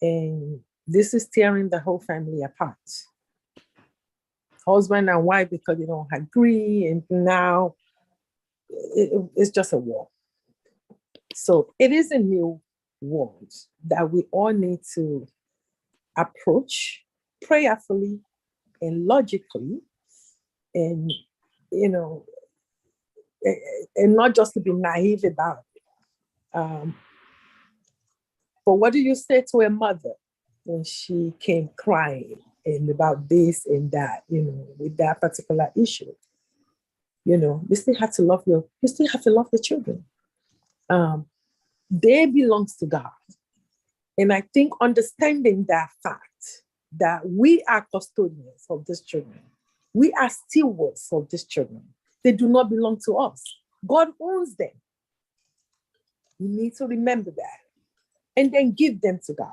And this is tearing the whole family apart. Husband and wife, because they don't agree, and now it's just a war. So it is a new world that we all need to approach prayerfully and logically, and and not just to be naive about it. But what do you say to a mother when she came crying and about this and that, with that particular issue? You still have to love the children. They belong to God. And I think understanding that fact, that we are custodians of these children, we are stewards of these children. They do not belong to us. God owns them. We need to remember that and then give them to God.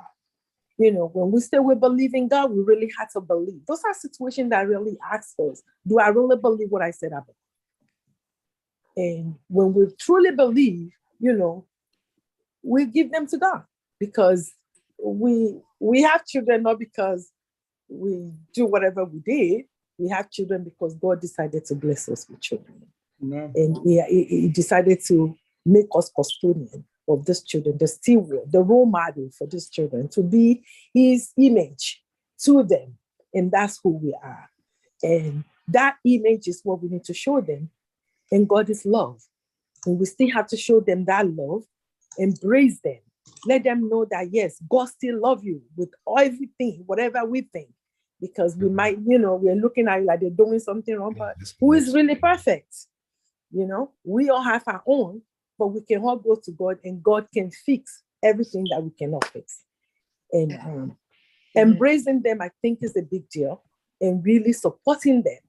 You know, when we say we believe in God, we really have to believe. Those are situations that really ask us, do I really believe what I said I believe? And when we truly believe, you know, we give them to God, because we have children not because we do whatever we did. We have children because God decided to bless us with children. Amen. And he decided to make us custodian of these children, the steward, the role model for these children, to be his image to them. And that's who we are. And that image is what we need to show them. And God is love. And we still have to show them that love, embrace them, let them know that, yes, God still loves you with everything, whatever we think. Because we might, you know, we're looking at you like they're doing something wrong, but who is really perfect? You know, we all have our own, but we can all go to God and God can fix everything that we cannot fix. And embracing them, I think, is a big deal, and really supporting them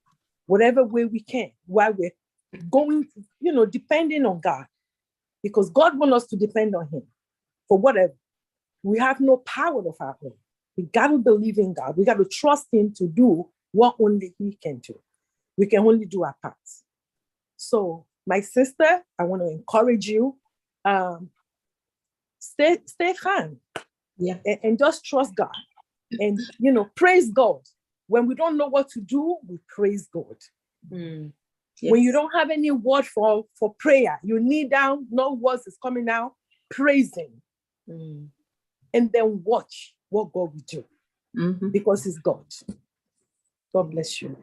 whatever way we can while we're going, you know, depending on God, because God wants us to depend on him for whatever. We have no power of our own. We got to believe in God. We got to trust him to do what only he can do. We can only do our part. So, my sister, I want to encourage you, stay firm, and just trust God, and, you know, praise God. When we don't know what to do, we praise God. Yes. When you don't have any word for prayer, you kneel down, no words is coming out, praise him. And then watch what God will do, because it's God. God bless you.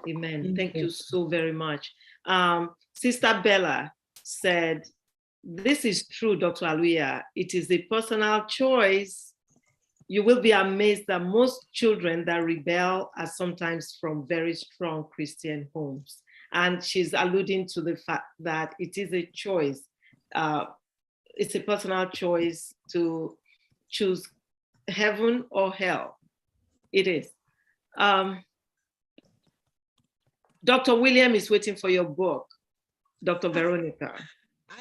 Amen. Thank you so very much. Sister Bella said, this is true, Dr. Aluya. It is a personal choice. You will be amazed that most children that rebel are sometimes from very strong Christian homes. And she's alluding to the fact that it is a choice. It's a personal choice to choose heaven or hell. It is. Dr. William is waiting for your book, Dr. Veronica.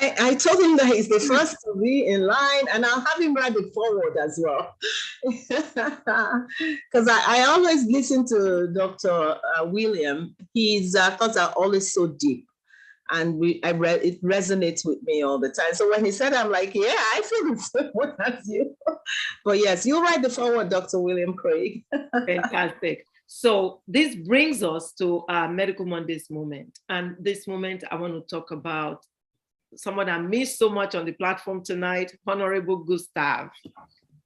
I told him that he's the first to be in line, and I'll have him write the foreword as well. Because I always listen to Dr. William. His thoughts are always so deep, and it resonates with me all the time. So when he said, I'm like, yeah, I feel the same way as you. But yes, you write the foreword, Dr. William Craig. Fantastic. So this brings us to our Medical Mondays moment. And this moment, I want to talk about someone I missed so much on the platform tonight, Honorable Gustav.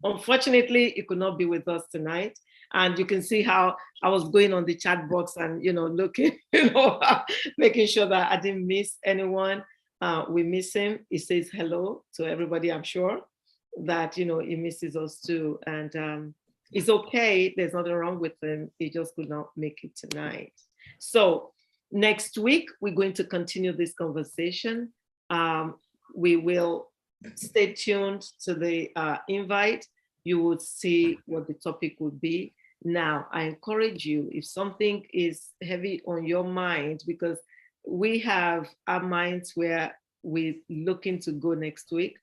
Unfortunately, he could not be with us tonight. And you can see how I was going on the chat box and, you know, looking, you know, making sure that I didn't miss anyone. We miss him. He says hello to everybody, I'm sure, that, you know, he misses us too. And it's okay. There's nothing wrong with him. He just could not make it tonight. So next week, we're going to continue this conversation. We will stay tuned to the invite. You would see what the topic would be. Now, I encourage you, if something is heavy on your mind, because we have our minds where we're looking to go next week,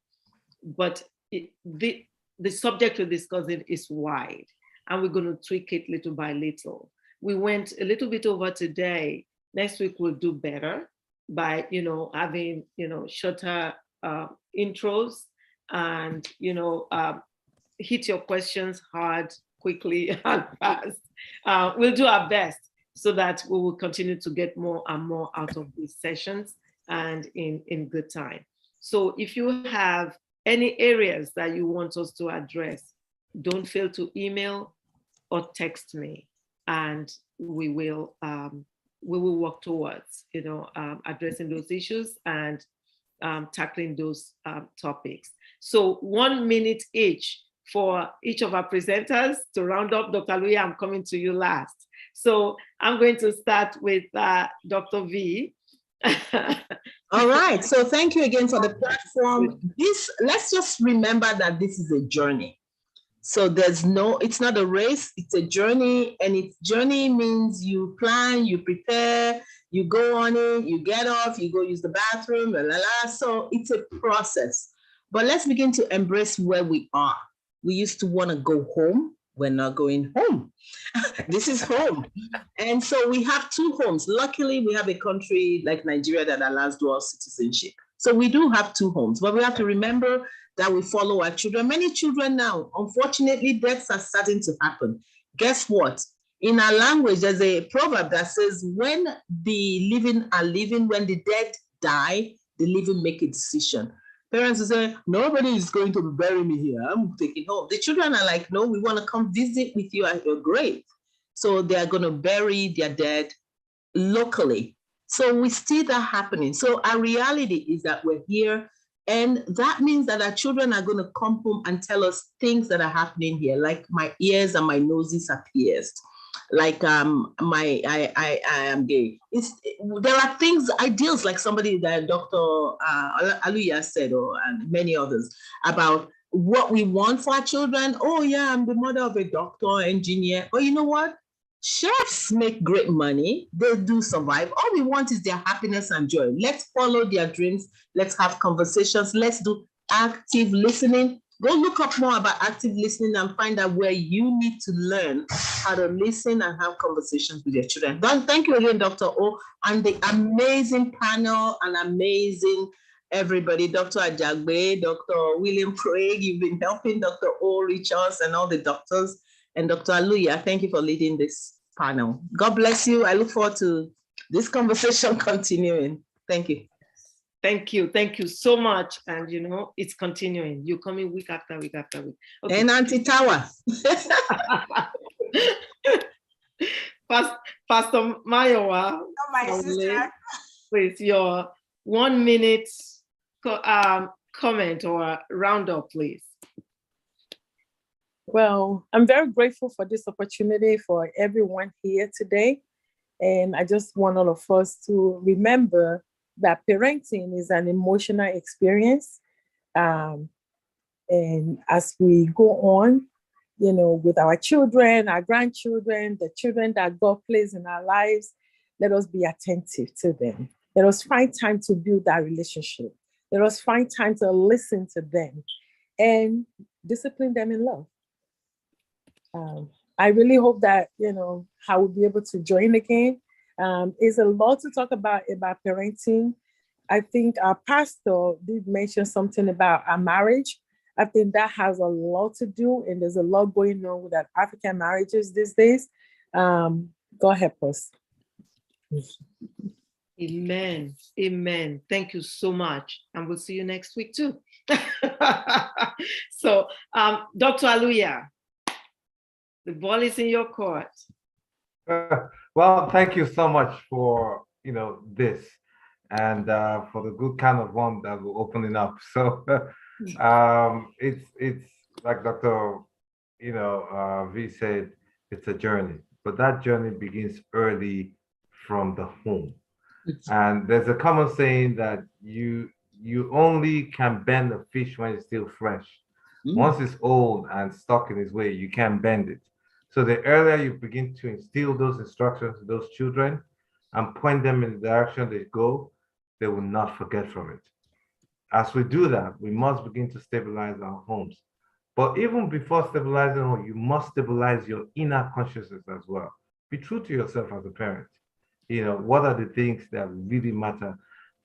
but the subject we're discussing is wide, and we're going to tweak it little by little. We went a little bit over today. Next week, we'll do better by, you know, having, you know, shorter intros and, you know, hit your questions hard, quickly, and fast. We'll do our best so that we will continue to get more and more out of these sessions and in good time. So if you have any areas that you want us to address, don't fail to email or text me, and we will work towards, you know, addressing those issues and tackling those topics. So 1 minute each for each of our presenters to round up. Dr. Aluya, I'm coming to you last. So I'm going to start with Dr. V. All right, so thank you again for the platform. Let's just remember that this is a journey. So it's not a race, it's a journey, and its journey means you plan, you prepare, you go on it, you get off, you go use the bathroom, la la la. So it's a process. But let's begin to embrace where we are. We used to want to go home. We're not going home. This is home. And so we have two homes. Luckily, we have a country like Nigeria that allows dual citizenship. So we do have two homes, but we have to remember that we follow our children. Many children now, unfortunately, deaths are starting to happen. Guess what? In our language, there's a proverb that says, when the living are living, when the dead die, the living make a decision. Parents will say, nobody is going to bury me here. I'm taking home. The children are like, no, we want to come visit with you at your grave. So they are going to bury their dead locally. So we see that happening. So our reality is that we're here. And that means that our children are going to come home and tell us things that are happening here, like my ears and my noses are pierced. Like I am gay. There are things, ideals like somebody that Dr. Aluya said, and many others, about what we want for our children. Oh yeah, I'm the mother of a doctor, engineer. But you know what? Chefs make great money. They do survive. All we want is their happiness and joy. Let's follow their dreams. Let's have conversations. Let's do active listening. Go look up more about active listening and find out where you need to learn how to listen and have conversations with your children. Thank you again, Dr. O, and the amazing panel and amazing everybody, Dr. Ajagbe, Dr. William Craig, you've been helping Dr. O reach us and all the doctors, and Dr. Aluya, thank you for leading this panel. God bless you. I look forward to this conversation continuing. Thank you. Thank you. Thank you so much. And you know, it's continuing. You're coming week after week after week. Okay. And Auntie Tower. Pastor Mayowa, my sister. Please, your 1 minute comment or roundup, please. Well, I'm very grateful for this opportunity for everyone here today. And I just want all of us to remember that parenting is an emotional experience. And as we go on, you know, with our children, our grandchildren, the children that God placed in our lives, let us be attentive to them. Let us find time to build that relationship. Let us find time to listen to them and discipline them in love. I really hope that, you know, I will be able to join again. It's a lot to talk about parenting. I think our pastor did mention something about our marriage. I think that has a lot to do, and there's a lot going on with our African marriages these days. God help us. Amen. Amen. Thank you so much. And we'll see you next week too. So, Dr. Aluya, the ball is in your court. Well, thank you so much for, you know, this and for the good kind of one that we're opening up. So it's like Dr. V said, it's a journey, but that journey begins early from the home. And there's a common saying that you only can bend a fish when it's still fresh. Once it's old and stuck in its way, you can't bend it. So the earlier you begin to instill those instructions to those children and point them in the direction they go, they will not forget from it. As we do that, we must begin to stabilize our homes. But even before stabilizing home, you must stabilize your inner consciousness as well. Be true to yourself as a parent. You know, what are the things that really matter?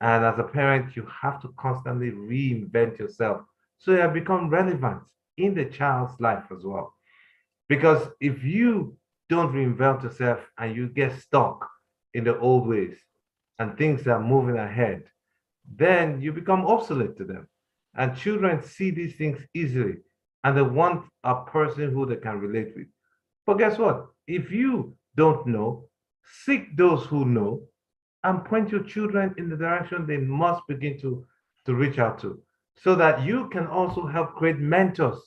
And as a parent, you have to constantly reinvent yourself so you become relevant in the child's life as well. Because if you don't reinvent yourself and you get stuck in the old ways and things are moving ahead, then you become obsolete to them. And children see these things easily and they want a person who they can relate with. But guess what? If you don't know, seek those who know and point your children in the direction they must begin to reach out to, so that you can also help create mentors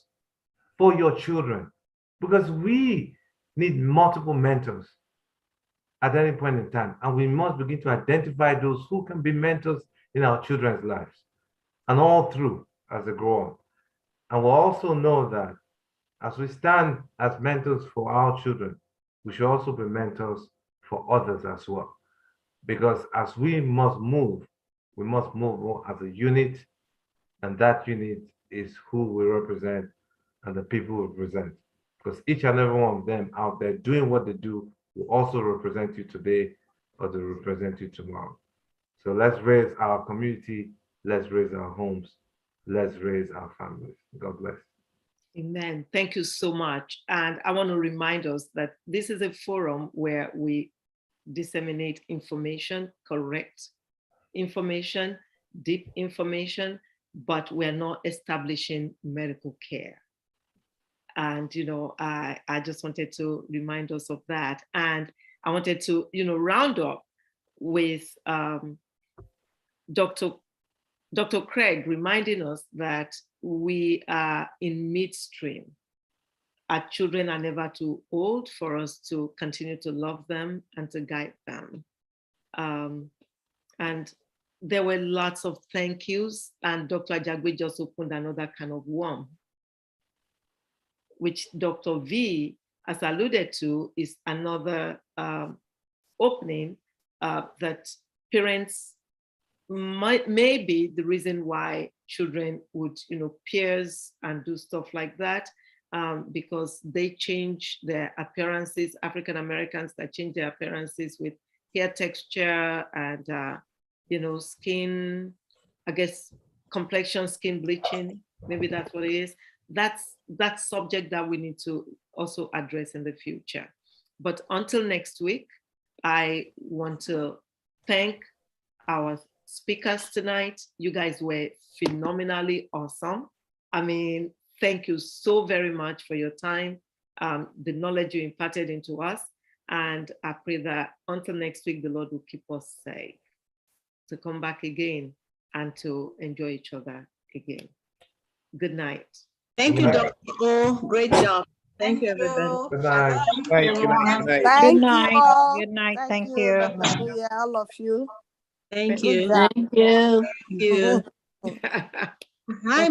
for your children. Because we need multiple mentors at any point in time. And we must begin to identify those who can be mentors in our children's lives and all through as they grow up. And we'll also know that as we stand as mentors for our children, we should also be mentors for others as well. Because as we must move more as a unit And that unit is who we represent and the people we represent. Because each and every one of them out there doing what they do will also represent you today or they represent you tomorrow. So let's raise our community, let's raise our homes, let's raise our families. God bless. Amen. Thank you so much. And I want to remind us that this is a forum where we disseminate information, correct information, deep information, but we're not establishing medical care. And, I just wanted to remind us of that. And I wanted to, round up with Dr. Craig reminding us that we are in midstream. Our children are never too old for us to continue to love them and to guide them. And there were lots of thank yous, and Dr. Ajagbe just opened another can of worms, which Dr. V has alluded to is another opening that parents may be the reason why children would, peers and do stuff like that, because they change their appearances. African Americans that change their appearances with hair texture and, skin, I guess, complexion, skin bleaching, maybe that's what it is. That's subject that we need to also address in the future. But until next week, I want to thank our speakers tonight. You guys were phenomenally awesome. I mean, thank you so very much for your time, the knowledge you imparted into us. And I pray that until next week, the Lord will keep us safe to come back again and to enjoy each other again. Good night. Thank you, Dr. O. Great job. Thank you, everybody. Good night. Right, good night. Thank you night. all. Good night. Thank you, you. Dr. Aluya, all of you. Thank Good you. job. Thank you. Thank you. Hi,